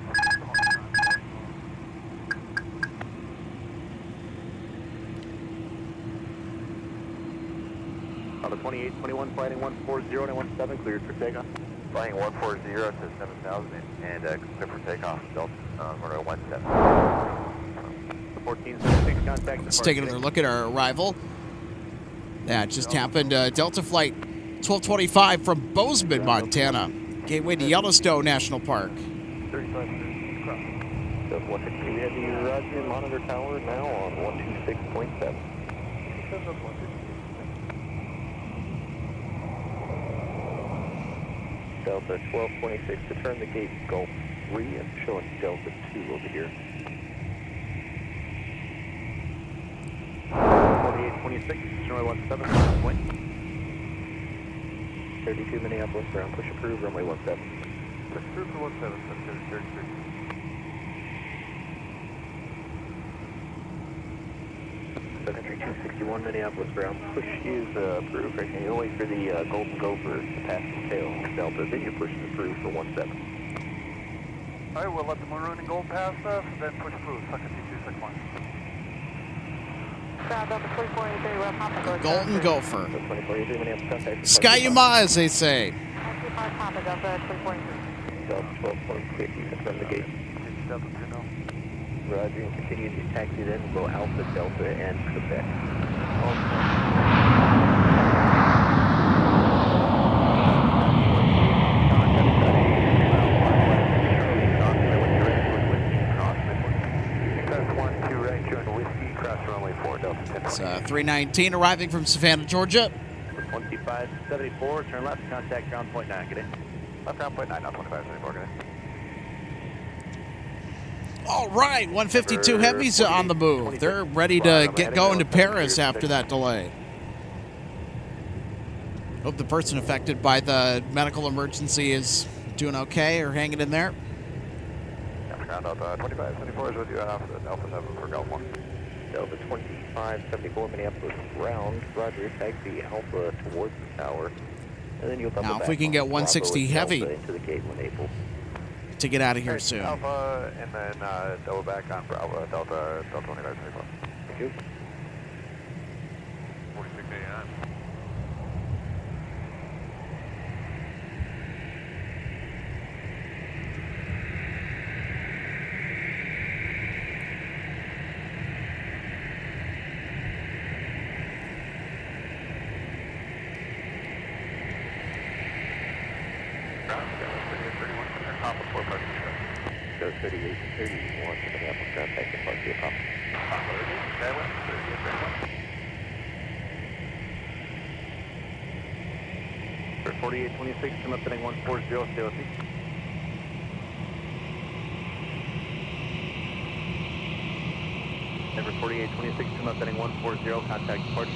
Alpha 2821, flighting 140 and 17, cleared for takeoff. Flying 140 to 7000 and clear for takeoff, Delta, runway 17. 1476, contact... Let's take another look at our arrival. That just happened. Delta Flight 1225 from Bozeman, Montana. Gateway to Yellowstone National Park. 35 cross. Delta 152, we have the Roger monitor tower now on 126.7. 126.7. Delta 1226 to turn the gate Gulf 3 and showing Delta 2 over here. 4826, runway 17, point. 32 Minneapolis ground, push approved, runway 17. Push through for 17, that's 33. Sun Country 261 Minneapolis ground, push is approved. Right now, you'll wait for the Golden Gopher to pass the tail on Delta, then your push is approved for 17. Alright, we'll let the maroon and gold pass us, then push through, Sun Country 261. Ground Delta 2483, we're Papa. Golden Gopher. 2483 Minneapolis contact. Skyuma, as they say. Taxi Park Papa, Delta 2483. Delta 1226, you confirm the gate. Delta 2 now. Roger, and continue to taxi then, go Alpha, Delta, and Quebec. It's 319 arriving from Savannah, Georgia. 2574, turn left, contact ground point 9, get in. Left ground point 9, not 2574, get in. All right, 152 Heavies on the move. They're ready to get going to Paris after that delay. Hope the person affected by the medical emergency is doing okay or hanging in there. Ground Delta 2574 is with you at Alpha 7 for Gulf 1. Delta 2574 Minneapolis ground, Roger, taxi Alpha towards the tower. And then you'll double Now, if back we can on get Bravo 160 and Heavy Delta into the gate when able. to get out of here soon. Alpha, and then double back on Bravo, Delta 2574. Thank you. 4689. Go 38 31 to Minneapolis ground, taxi Park via Papa. For 4826, come up heading 140, stay with me. Number 4826, come up heading 140, contact departure.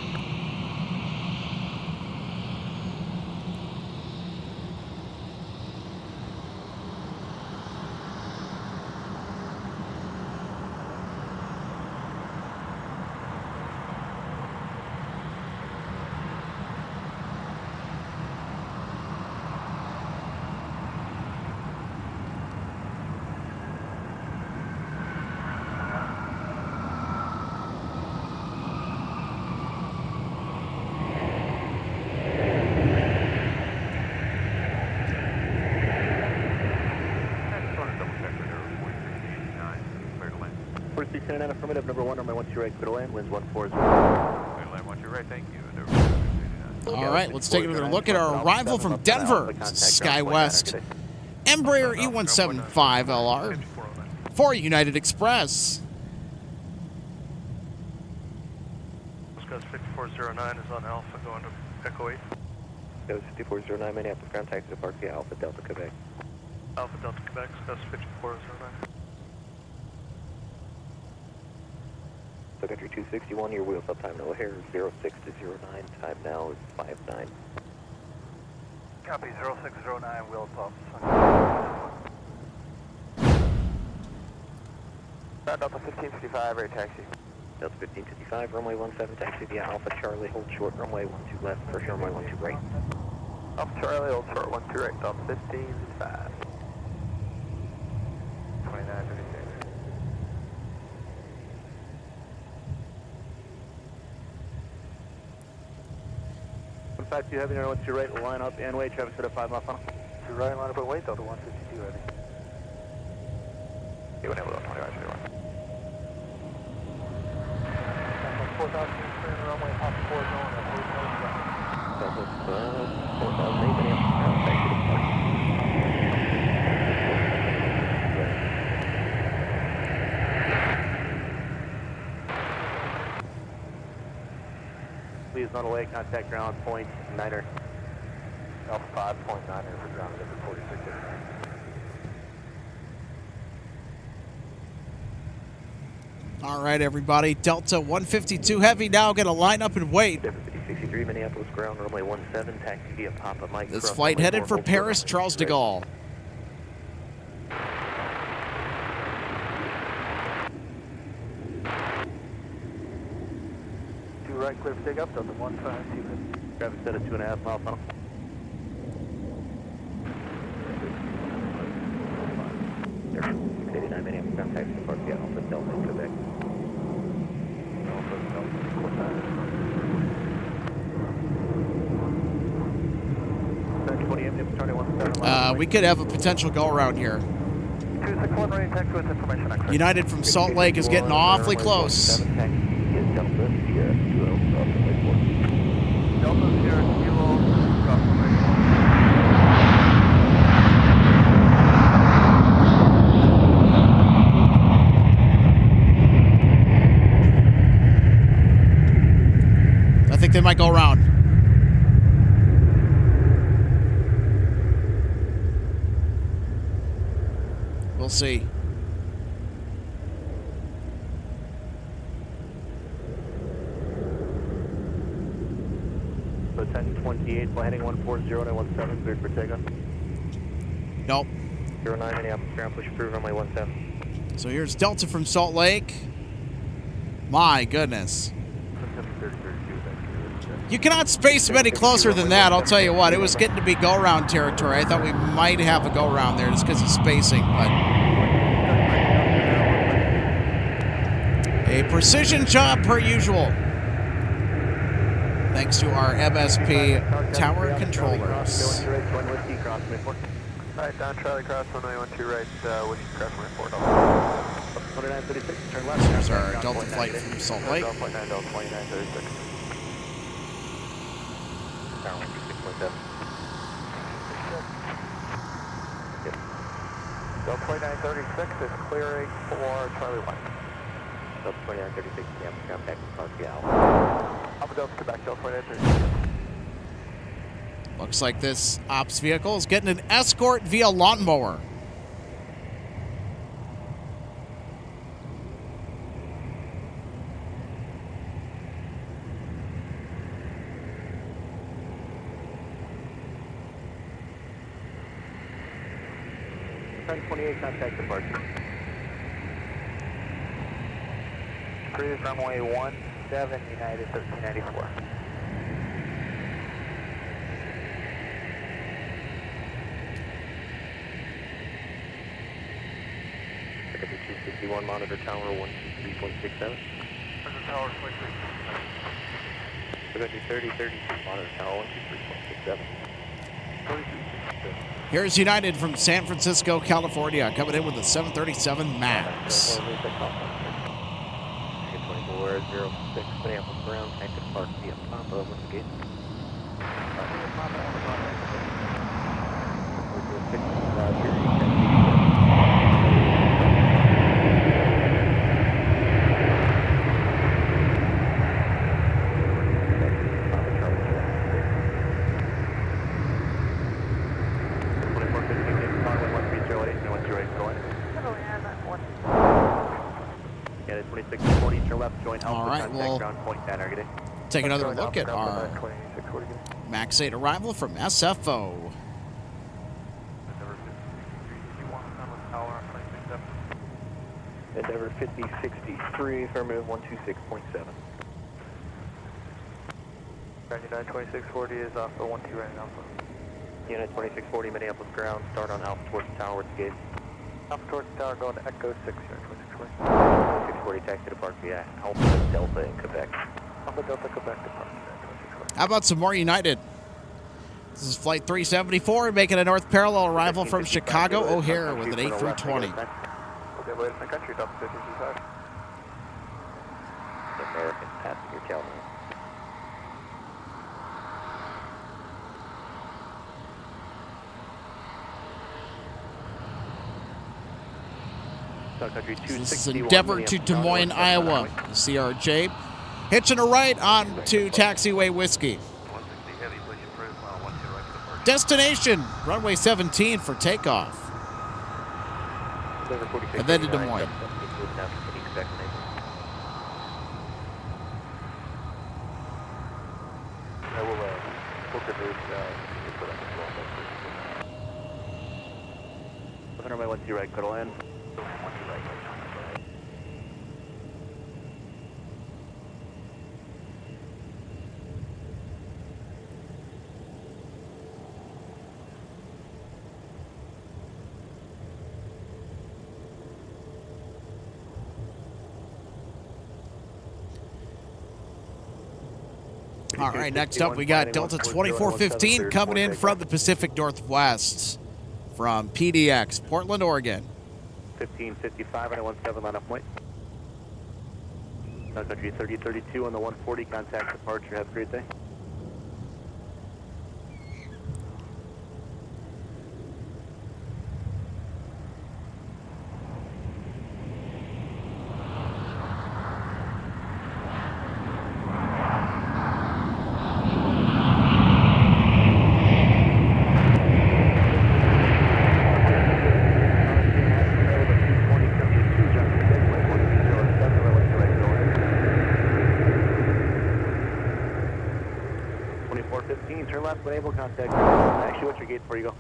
Affirmative, number 1, runway 12 right, clear to land, winds 140. Clear to land, 12 right, thank you. All right, let's take another look at our arrival from Denver, SkyWest. Embraer E175LR for United Express. Ghost 5409 is on Alpha, going to Echo 8. Ghost 5409 Minneapolis ground, taxi to Park via Alpha, Delta, Quebec. Alpha Delta Quebec, Ghost 5409. Sun Country 261, your wheels up, time no hair, 06 to 09, time now is 59. Copy, 0609, wheels up. Delta 1555, air taxi. Delta 1555, runway 17, taxi via Alpha Charlie, hold short, runway 12 left, first runway 12 right. Alpha Charlie, hold short, 12 right, Delta 1555. 2956. 152 Heavy, number 1 to right, line up and wait, traffic set up 5 mile funnel. To right, line up and wait, Delta 152 Heavy. You went able to 2531. 4,000 runway, Papa 4 going at 8 Delta 4008 Minneapolis ground, taxi to Park. Please not away, contact ground point 9er. Alpha 5.9 air for ground, Denver 4689. All right, everybody. Delta 152 Heavy now going to line up and wait. Denver 5063, Minneapolis ground, runway 17, taxi via Papa Mike. This flight headed for Paris, Charles de Gaulle. Two right, clear for takeoff, Delta 152. Traffic set at 2.5 mile final. There, 689 Minneapolis ground, taxi to Park via Alpha Delta in Quebec. Alpha Delta, We could have a potential go-around here. 261 ready to taxi with information on clear. United from Salt Lake is getting awfully close. Delta via Kilo, cross runway 4. Delta 0 Kilo, cross runway 4. I think they might go around. We'll see. So 1028, heading 140, 917, cleared for takeoff. Nope. 09 Minneapolis ground, push approved, runway 17. So here's Delta from Salt Lake. My goodness. You cannot space them any closer than that, I'll tell you what. It was getting to be go-around territory. I thought we might have a go-around there just because of spacing, but... a precision job per usual. Thanks to our MSP tower controllers. Right, down Charlie, cross runway 12 right, Whiskey, cross runway 4. 2936, turn left. There's our Delta flight from Salt Lake. Delta 29, Delta 2936. Tower 126.7. Delta 2936 is clearing for Charlie 1. Delta 2936, Minneapolis ground, taxi to Park via Alpha. Alpha Delta, Quebec, Delta 2936. Looks like this ops vehicle is getting an escort via lawnmower. Contact departure. Cruise runway 17, United 1394. Ticket 261, monitor tower 123.67. Tower 23. Ticket 3030, monitor tower 123.67. Here's United from San Francisco, California, coming in with a 737 MAX. 2406, Minneapolis ground, active Park via Papa, what's the gate? All right, we'll take another look at our MAX 8 arrival from SFO. Endeavor 5063, affirmative 126.7. 2640 is off the 12 right now. Unit 2640, Minneapolis ground, start on Alpha towards the tower, what's the gate? Alpha towards the tower, going to Echo 6 here, 2640. 2640, taxi to Park via Alpha Delta in Quebec. Alpha Delta, Quebec to Park, 2640. How about some more United? This is Flight 374, making a north parallel arrival from Chicago O'Hare with an 8320. Okay, wait a Sun Country, Delta 55. American passenger Calvin. This is Endeavor to Des Moines, Iowa. The CRJ hitching a right on to taxiway Whiskey. 160 heavy, push approved, mile 12 right to the park. Destination, runway 17 for takeoff. And then to Des Moines. Runway 12 right, clear to land. All right, next up we got Delta 2415 coming in from the Pacific Northwest from PDX, Portland, Oregon. 1555 and a 17 line up point. Sun Country 3032 on the 140, contact departure. Have a great day. Turn left when able, contact. Actually, what's your gate before you go?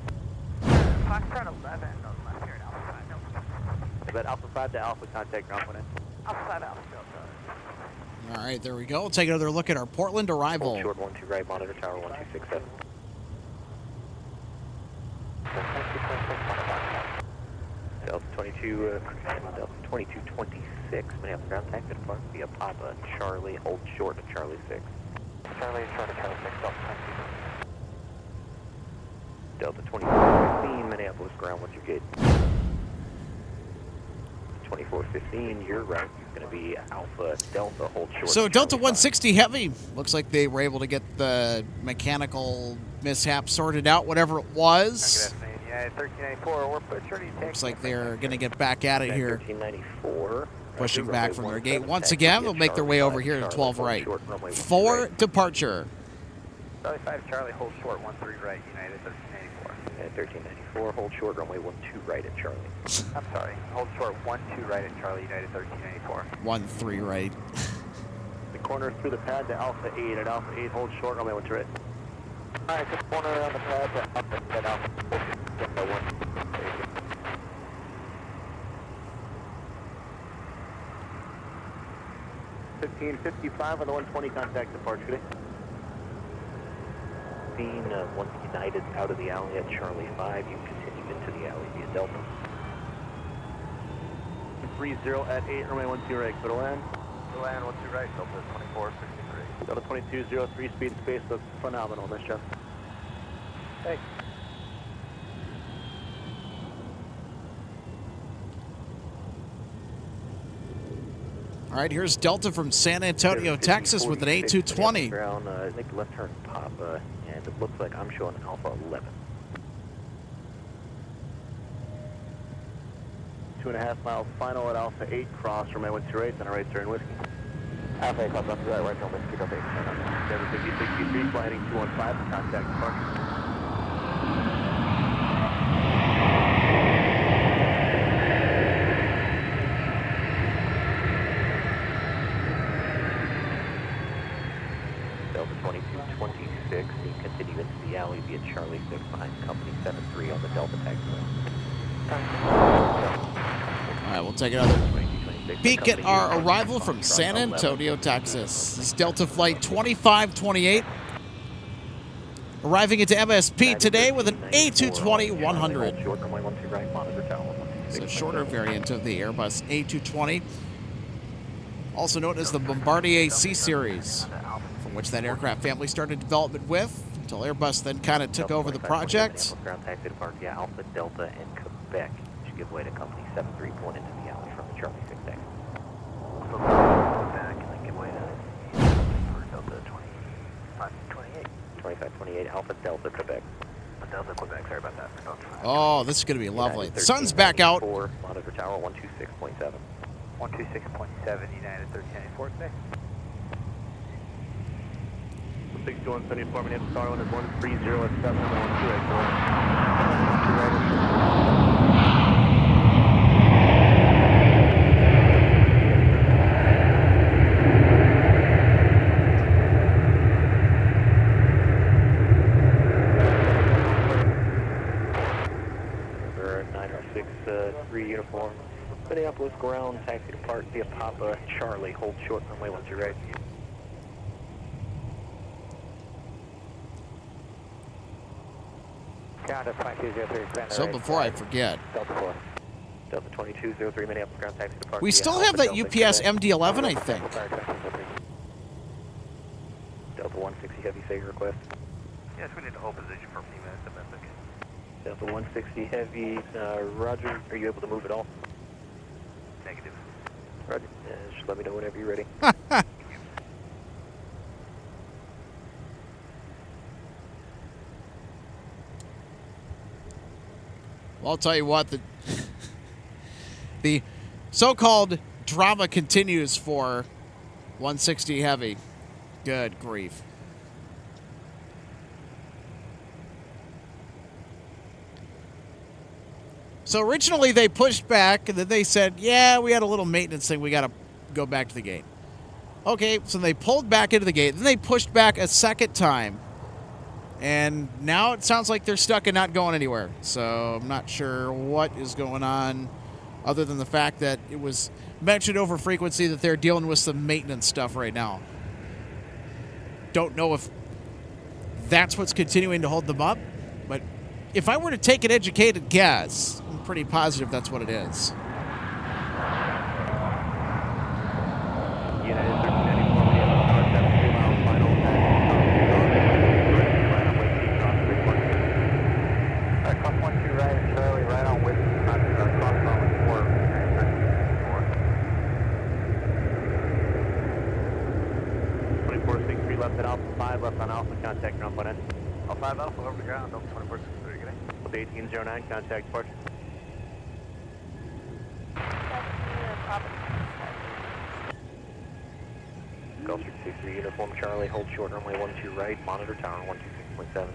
Foxtrot 11 on left here at Alpha 5. No. Is that Alpha 5 to Alpha, contact ground point in? Alpha 5, Alpha Delta. All right, there we go. We'll take another look at our Portland arrival. Short 12 right, monitor tower 1267. Delta 22, Delta 2226, Minneapolis ground tank to depart via Papa Charlie, hold short at Charlie 6. Charlie, short of Charlie 6, Delta 22. Delta 2415, Minneapolis ground, what's your gate? 2415, you're right. It's going to be Alpha Delta, hold short. So Delta 160 Heavy, looks like they were able to get the mechanical mishap sorted out, whatever it was. Yeah, 1394, we're pushing. Looks like they're going to get back at it here. 1394. Pushing back from their gate. Once again, they'll make their way over here to 12 right. For departure. Charlie 5, Charlie, hold short, 13 right, United 1394. 1394, hold short, runway 12 right at Charlie. I'm sorry, hold short, 12 right at Charlie, United 1394. 13 right. The corner through the pad to Alpha 8. At Alpha 8, hold short, runway 12 right. Alright, just corner around the pad to Alpha, at Alpha 1555 on the 120, contact departure today. Once United's out of the alley at Charlie 5, you continue into the alley via Delta. 30 at 8, runway 12 right, clear to land. To land, 12 right, Delta 2463. Delta 2203, speed and space looks phenomenal, nice job. Thanks. All right, here's Delta from San Antonio, Texas with an A220. Ground, I think left turn Papa, and it looks like I'm showing Alpha 11. 2.5 miles final at Alpha 8, cross from runway 12 right, then a right turn whiskey. Alpha 8, cross left to right turn whiskey, Delta 8. 750-63, flying 215, contact departure. Delta 2226, you continue into the alley via Charlie 6 behind company 73 on the Delta taxiway. All right, we'll take another peek at our arrival from San Antonio, Texas. This is Delta Flight 2528. Arriving into MSP today with an A220-100. It's a shorter variant of the Airbus A220, also known as the Bombardier C-Series, from which that aircraft family started development with, until Airbus then kind of took over the project. Ground taxi to Park, yeah, Alpha, Delta, and Quebec to give way to company 73 going into the alley from the Charlie 6 taxi. Back and then give way to Delta 2528. 2528, Alpha, Delta, Quebec. Delta, Quebec, sorry about that. Oh, this is going to be lovely. The sun's back out. Monitor tower 126.7. 126.7, United 1394 today. 16174, Minneapolis, Star 1 is 130 at 7, 963 uniform. Minneapolis ground, taxi to Park via Papa Charlie, hold short, runway 12 right. So before I forget, Delta 4. Delta 2203, Minneapolis ground, taxi to Park. we still have that UPS MD-11, I think. Delta 160 heavy, say your request. Yes, we need to hold position for a few minutes if that's okay. Delta 160 heavy, Roger, are you able to move at all? Negative. Roger, just let me know whenever you're ready. Well, I'll tell you what, the so-called drama continues for 160 heavy. Good grief. So originally they pushed back, and then they said, yeah, we had a little maintenance thing. We got to go back to the gate. Okay, so they pulled back into the gate. Then they pushed back a second time. And now it sounds like they're stuck and not going anywhere. So I'm not sure what is going on other than the fact that it was mentioned over frequency that they're dealing with some maintenance stuff right now. Don't know if that's what's continuing to hold them up. But if I were to take an educated guess, I'm pretty positive that's what it is. United 1394, Minneapolis, Tower 7, 2 miles, final Cross 12 right, Charlie, right on with cross runway 4. 2463 left at Alpha 5, left on Alpha, contact ground point end. All 5 Alpha over the ground, Delta 2463, get in. With 1809, contact port. Gulf 63 uniform, Charlie, hold short, runway 12 right, monitor tower 126.7.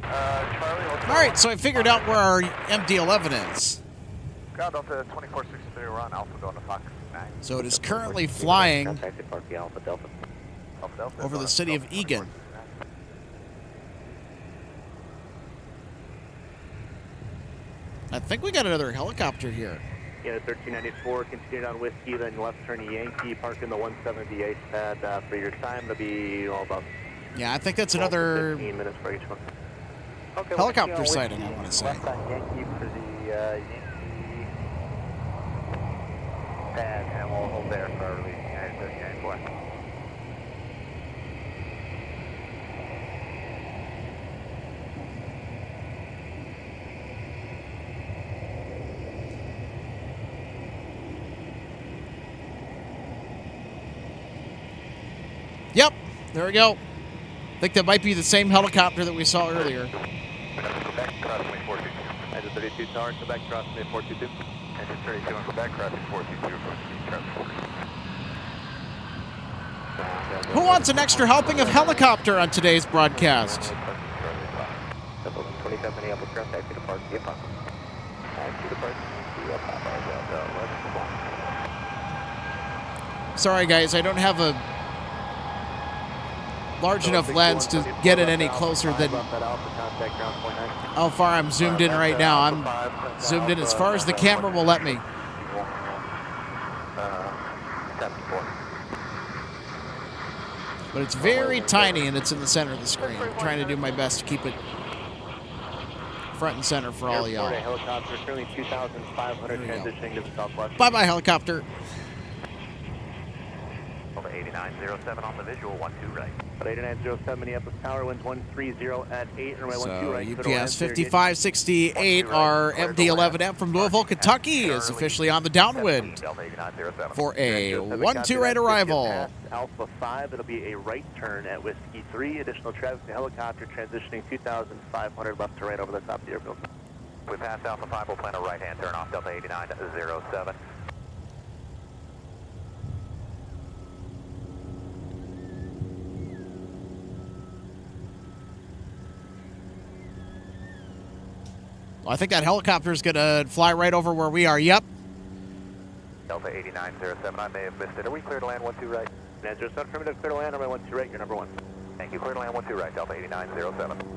Charlie, All right, so I figured out where our MD-11 is. ground Delta 2463, we're on Alpha going to Fox 9. So it is currently flying Contacted Park Alpha Delta. Alpha Delta over the city of Eagan. I think we got another helicopter here. Yeah, 1394, continued on Whiskey, then left turn Yankee, park in the 178 pad for your time. That'll be about Yeah, I think that's another 15 minutes for each one. Okay, helicopter sighting, I want to say. Left on Yankee for the Yankee pad, and we'll hold there for our release. United 1394. Yep, there we go. I think that might be the same helicopter that we saw earlier. Quebec, crossway 422. Engine 32 tower, Quebec, crossway 422. Engine 32 on Quebec, crossing 422 from Charlie 4. Who wants an extra helping of helicopter on today's broadcast? 27 Minneapolis ground, taxi to Park, via Papa. Taxi to Park, via Papa, Sorry, guys, I don't have a large enough lens to get it any closer than how far I'm zoomed in right now. I'm zoomed in as far as the camera will let me. But it's very tiny and it's in the center of the screen. I'm trying to do my best to keep it front and center for all of y'all. Helicopter, currently 2,500 transitioning to the southwest. Bye-bye, helicopter. Over 8907 on the visual, 12 right. 8907 Minneapolis Tower, winds 130 at 8, runway 12 So right. UPS 5568, our MD-11M from Louisville, Kentucky, is officially on the downwind Delta 8907. for a 1-2 right arrival. Alpha 5, it'll be a right turn at Whiskey 3. Additional traffic to helicopter transitioning 2,500 left to right over the top of the airfield. We passed Alpha 5, we'll plan a right-hand turn off Delta 8907. Well, I think that helicopter is going to fly right over where we are. Yep. Delta 8907, I may have missed it. Are we clear to land 12 right? 907, affirmative, clear to land, runway 12 right, you're number 1. Thank you, clear to land 12 right, Delta 8907.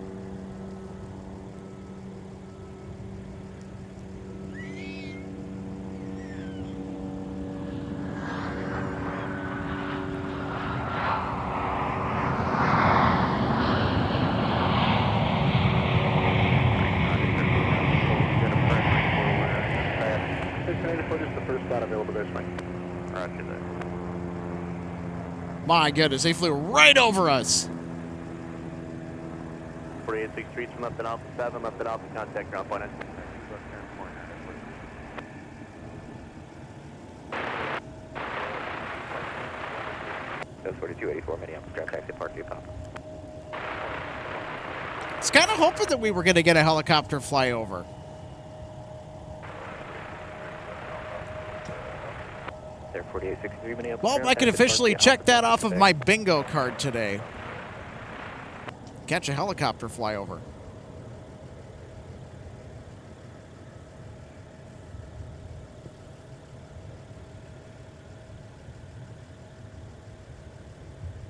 My goodness, they flew right over us. 4863 from left and Alpha 7, left and Alpha, contact ground point. That's 4284, Minneapolis, ground taxi, Park View, Pop. It's kind of hoping that we were going to get a helicopter flyover. There, 4863, Minneapolis. Well, I can officially check that off of my bingo card today. Catch a helicopter flyover.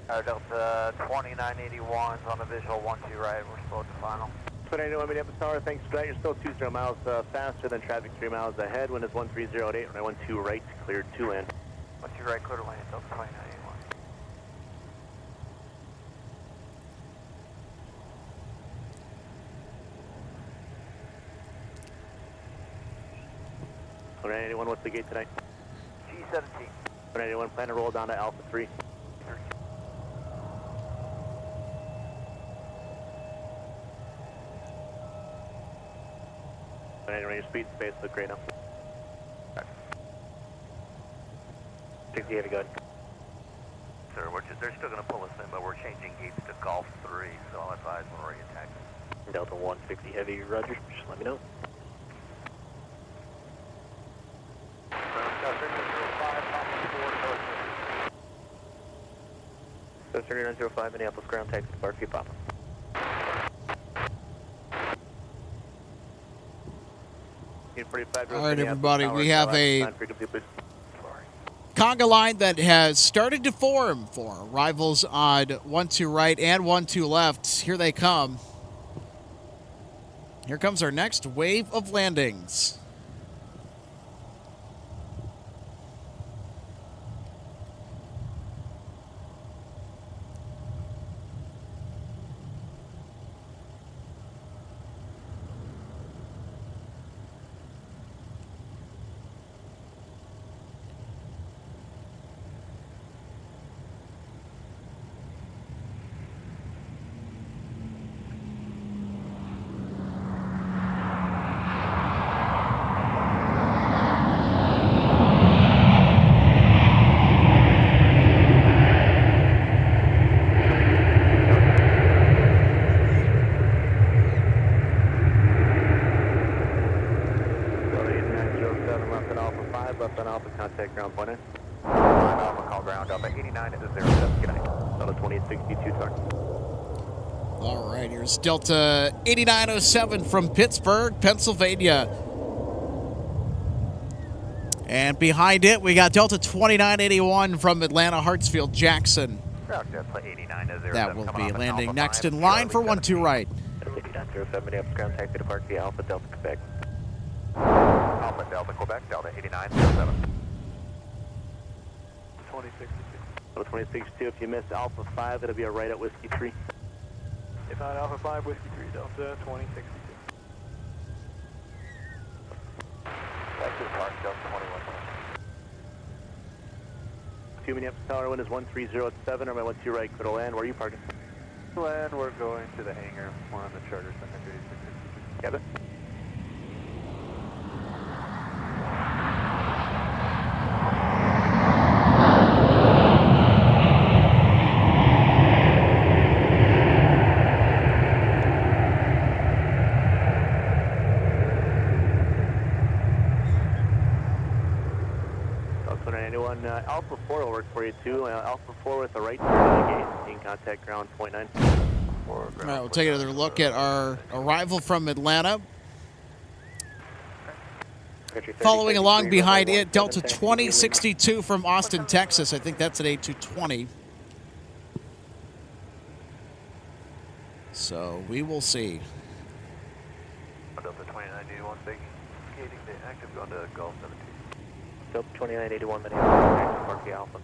Delta 2981 on the visual 12 right, we're slow to final. 2981 Minneapolis Tower, thanks for that. You're still 20 miles faster than traffic 3 miles ahead. Wind is 1308, runway 12 right, cleared to land. 12 right, clear to land, Delta 2981. Anyone, what's the gate tonight? G17. Anyone, plan to roll down to Alpha 3. Anyway, your speed space look great now. 60 heavy, go ahead. Sir, they're still going to pull us in, but we're changing gates to Golf 3, so I'll advise when we're attacking. Delta 160 heavy, roger, just let me know. 3905 Minneapolis ground taxi to Park View, Papa. All right, everybody, we have a conga line that has started to form for arrivals on 12 right and 12 left. Here they come. Here comes our next wave of landings. Contact ground point in. Alpha, call ground Alpha 8907, good night. Delta 2862, turn. All right, here's Delta 8907 from Pittsburgh, Pennsylvania. And behind it, we got Delta 2981 from Atlanta, Hartsfield, Jackson. That will be landing next in line for 12 right. 8907, Minneapolis ground taxi to Park View, Alpha, Delta, Quebec. Alpha, Delta, Quebec, Delta 8907. 2062. Delta 2062, if you miss Alpha 5, it'll be a right at Whiskey 3. If not Alpha 5, Whiskey 3, Delta 2062. Back to the park, Delta 21. 2 Minneapolis Tower, wind is 1307, or my 12 right, clear to land. Where are you parking? Land, we're going to the hangar. We're on the charter center. Kevin? Alpha 4 will work for you too. Alpha 4 with the right turn on the gate. You can contact ground point 9. All right, we'll take another look at our arrival from Atlanta. Following along behind it, Delta 2062 from Austin, Texas. I think that's an A220. So we will see. Delta 2981 vacating the active, going to Gulf 17. Delta 2981 Minneapolis, Park the Alpha.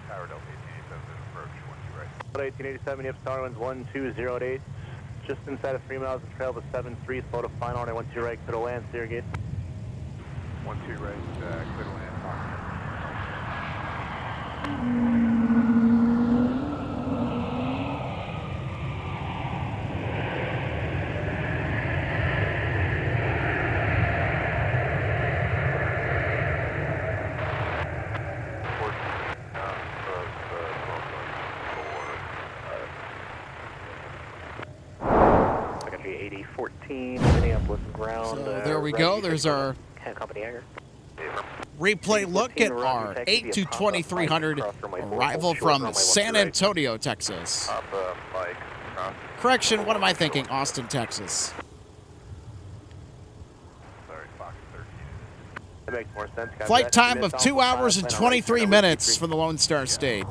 Tower Delta 1887 approach 12 right. 1887, yep, Tower winds 1208. Just inside of 3 miles of trail with 73, slow to final, and 12 right, clear to land, clear gate. 12 right, clear to land. Minneapolis ground. So there we go. There's our replay look at our 8-2300 arrival from San Antonio, Texas. Correction, what am I thinking? Austin, Texas. Sorry, Fox 13. That makes more sense. Flight time of 2 hours and 23 minutes for the Lone Star State.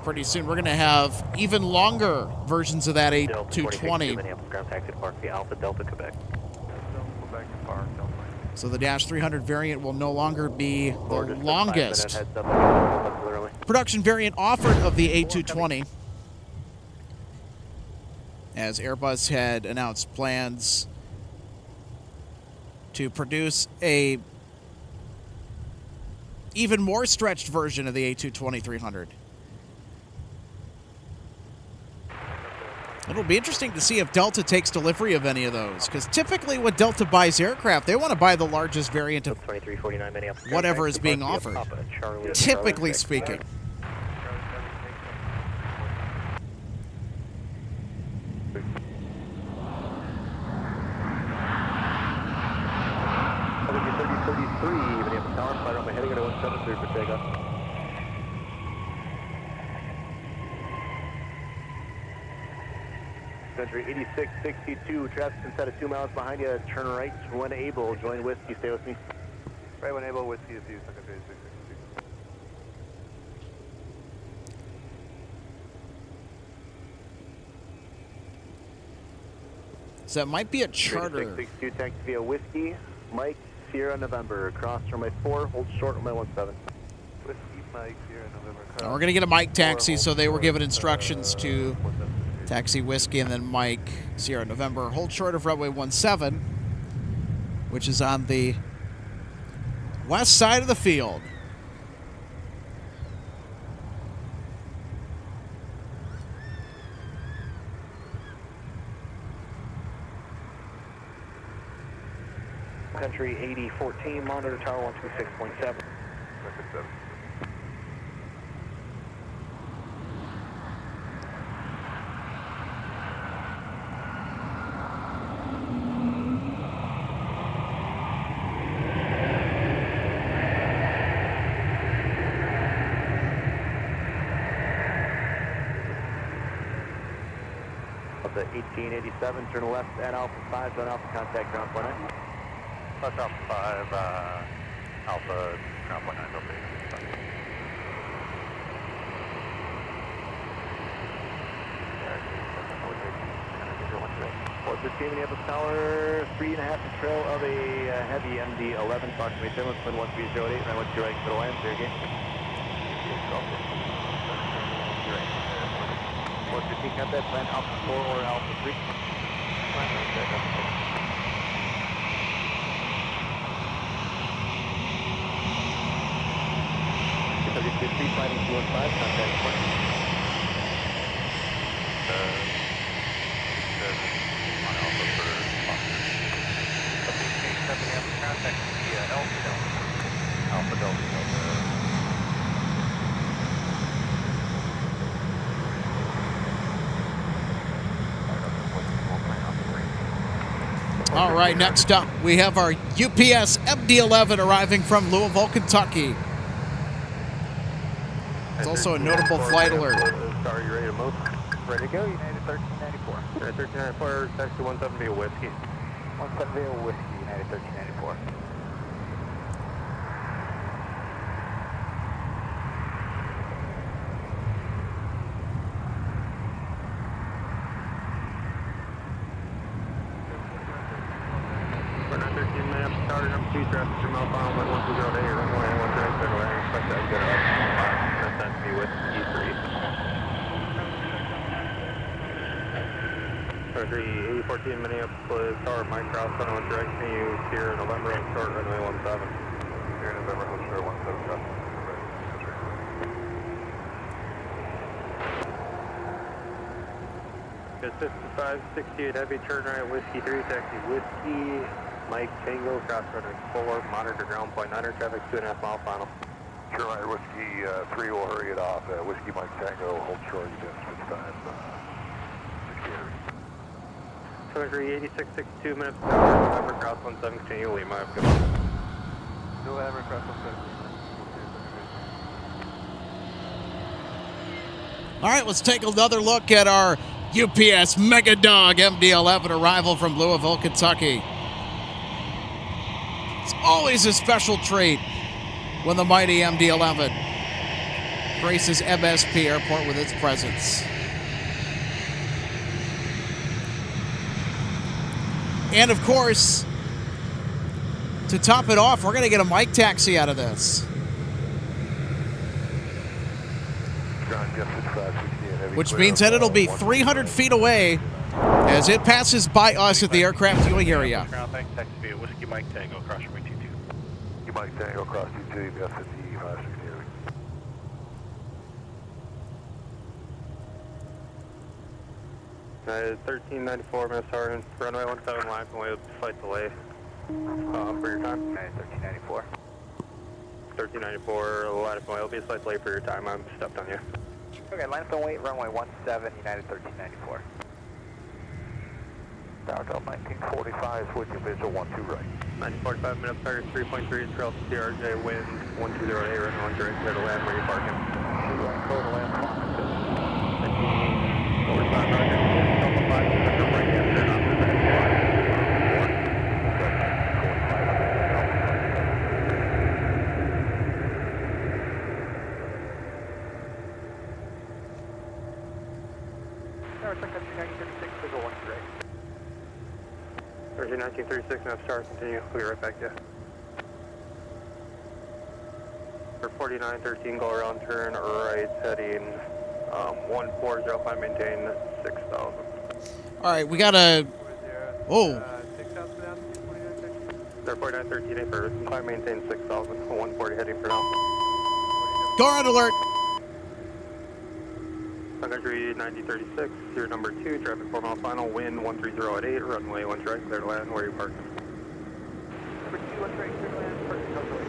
Pretty soon we're going to have even longer versions of that 8-220. So the Dash 300 variant will no longer be the longest production variant offered of the A220, as Airbus had announced plans to produce a even more stretched version of the A220-300. It'll be interesting to see if Delta takes delivery of any of those, because typically when Delta buys aircraft, they want to buy the largest variant of whatever is being offered, typically speaking. Country 8662, traffic inside of 2 miles behind you, turn right when able, join Whiskey, stay with me. Right when able, Whiskey is used, Sun Country 8662. So that might be a charter. 8662, taxi via Whiskey, Mike, Sierra, November, cross runway 4, hold short, runway 17. Whiskey, Mike, Sierra, November, cross. We're going to get a Mike taxi, so they were given instructions to taxi Whiskey and then Mike, Sierra, November. Hold short of runway 17, which is on the west side of the field. Country 8014, monitor tower 126.7. The 1887, turn left at Alpha 5, join Alpha, contact ground point 9. Touch Alpha 5, Alpha, ground point 9, okay. Well, this game, Minneapolis Tower, 3.5 trail of a heavy MD-11, approximately 10, wind 1308, and I went to right, middle land, there again. 115, got that plan, Alpha 4 or Alpha 3. Speed fighting 215, contact point. On Alpha for Fox. Contact via Alpha Delta. Alpha Delta, Delta. All right, next up, we have our UPS MD-11 arriving from Louisville, Kentucky. It's also a notable flight alert. Sorry, you ready to move? Ready to go, United 1394. United 1394, taxi 17 via Whiskey. 17 via Whiskey, United 1394. We're not 13 minutes, starting number 2, traffic from Alpha, 1208, runway 1 direct, clear to land, expect that to go to up, that's me with E3. 8014 Minneapolis, tower, Mike Cross, Sun Country, direction you, Sierra, November, short, runway 17. Sierra, November, short, 17, traffic. Good 5568, heavy turn right, Whiskey 3, taxi Whiskey, Mike Tango, cross runway 4, monitor ground point 9, traffic 2.5 mile final. Sure, right, Whiskey 3 will hurry it off. Whiskey Mike Tango, hold short, you did switch time. 8662 minutes, November, cross 17, continue, Lima, have a good one. November, cross 17. All right, let's take another look at our UPS Mega Dog MD-11 arrival from Louisville, Kentucky. It's always a special treat when the mighty MD-11 graces MSP Airport with its presence. And of course, to top it off, we're going to get a mic taxi out of this. Which means that it'll be 300 feet away as it passes by us at the aircraft viewing area. Ground tank, taxi via Whiskey Mike Tango, cross runway 22. Whiskey Mike Tango, cross 22, yes, 568. 1394 minutes, Sergeant, runway 17 line, and we have flight delay for your time. 1394. 1394, line up, will be a slight delay for your time. I'm stepped on you. Okay, line up and wait, runway 17, United 1394. Delta 1945, switching visual 12 right. 1945 minutes, target 3.3, trail to CRJ, wind 1208, runway 1 direct, clear to land, where you parking. Clear to land, 45 Roger, Delta 5, sector right hand, turn off the back line. Sun Country 1936, visual 1 direct. 1936, now start, continue, we'll be right back to you. For 4913, go around, turn right, heading 1405, maintain 6,000. All right, we got a... Oh. 4913, for climb, maintain 6,000, 140 heading for now. Go on alert. Sun Country 9036, your number 2, traffic 4 mile final, wind 130 at 8, runway 1 direct, clear to land, where you parking. Number 2, 1 direct, clear to land, parking Delta 8.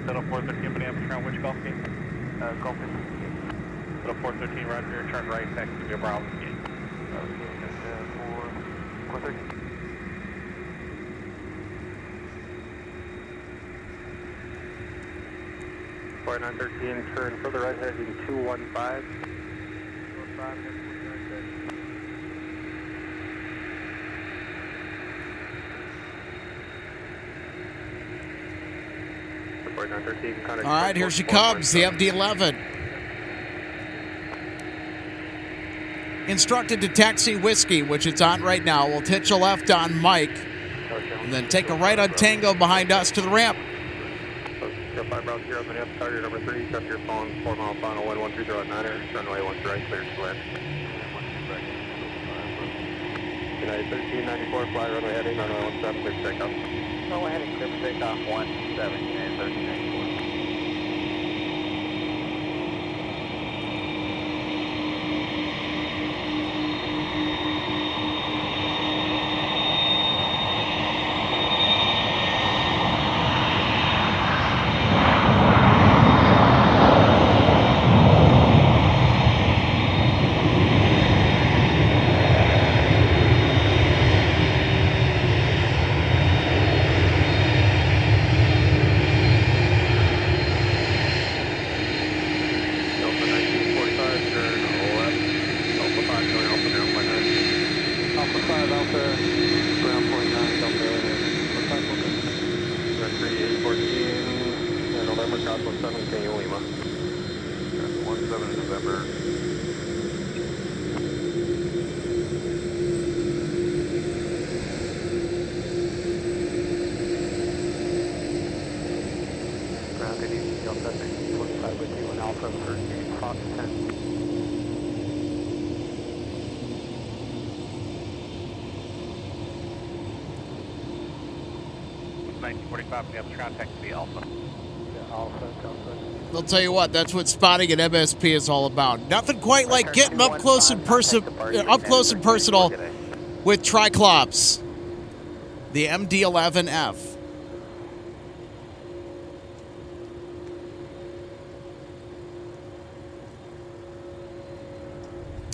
Settle 413 Minneapolis, around which Golf Gate? Golf Gate. Settle 413, Roger, turn right, taxi via Bravo Gate. Okay, that's 413. 4913, turn further right, heading 215. 215, All right, here she comes, the MD-11. Instructed to taxi Whiskey, which it's on right now. We'll hitch a left on Mike, and then take a right on Tango behind us to the ramp. 05 Bravo 0, Minneapolis, target number 3, check your phone, 4 mile final, wind 130 runway 1 right, clear to land. United 1394, fly runway heading, runway 17, clear to take off. Go ahead and clear for takeoff 17, United 39. 17 November. Grounded East Delta 45 with you and Alpha for Fox 10. Minneapolis, contact the Alpha. I'll tell you what, that's what spotting at MSP is all about. Nothing quite like getting up close and personal with Triclops, the MD-11F.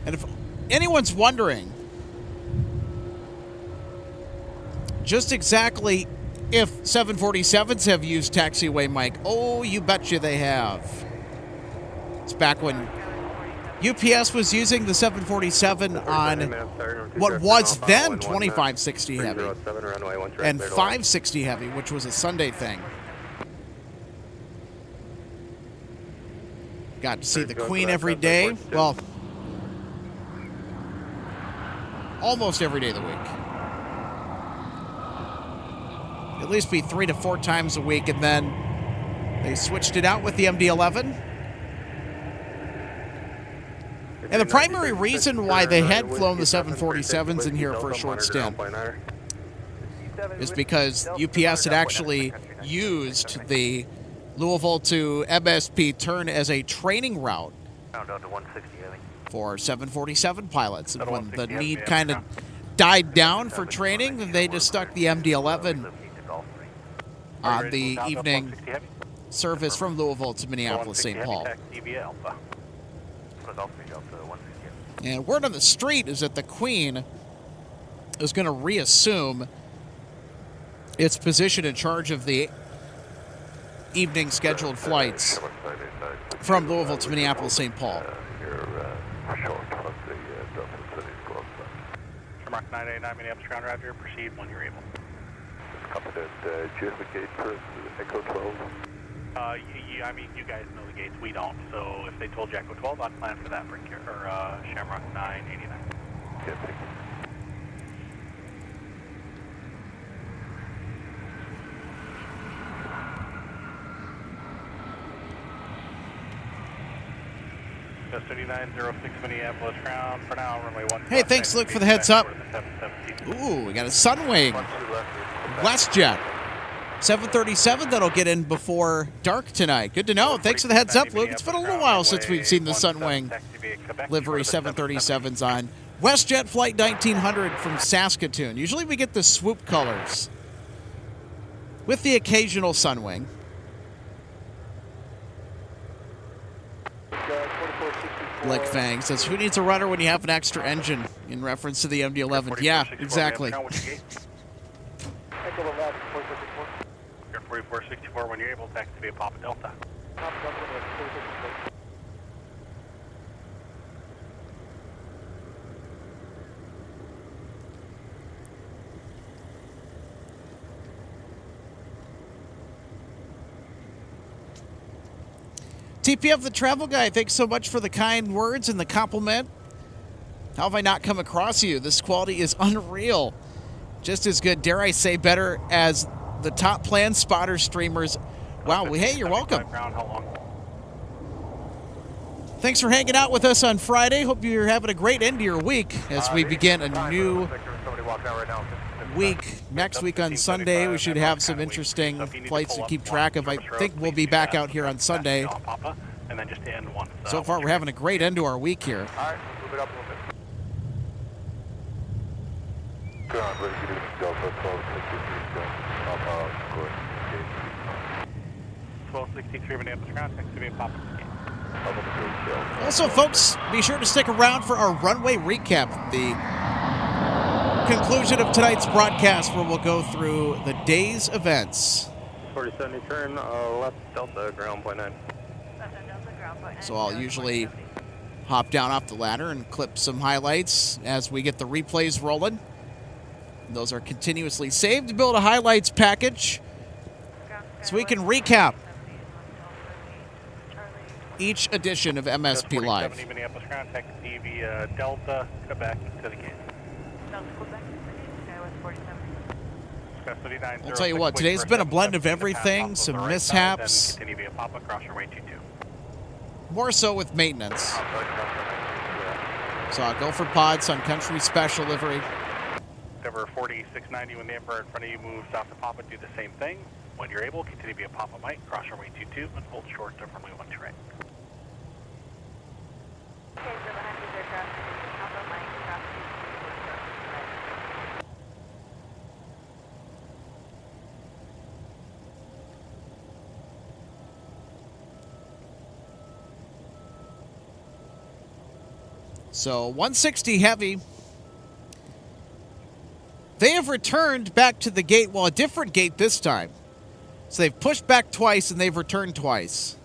And if anyone's wondering just exactly if 747s have used taxiway mic, oh, you betcha they have. It's back when UPS was using the 747 on what was then 2560 Heavy and 560 Heavy, which was a Sunday thing. Got to see the Queen every day. Well, almost every day of the week. At least be 3 to 4 times a week, and then they switched it out with the MD-11. And the primary reason why they had flown the 747s in here for a short stint is because UPS had actually used the Louisville to MSP turn as a training route for 747 pilots. And when the need kind of died down for training, then they just stuck the MD-11 on the evening service from Louisville to Minneapolis, St. Paul. And word on the street is that the Queen is going to reassume its position in charge of the evening scheduled flights from Louisville to Minneapolis, St. Paul. Mark 989 Minneapolis ground roger, proceed when you're able. Confident, do you have the gate for Echo 12? I mean, you guys know the gates, we don't. So if they told you Echo 12, I'd plan for that for Shamrock 989. Yeah, thank you. Just 3906 Minneapolis ground for now, runway 1. Hey, thanks, Luke, for the heads up. Ooh, we got a Sunwing WestJet 737 that'll get in before dark tonight. Good to know. Thanks for the heads up, Luke. It's been a little while since we've seen the Sunwing livery 737s on WestJet Flight 1900 from Saskatoon. Usually we get the swoop colors with the occasional Sunwing. Blake Fang says, who needs a rudder when you have an extra engine? In reference to the MD-11. Yeah, exactly. 4464 when you're able to activate Papa Delta. TPF the Travel Guy, thanks so much for the kind words and the compliment. How have I not come across you? This quality is unreal. Just as good, dare I say, better as the top plan spotter streamers. Wow, well, hey, you're welcome. Thanks for hanging out with us on Friday. Hope you're having a great end to your week as we begin a new week. Next week on Sunday, we should have some interesting flights to keep track of. I think we'll be back out here on Sunday. And then just to end one. So far, we're having a great end to our week here. All right, move it up a little bit. Good on, ready to get it Delta 1263 1263 Minneapolis ground, next to be a pop. Also, folks, be sure to stick around for our runway recap, the conclusion of tonight's broadcast, where we'll go through the day's events. 4070 turn, left Delta, ground point 9. So I'll usually hop down off the ladder and clip some highlights as we get the replays rolling. Those are continuously saved to build a highlights package so we can recap each edition of MSP Live. Minneapolis ground, taxi via Delta, Quebec to the gate. I'll tell you what, today's been a blend of everything, some mishaps, Continue via Papa, cross runway 22. more so with maintenance. So I'll go for pod, Sun Country special livery. Cover 4690 when the Emperor in front of you moves off the Papa, do the same thing. When you're able, continue via Papa Mike, cross runway 22, and hold short to runway 12 right. Okay, so behind these aircraft, Papa Mike, cross 22, right. So 160 heavy. They have returned back to the gate, well, a different gate this time. So they've pushed back twice and they've returned twice.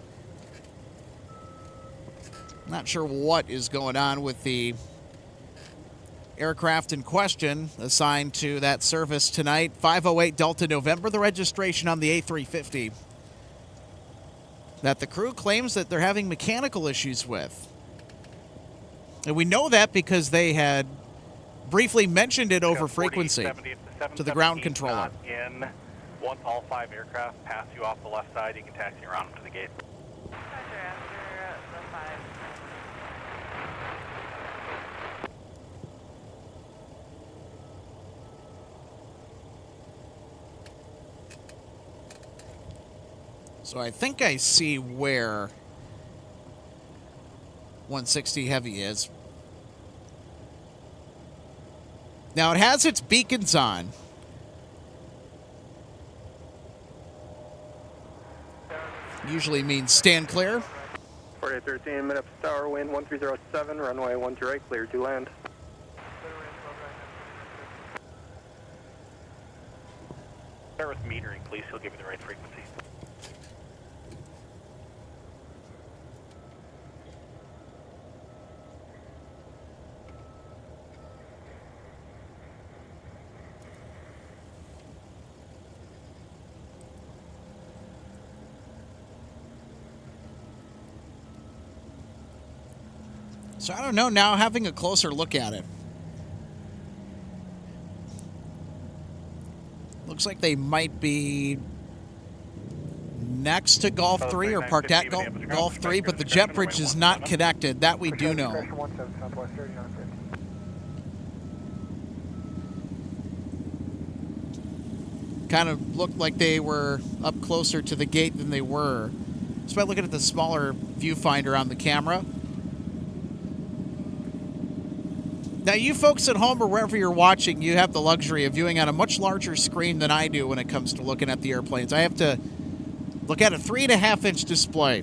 Not sure what is going on with the aircraft in question assigned to that service tonight. 508 Delta November, the registration on the A350 that the crew claims that they're having mechanical issues with. And we know that because they had briefly mentioned it over frequency to the ground controller. In. Once all 5 aircraft pass you off the left side, you can taxi around them to the gate. After the 5. So I think I see where 160 heavy is. Now it has its beacons on. Usually means stand clear. 4813, Minneapolis Tower, wind 1307, runway 12 right, clear to land. Start with metering, please. He'll give you the right frequency. So I don't know now, having a closer look at it. Looks like they might be next to Gulf 3 or parked at Gulf 3, but the jet bridge is not connected. That we do know. Kind of looked like they were up closer to the gate than they were. Just by looking at the smaller viewfinder on the camera. Now, you folks at home or wherever you're watching, you have the luxury of viewing on a much larger screen than I do when it comes to looking at the airplanes. I have to look at a 3.5-inch display.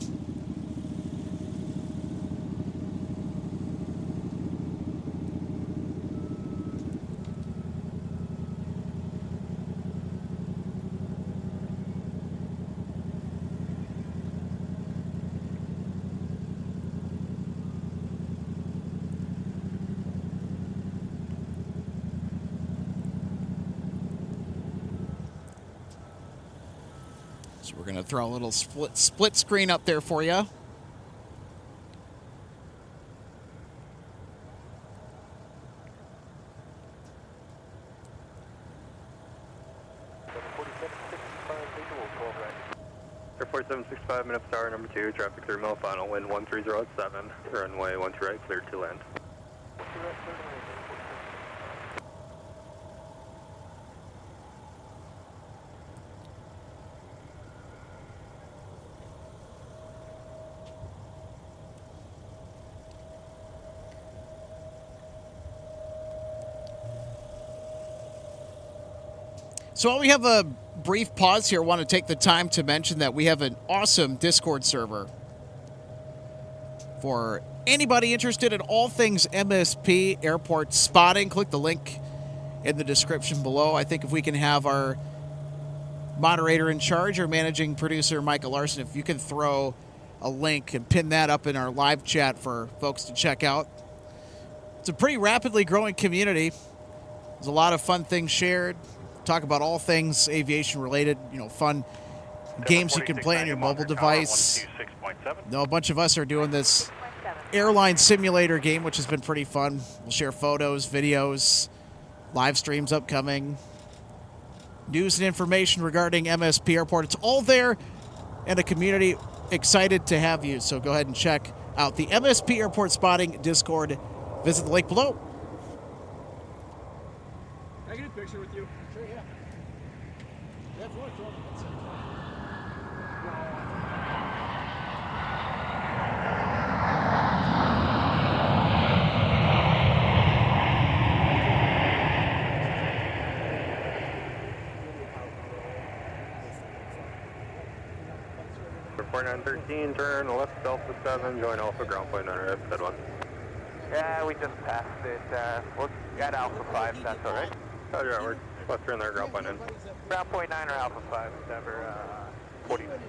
So we're going to throw a little split screen up there for you. Air 4765, Minneapolis Tower, number 2, traffic through Mill Final, wind 1307, runway 12 right, cleared to land. So while we have a brief pause here, I want to take the time to mention that we have an awesome Discord server for anybody interested in all things MSP Airport spotting. Click the link in the description below. I think if we can have our moderator in charge, or managing producer Michael Larson, if you can throw a link and pin that up in our live chat for folks to check out. It's a pretty rapidly growing community. There's a lot of fun things shared. Talk about all things aviation related, fun games you can play on your mobile device. A bunch of us are doing this airline simulator game, which has been pretty fun. We'll share photos, videos, live streams upcoming, news and information regarding MSP Airport. It's all there, and a community excited to have you. So go ahead and check out the MSP Airport Spotting Discord. Visit the link below. Can I get a picture with you? Sure, yeah. Yeah, if you want to throw it, that's it. For 4913, turn left Delta 7, join Alpha ground point under said one. Yeah, we just passed it. We're at Alpha 5, that's all right. Oh, yeah, we're left turn there, ground point in. Ground point 9 or Alpha 5, Denver, 40 minutes.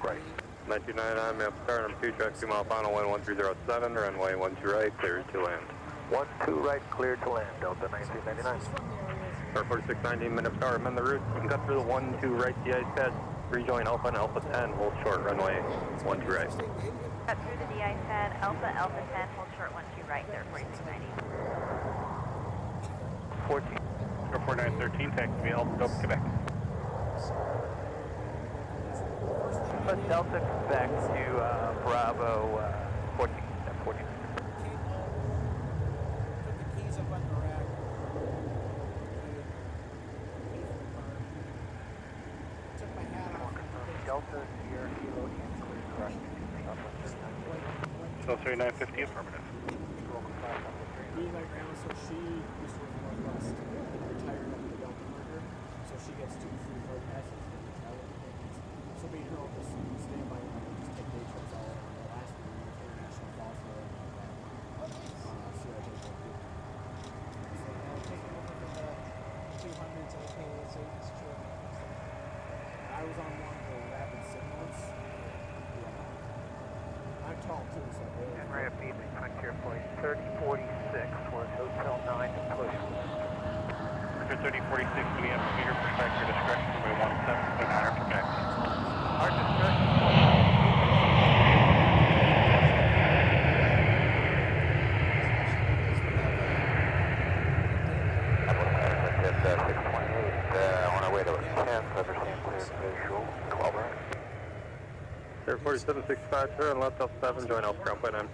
Right. 1999, map star number 2, track 2 mile final, wind 1307, runway 12 right, clear to land. 12 right, clear to land, Delta 1999. Star 4619, minute star, amend the route. You can cut through the 12 right, the ice pad, rejoin Alpha and Alpha 10, hold short, runway 12 right. Cut through the DI pad, Alpha 10, hold short 12 right, there, 4690. 14. Star 4913, taxi me Alpha Delta Quebec. But Delta Quebec to Bravo 14. 14. Put the keys up on the rack. Took my hat off. Delta, Sierra, Kilo, and clear, correct. So 3950, affirmative. Being right now, so she used to work for Northwest, retired under the Delta merger, so she gets 2 free flight passes. So me and her will just stand by and just take day trips all over. The last week we were international fall for Sierra Jake. So now taking over from the 200s, okay, so it's true. I was on one for rapid signals. Yeah. I'm tall too, so I really. And ramp evening, Frontier Flight 3046, was Hotel 9 to push. Frontier 3046, Minneapolis, meter perspective, discretion, runway 17, honor Quebec. Our discretion. On our way to 10, understand clear visual, 12 right. Star 4765, turn left Alpha 7, join Alpha ground point 9.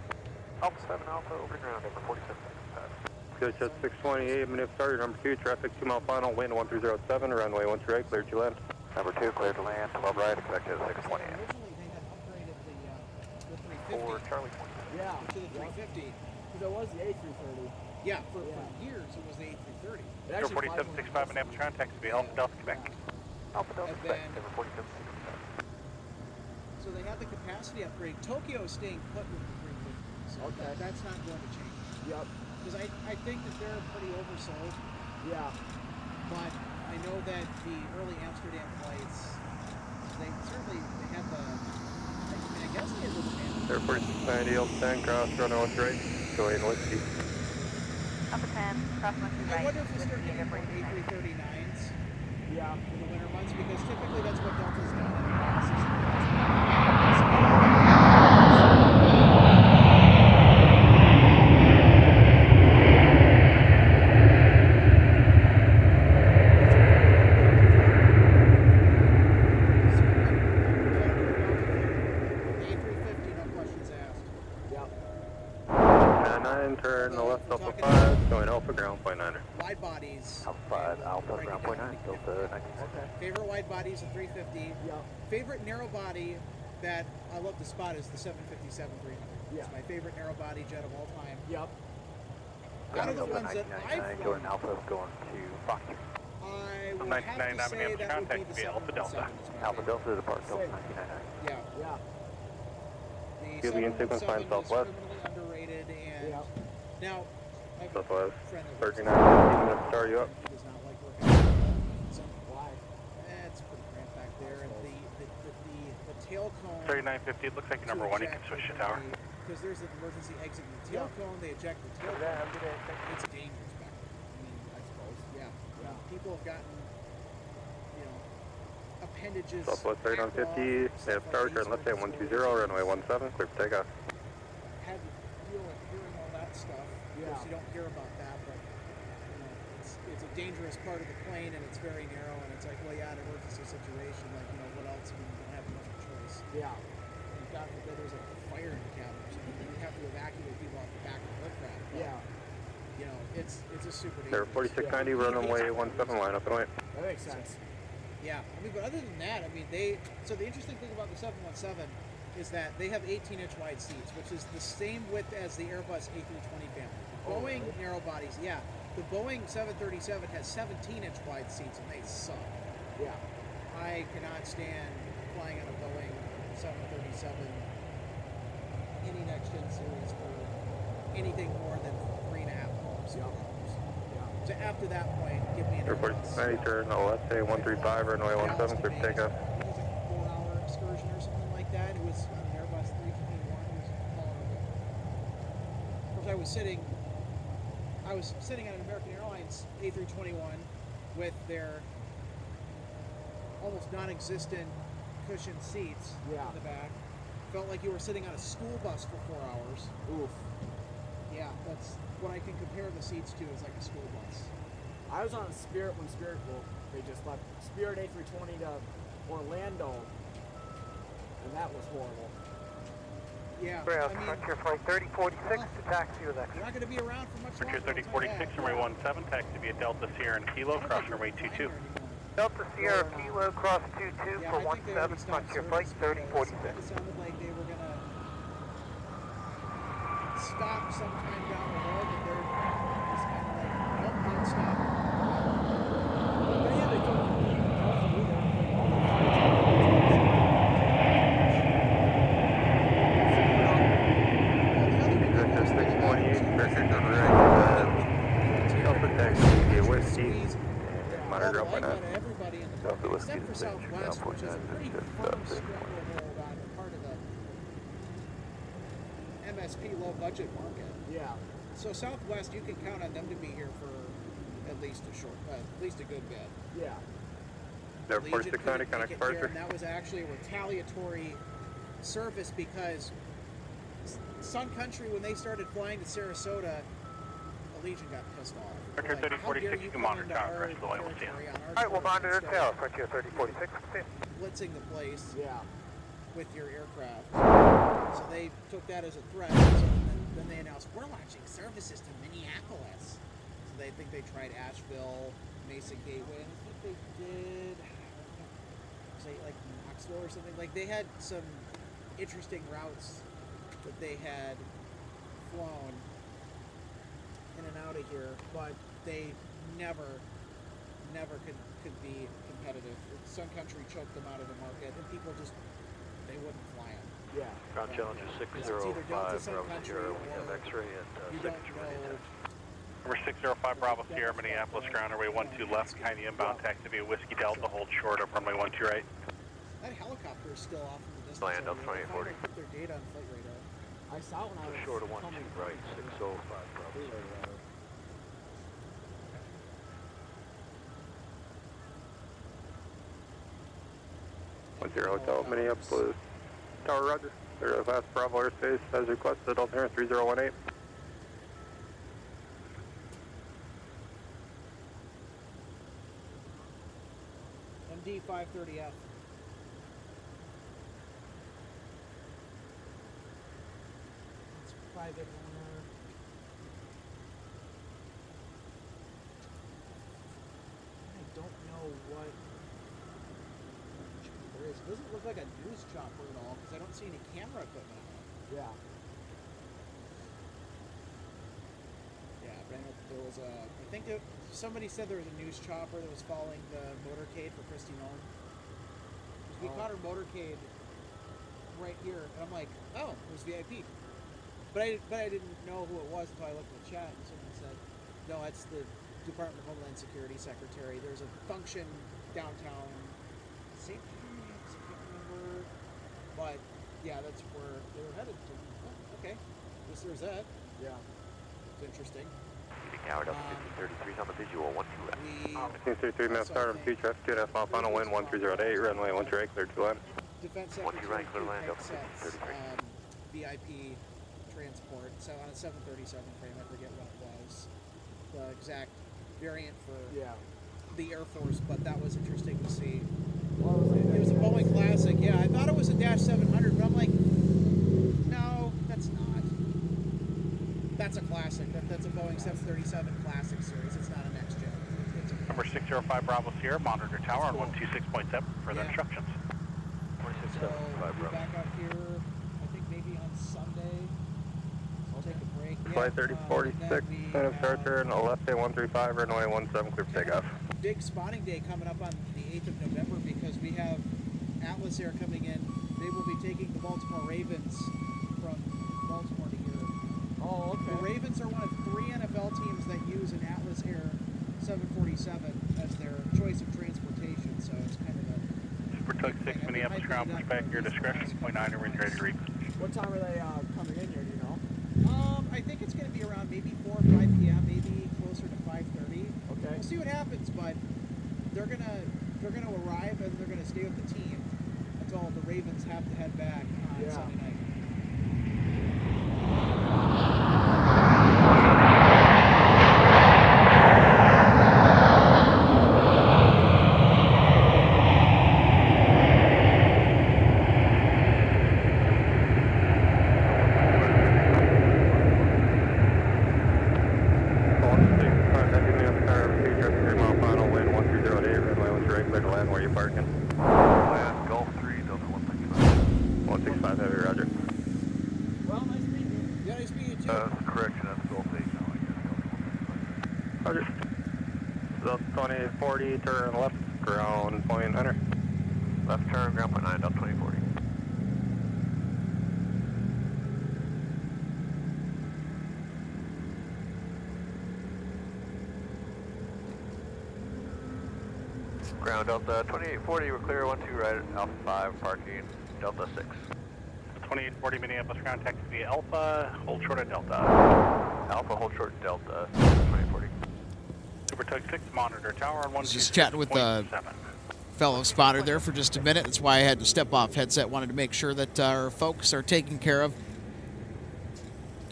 Alpha 7 Alpha, over to ground, number 4765. Good shot 628, minute starter number 2, traffic 2 mile final, wind 1307, runway 12 right, clear to land. Number 2, clear to land, 12 right, expected 628. Originally, they had upgraded the 350 For Charlie 20. Yeah. to the 350. Because it was the A330. Yeah, for years it was the A330. It Star actually flies 4765, Minneapolis, ground taxi, be Alpha Delta Quebec. Alpha Delta And Quebec, then- number 4765. So they had the capacity upgrade. Tokyo is staying put with the 350. So Okay. that's not going to change. Yep. Because I think that they're pretty oversold, Yeah. but I know that the early Amsterdam flights, they have the, I guess they have the demand. Star 4690, Alpha 10, cross, runway 12 right, join Whiskey. Alpha 10, cross 12 I right, wonder if we start whiskey, getting more number 89. A330s Yeah. in the winter months, because typically that's what Delta's done in the past. Turn the left Alpha 5, join Alpha ground point 9. Wide bodies. Alpha 5 Alpha, ground point 9, Delta 19. Okay. Favorite wide body is the 350. Yeah. Favorite narrow body that I love to spot is the 757-300. Yeah. It's my favorite narrow body jet of all time. Yep. Out of the ones that I've flown, Alpha going to Fox. I would have to say that would be the 717 is my Alpha favorite. Delta depart Delta 1999. Yeah. You'll The be in sequence 717 line is southwest. criminally underrated, and now I have Southwest. a friend that works 39, 15 minutes, start you up. He does not like working on so why? It's pretty cramped back there, and the tail cone. 3950, it looks like number one, you can switch to tower. Because there's an emergency exit in the tail cone, they eject the tail cone. It's dangerous back there. I mean, I suppose. Yeah. People have gotten, appendages. Southwest 3950, they have tower turn left hand 120, runway 17, clear for takeoff. Had to deal with hearing all that stuff. Of course, you don't hear about that, but it's a dangerous part of the plane, and it's very narrow, and it's like, well, yeah, an emergency situation, like, what else? I mean, you don't have much of a choice. Yeah. And God forbid there's a fire in the cabin or something, then you have to evacuate people off the back of the aircraft. But, it's a super dangerous. Air 4690, runway 17, line up and away. That makes sense. Yeah, I mean, but other than that, I mean, so the interesting thing about the 717 is that they have 18-inch wide seats, which is the same width as the Airbus A320 family. The Boeing narrow bodies, the Boeing 737 has 17-inch wide seats, and they suck. Yeah. I cannot stand flying on a Boeing 737 any next-gen series for anything more than 3.5 hours. So after that point, give me an Air 4690, turn left hand 135, runway 17, clear for takeoff. It was like a 4-hour excursion or something like that. It was on an Airbus 321. It was tolerable. Of course, I was sitting on an American Airlines A321 with their almost non-existent cushioned seats in the back. Felt like you were sitting on a school bus for 4 hours. Oof. Yeah, that's what I can compare the seats to is like a school bus. I was on Spirit when Spirit they just left Spirit A320 to Orlando, and that was horrible. Yeah, Frontier Flight 3046 to taxi with You're not going to be around for much Frontier longer. 3046, runway 17, taxi via Delta Sierra and Kilo, cross runway 22. Delta Sierra Kilo cross 22 Yeah, for I think they already 17, stopped Frontier service Flight because 3046. It sounded like they were going to stop sometime down the road, but they're just kind of like, nope, not stop. But yeah, they don't. Director 628, Richard on right, Delta taxi via Whiskey, and monitor up by now. Everybody in the market, except for Southwest, which is a pretty firm stranglehold on part of the MSP low budget market. Yeah. So Southwest, you can count on them to be here for at least a good bit. Yeah. Air Legion 4690, couldn't connect make it here, departure. and that was actually a retaliatory service because Sun Country, when they started flying to Sarasota, Allegiant got pissed off. Frontier Like, how dare 3046, you you can come monitor into tower, our press the level territory on our Alright, we'll shores and monitor start tail, Frontier 3046. blitzing the place with your aircraft. So they took that as a threat. So then they announced, we're launching services to Minneapolis. So they think they tried Asheville, Mesa Gateway, and I think they did, say like Knoxville or something. Like they had some interesting routes that they had flown in and out of here, but they never could be competitive. Sun Country choked them out of the market, and people just, they wouldn't fly them. Yeah. Ground Challenger 605, Bravo Sierra, we have X-ray and You don't know. Number 605, Bravo Sierra, Minneapolis, ground runway 12 left, behind the inbound taxi via Whiskey Delta, hold short up runway 12 right. That helicopter is still off in the distance. Land up over there. 2040. They put their data on flight radar. I saw it when I was Short of 12 coming right, 605, Bravo Sierra. Hotel, Minneapolis. Tower, roger. Clear of last Bravo airspace as requested. Alternate 3018. MD 530F. It's private owner. I don't know what there is. It doesn't look like a news chopper at all because I don't see any camera equipment on it. Yeah. Yeah, saying that there was a, I think somebody said there was a news chopper that was following the motorcade for Christy Nolan. We caught her motorcade right here, and I'm like, oh, it was VIP. But I didn't know who it was until I looked at the chat, and someone said, no, it's the Department of Homeland Security Secretary. There's a function downtown. St. James, I can't remember. But yeah, that's where they were headed to. Oh, okay, guess there's that. Yeah, it's interesting. Howard up 1533 on the visual 12 left. 1533 Mass Tower and 2 traffic 2 final final wind 1308 runway 12 right, clear to land. Defense 12 Secretary right, clear to land up sets, 1533. VIP transport, so on a 737 frame, I forget what it was, the exact variant for the Air Force, but that was interesting to see. It was a Boeing Classic, yeah. I thought it was a Dash 700, but I'm like, no, that's not. That's a classic. That's a Boeing 737 Classic series. It's not a next gen. It's a Number 605 Bravo Sierra, monitor tower on 126.7. Further instructions. So we'll be back out here, I think maybe on Sunday. I'll take a break. Flight 3046, San Starter and left day 135, runway 17, clear for takeoff. Big spawning day coming up on the 8th of November because we have Atlas Air coming in. They will be taking the Baltimore Ravens from Baltimore to here. Oh, okay. The Ravens are one of 3 NFL teams that use an Atlas Air 747 as their choice of transportation, so it's kind of a... Super Tug 6 Minneapolis ground, push back your discretion, 0.9 and ready to reach. What time are they coming in here, do you know? I think it's going to be around maybe 4 or 5 p.m., maybe closer to 5:30. Okay. We'll see what happens, but they're gonna arrive and they're gonna stay with the team until the Ravens have to head back on Sunday night. Turn left, ground point enter. Left turn, ground point 9, Delta 2040. Ground Delta 2840, we're clear, 12 right, Alpha 5, parking, Delta 6. 2840 Minneapolis ground, taxi via Alpha, hold short at Delta. Alpha, hold short, Delta 2040. Super Tug 6, monitor tower on 126.7. Just chatting with the fellow spotter there for just a minute. That's why I had to step off headset. Wanted to make sure that our folks are taken care of.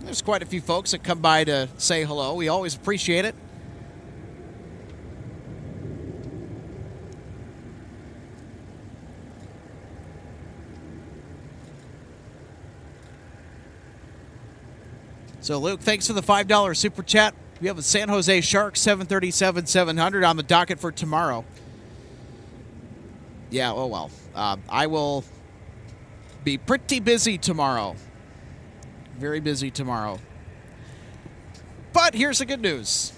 There's quite a few folks that come by to say hello. We always appreciate it. So, Luke, thanks for the $5 super chat. We have a San Jose Sharks 737-700 on the docket for tomorrow. Yeah, oh well. I will be pretty busy tomorrow. Very busy tomorrow. But here's the good news.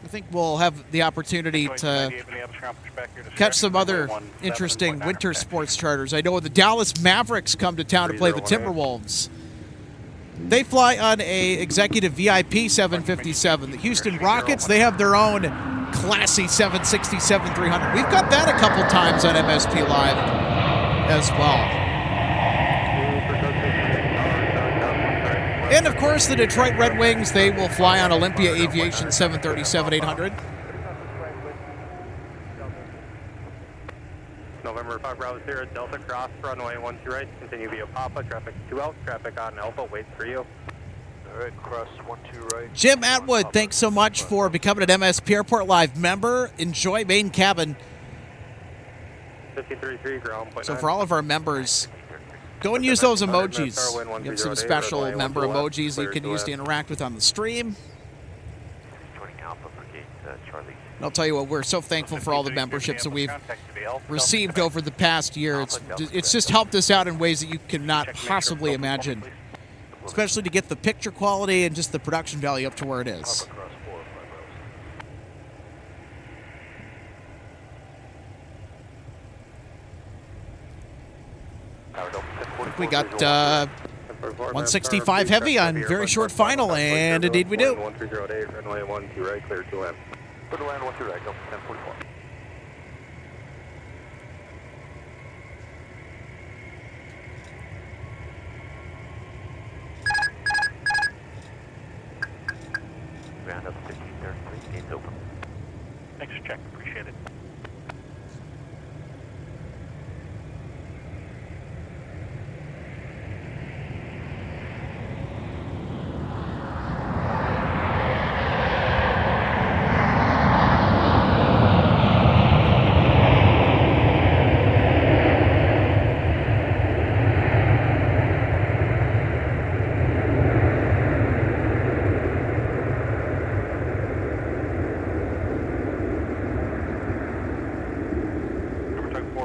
I think we'll have the opportunity to catch some other interesting winter sports charters. I know when the Dallas Mavericks come to town to play the Timberwolves, they fly on a executive VIP 757. The Houston Rockets, they have their own classy 767-300. We've got that a couple times on MSP Live as well. And, of course, the Detroit Red Wings, they will fly on Olympia Aviation 737-800. November 5 Bravo Sierra, Delta cross, runway 12 right, continue via Papa, traffic 2 out, traffic on Alpha, waits for you. All right, cross 12 right. Jim Atwood, thanks so much for becoming an MSP Airport Live member. Enjoy main cabin. 53.3 ground point. So for all of our members, go and use those emojis. We have some special member emojis that you can use to interact with on the stream. And I'll tell you what, we're so thankful for all the memberships that we've received over the past year. It's just helped us out in ways that you cannot possibly imagine, especially to get the picture quality and just the production value up to where it is. We got 165 heavy on very short final, and indeed we do. 1308, runway 12 right, clear to land. Clear to land, 12 right, Delta 1044. Ground up 1533, gates open. Thanks, check. Appreciate it.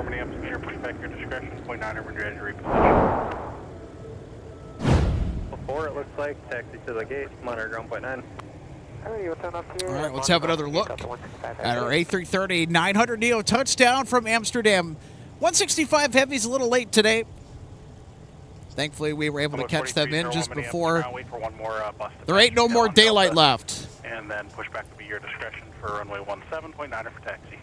Minneapolis Airport, back your discretion, 0.9 over trajectory position. Before it looks like, taxi to the gate, monitor ground point 9. All right, let's have another look at our A330 900 Neo touchdown from Amsterdam. 165 Heavy's a little late today. Thankfully, we were able to catch them in just before. There ain't no more daylight left. And then push back to be your discretion for runway 17.9 for taxi.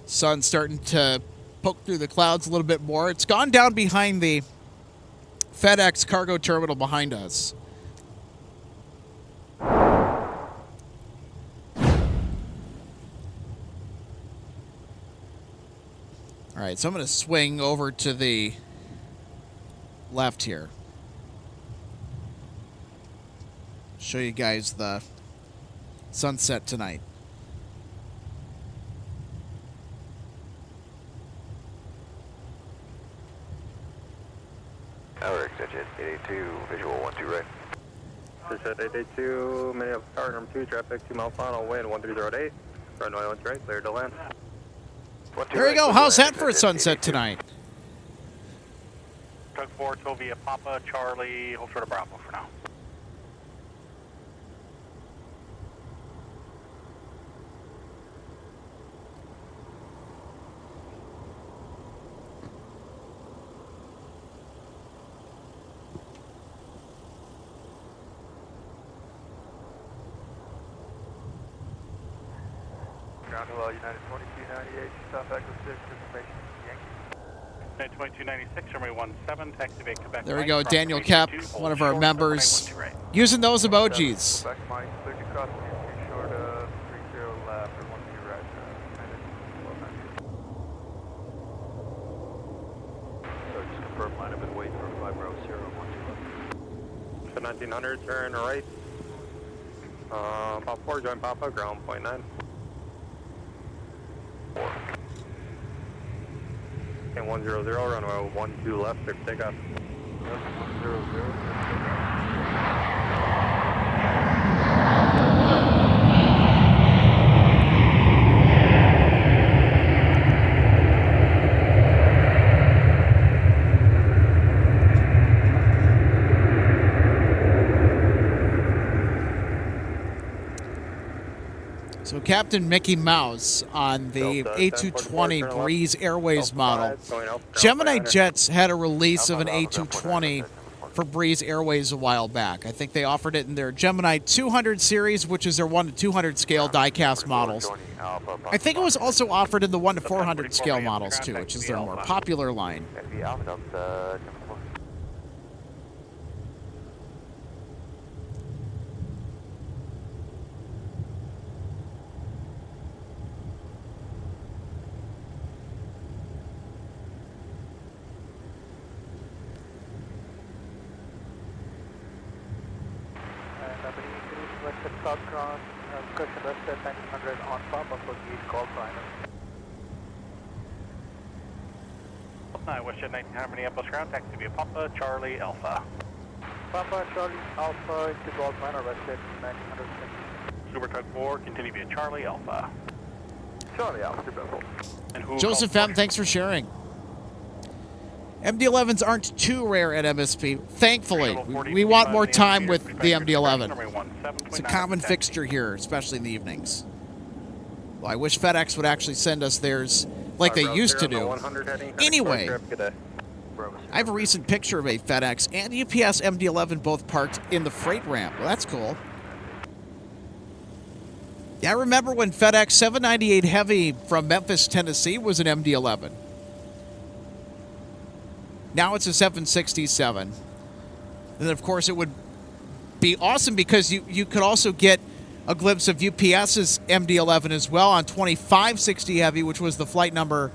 Sun's starting to poke through the clouds a little bit more. It's gone down behind the FedEx cargo terminal behind us. All right, so I'm going to swing over to the left here. Show you guys the sunset tonight. Tower extension 882, visual 12 right. Percent 882, Minneapolis tower number 2, traffic 2 mile final, wind 1308, runway 12 right, clear to land. There you go. How's that for a sunset tonight? Tug 4, Tovia Papa, Charlie, hold short of Bravo for now. Ground hello, United 2298, South Echo 6, information Yankee. 2296, runway 17, taxi bay Quebec. There we go. Daniel Kep, one of our members, using those emojis. Quebec Mike, clear to cross 23 short of 30 left, or 12 right, So just confirm line up and wait for 5 row 0, 12 left. So 1900, turn right. Pop 4, join Papa, ground point 9. 100, runway 12 left, clear to take off. 100. So Captain Mickey Mouse on the A220 Breeze Airways model. Gemini Jets had a release of an A220 for Breeze Airways a while back. I think they offered it in their Gemini 200 series, which is their 1-to-200 scale die-cast models. I think it was also offered in the 1-to-400 scale models too, which is their more popular line. South Cross, cushion Western 1900 on Papa for gate call final. 9, Western 1900, Minneapolis ground, taxi via Papa, Charlie, Alpha. Papa, Charlie, Alpha, into Golf Minor, Western 1900. Super Tug 4, continue via Charlie, Alpha. Charlie, Alpha, Bravo. And who Joseph M., thanks for sharing. MD-11s aren't too rare at MSP, thankfully. We want more time with the MD-11. It's a common fixture here, especially in the evenings. Well, I wish FedEx would actually send us theirs like they used to do. Anyway, I have a recent picture of a FedEx and UPS MD-11 both parked in the freight ramp. Well, that's cool. Yeah, I remember when FedEx 798 Heavy from Memphis, Tennessee was an MD-11. Now it's a 767. And of course, it would be awesome because you could also get a glimpse of UPS's MD-11 as well on 2560 Heavy, which was the flight number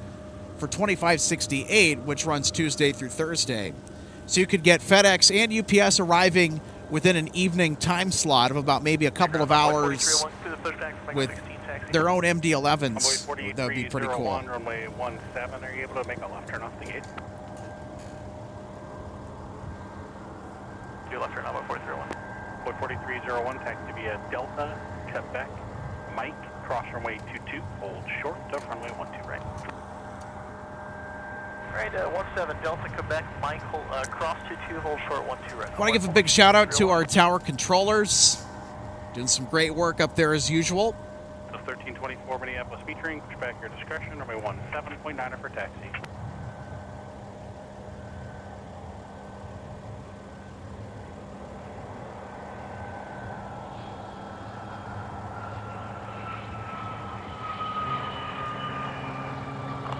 for 2568, which runs Tuesday through Thursday. So you could get FedEx and UPS arriving within an evening time slot of about maybe a couple of hours with their own MD-11s. That would be pretty cool. Runway 17, are you able to make a left turn off the gate? Do left turn off at 431. 4301, taxi via Delta, Quebec, Mike, cross runway 22, hold short of runway 12 right. Right, 17 Delta, Quebec, Mike, hold, cross 22, hold short 12 right. I want to give a big shout out to our tower controllers. Doing some great work up there as usual. So 1324 Minneapolis featuring, push back your discretion, runway 17.9 for taxi.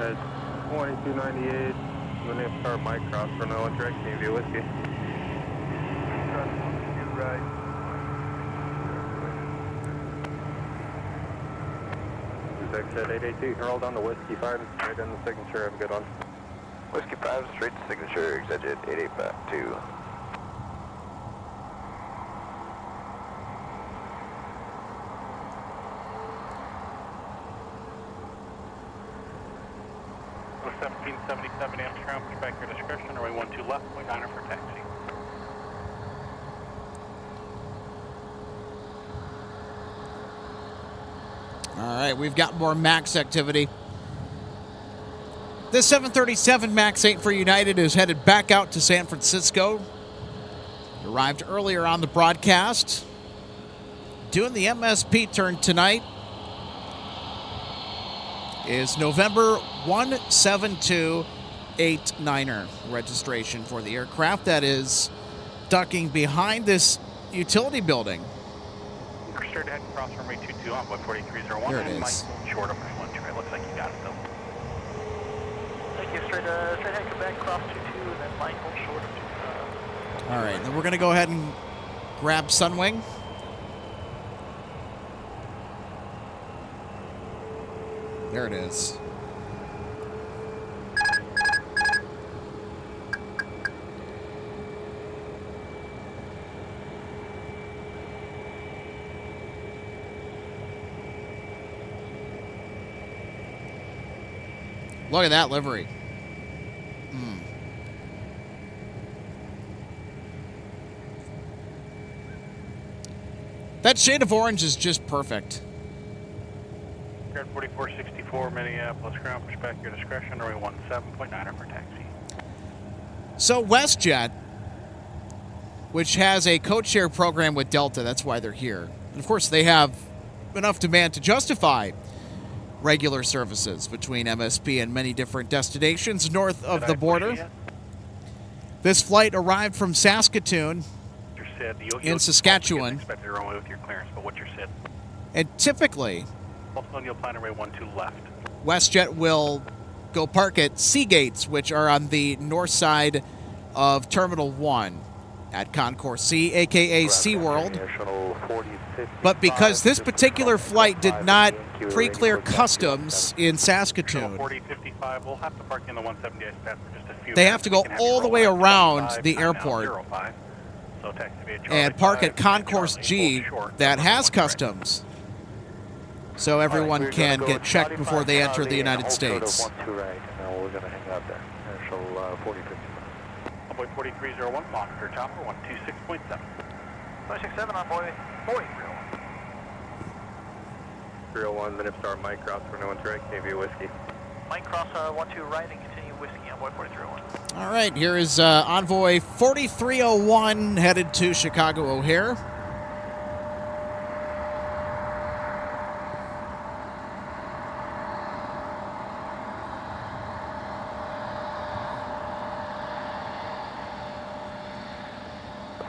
At 2298, Minneapolis Mike cross for no one direct, Navy Whiskey. Right. Exit 882, you can roll down to Whiskey 5 and straight in the signature. Have a good one. Whiskey 5, straight to signature, exit 882. So 1777 Amsterdam, push back your discretion, runway 12 left, 0.9 for taxi. All right, we've got more MAX activity. This 737 MAX 8 for United is headed back out to San Francisco. It arrived earlier on the broadcast. Doing the MSP turn tonight is November 17289er registration for the aircraft that is ducking behind this utility building. Straight ahead, cross runway 22 on 4301. There it is. Mike, short of runway 12 right. Looks like you got it though. Thank you. Straight ahead, Quebec, cross 22, and then Mike, hold short of 2. All right, then we're going to go ahead and grab Sunwing. There it is. Look at that livery. That shade of orange is just perfect. You're at 4464 Minneapolis ground, push back your discretion, runway 17.9 for taxi. So WestJet, which has a code share program with Delta, that's why they're here. And of course, they have enough demand to justify regular services between MSP and many different destinations north of the border. This flight arrived from Saskatoon in Saskatchewan. And typically, WestJet will go park at Sea Gates, which are on the north side of Terminal 1 at Concourse C, a.k.a. SeaWorld. But because this particular flight did not pre-clear customs in Saskatoon, they have to go all the way around the airport and park at Concourse G that has customs, so everyone can get checked before they enter the United States. 4301, monitor chopper 126.7. 567 on boy 301, Minnesota Mike cross for no one direct, Navy Whiskey. Mike cross 12 right and continue whiskey on boy 4301. All right, here is Envoy 4301 headed to Chicago O'Hare.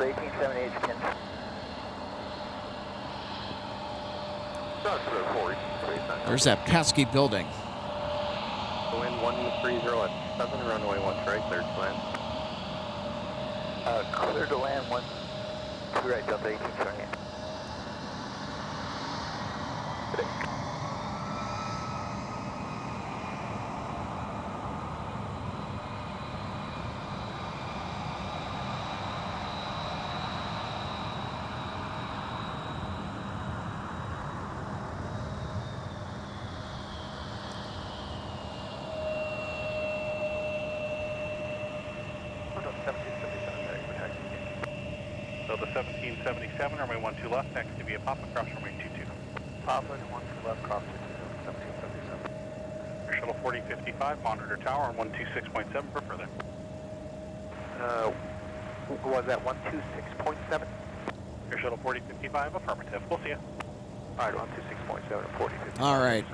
Delta 1878, Ken. There's that pesky building. Wind 130 at 7, runway 1 right, cleared to land. Clear to land, 1, 2 right, Delta 1878. So the 1777, runway 12 left, next to be a Papa, cross runway 22. Papa, 12 left, cross 1777. Air Shuttle 4055, monitor tower on 126.7 for further. Was that 126.7? Air Shuttle 4055, affirmative. We'll see you. Alright, 126.7 and 4055. All right.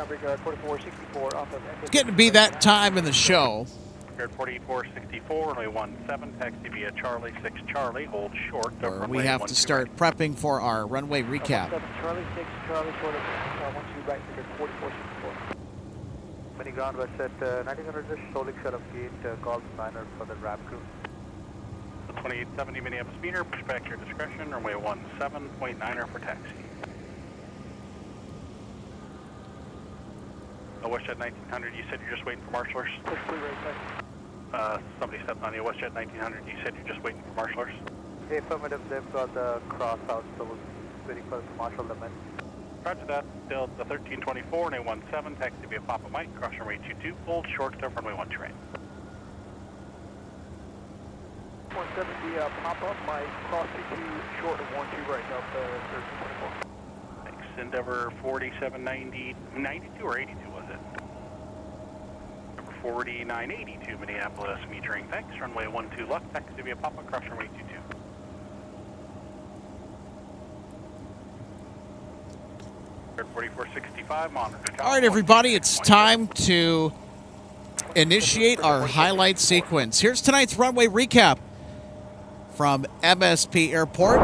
Regard 4464 off of It's getting to be that time in the show. Air 4464, runway 17, taxi via Charlie 6 Charlie, hold short. Where we have to start prepping for our runway recap. Charlie 6, Charlie short of 12 right, figure 4464. Many ground west at 1900, just Solik shut of gate, call signer for the RAP crew. 2870 Minneapolis meter, push back your discretion, runway 17.9er for taxi. WestJet 1900, you said you're just waiting for marshallers? Push free right side. Somebody stepped on you, WestJet 1900, you said you're just waiting for marshallers? Affirmative, they've got the cross out, so we're very close to marshal them in. Roger that, Delta 1324, runway 17, taxi via Papa Mike, cross runway 22, hold short of runway 12 right. 170 pop-up, my cross 22 short of 12 right, Delta 1324. Thanks. Endeavor 4790, 92 or 82 was it? Number 4982 Minneapolis metering. Thanks. Runway 12 left, taxi via Papa, cross runway 22. Air 4465, monitor tower. All right, everybody, it's time to initiate our highlight sequence. Here's tonight's runway recap from MSP Airport.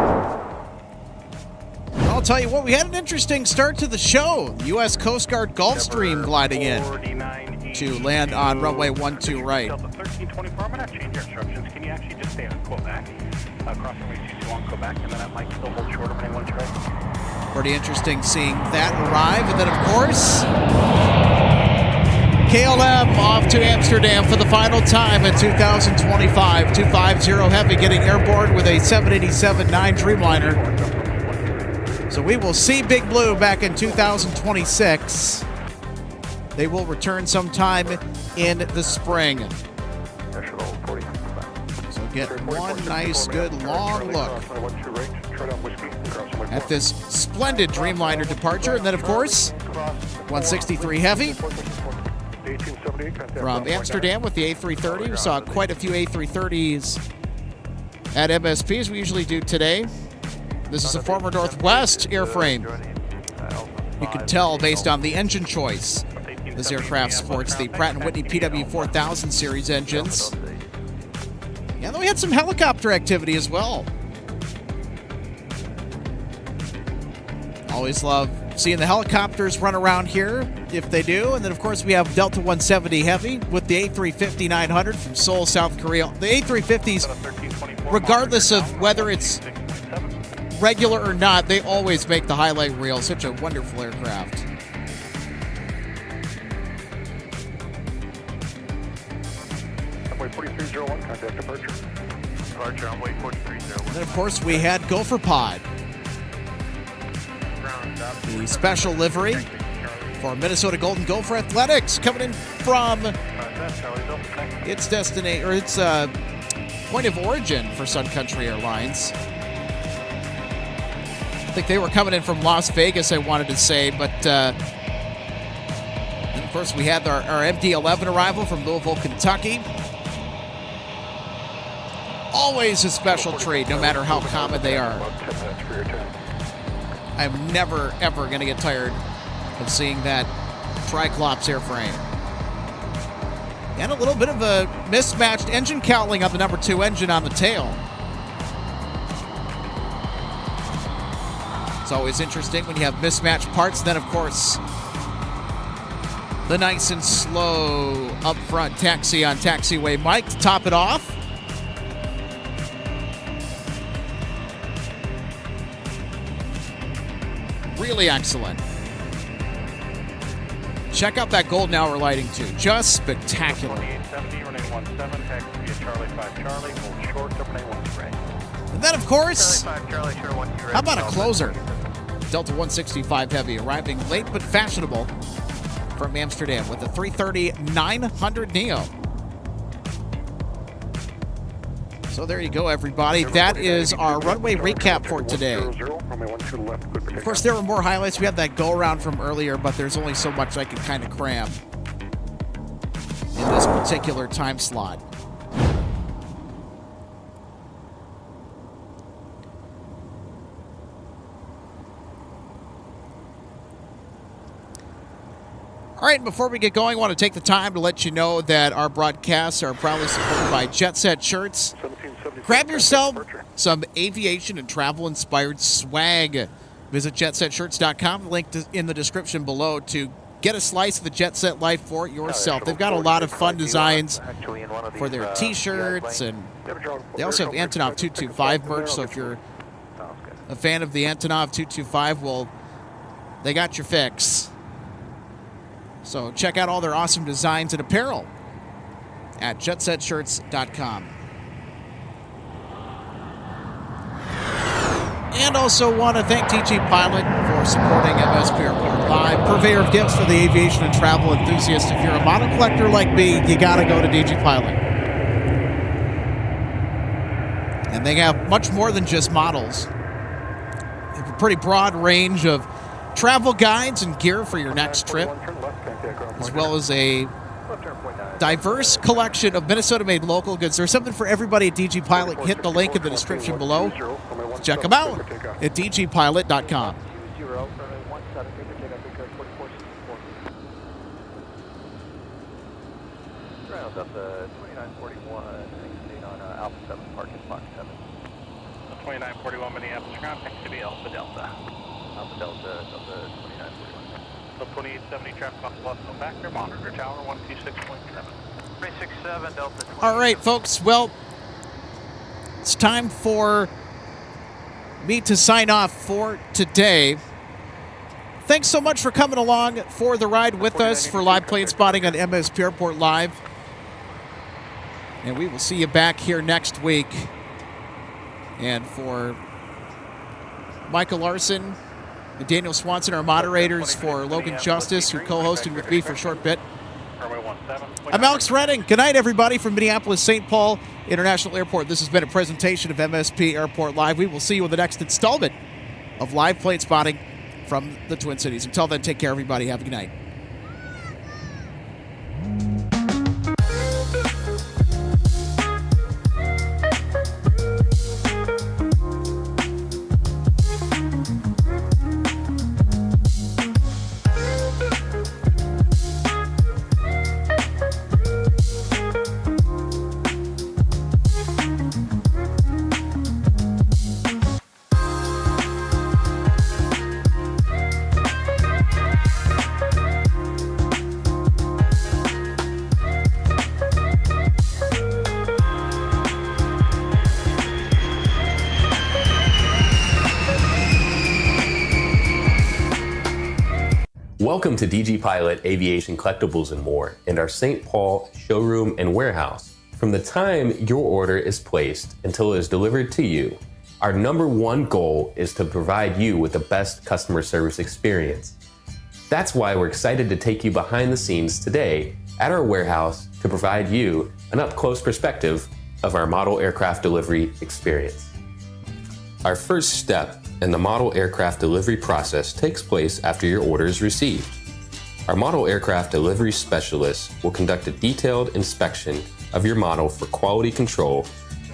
I'll tell you what, we had an interesting start to the show. U.S. Coast Guard Gulfstream gliding in to land on runway 12 right. Delta 1324, I'm going to change your instructions. Can you actually just stay on Quebec? Cross runway 22 on Quebec, and then that might still hold short of runway 12 right. Pretty interesting seeing that arrive. And then, of course, KLM off to Amsterdam for the final time in 2025. 250 Heavy getting airborne with a 787-9 Dreamliner. So we will see Big Blue back in 2026. They will return sometime in the spring. So get one nice, good, long look at this splendid Dreamliner departure. And then, of course, 163 Heavy from Amsterdam with the A330. We saw quite a few A330s at MSP, as we usually do today. This is a former Northwest airframe. You can tell based on the engine choice. This aircraft sports the Pratt & Whitney PW4000 series engines. Yeah, then we had some helicopter activity as well. Always love seeing the helicopters run around here, if they do. And then, of course, we have Delta 170 Heavy with the A350-900 from Seoul, South Korea. The A350s, regardless of whether it's regular or not, they always make the highlight reel. Such a wonderful aircraft. Runway 4301, contact departure. Departure on way 4301. And then, of course, we had Gopher Pod, the special livery for Minnesota Golden Gopher Athletics, coming in from its destination, or its point of origin for Sun Country Airlines. I think they were coming in from Las Vegas, I wanted to say, but and of course we had our MD-11 arrival from Louisville, Kentucky. Always a special treat, no matter how common they are. I'm never, ever going to get tired of seeing that Triclops airframe. And a little bit of a mismatched engine cowling on the number 2 engine on the tail. It's always interesting when you have mismatched parts. Then, of course, the nice and slow up front taxi on taxiway Mike to top it off. Really excellent. Check out that golden hour lighting too. Just spectacular. 2870, running 17, taxi via Charlie 5 Charlie, hold short, running 1 right. And then, of course, Charlie 5 Charlie, sure 1 2 right. how about a closer? Delta 165 Heavy arriving late but fashionable from Amsterdam with a 330-900 Neo. So there you go, everybody. That is our runway recap for today. Of course, there were more highlights. We had that go-around from earlier, but there's only so much I could kind of cram in this particular time slot. All right, before we get going, I want to take the time to let you know that our broadcasts are proudly supported by Jet Set Shirts. Grab yourself some aviation and travel-inspired swag. Visit jetsetshirts.com, link in the description below, to get a slice of the Jet Set life for yourself. They've got a lot of fun designs for their T-shirts, and they also have Antonov 225 merch, so if you're a fan of the Antonov 225, well, they got your fix. So check out all their awesome designs and apparel at jetsetshirts.com. And also want to thank DG Pilot for supporting MSP Airport Live, purveyor of gifts for the aviation and travel enthusiast. If you're a model collector like me, you got to go to DG Pilot. And they have much more than just models. They have a pretty broad range of travel guides and gear for your next trip, as well as a diverse collection of Minnesota-made local goods. There's something for everybody at DG Pilot. Hit the link in the description below. Check them out at dgpilot.com. Round up the 2941, exiting on Alpha 7, parking box 7. 2941 Minneapolis ground, taxi via Alpha Delta. Alpha Delta, Delta 2941. So 2870 traffic off Bustling Factor, monitor tower 126.7. 367 Delta 20. All right, folks. Well, it's time for me to sign off for today. Thanks so much for coming along for the ride with us for live plane spotting on MSP Airport Live. And we will see you back here next week. And for Michael Larson and Daniel Swanson, our moderators, for Logan Justice, who co-hosted with me for a short bit, I'm Alex Redding. Good night, everybody, from Minneapolis-St. Paul International Airport. This has been a presentation of MSP Airport Live. We will see you in the next installment of live plane spotting from the Twin Cities. Until then, take care, everybody. Have a good night. Welcome to DG Pilot Aviation Collectibles and More and our St. Paul showroom and warehouse. From the time your order is placed until it is delivered to you, our #1 goal is to provide you with the best customer service experience. That's why we're excited to take you behind the scenes today at our warehouse to provide you an up-close perspective of our model aircraft delivery experience. Our first step in the model aircraft delivery process takes place after your order is received. Our model aircraft delivery specialists will conduct a detailed inspection of your model for quality control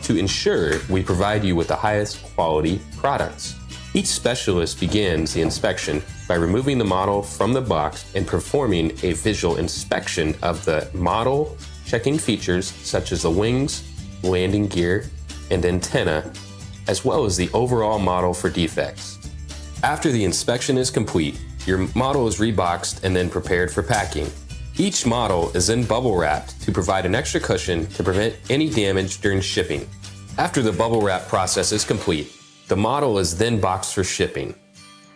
to ensure we provide you with the highest quality products. Each specialist begins the inspection by removing the model from the box and performing a visual inspection of the model, checking features such as the wings, landing gear, and antenna, as well as the overall model for defects. After the inspection is complete, your model is reboxed and then prepared for packing. Each model is then bubble wrapped to provide an extra cushion to prevent any damage during shipping. After the bubble wrap process is complete, the model is then boxed for shipping.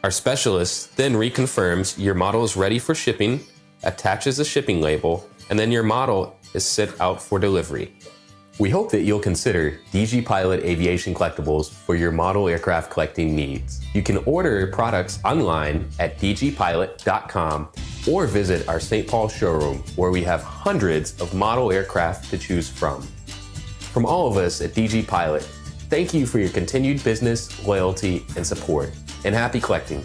Our specialist then reconfirms your model is ready for shipping, attaches a shipping label, and then your model is sent out for delivery. We hope that you'll consider DG Pilot Aviation Collectibles for your model aircraft collecting needs. You can order products online at dgpilot.com or visit our St. Paul showroom where we have hundreds of model aircraft to choose from. From all of us at DG Pilot, thank you for your continued business, loyalty, and support, and happy collecting.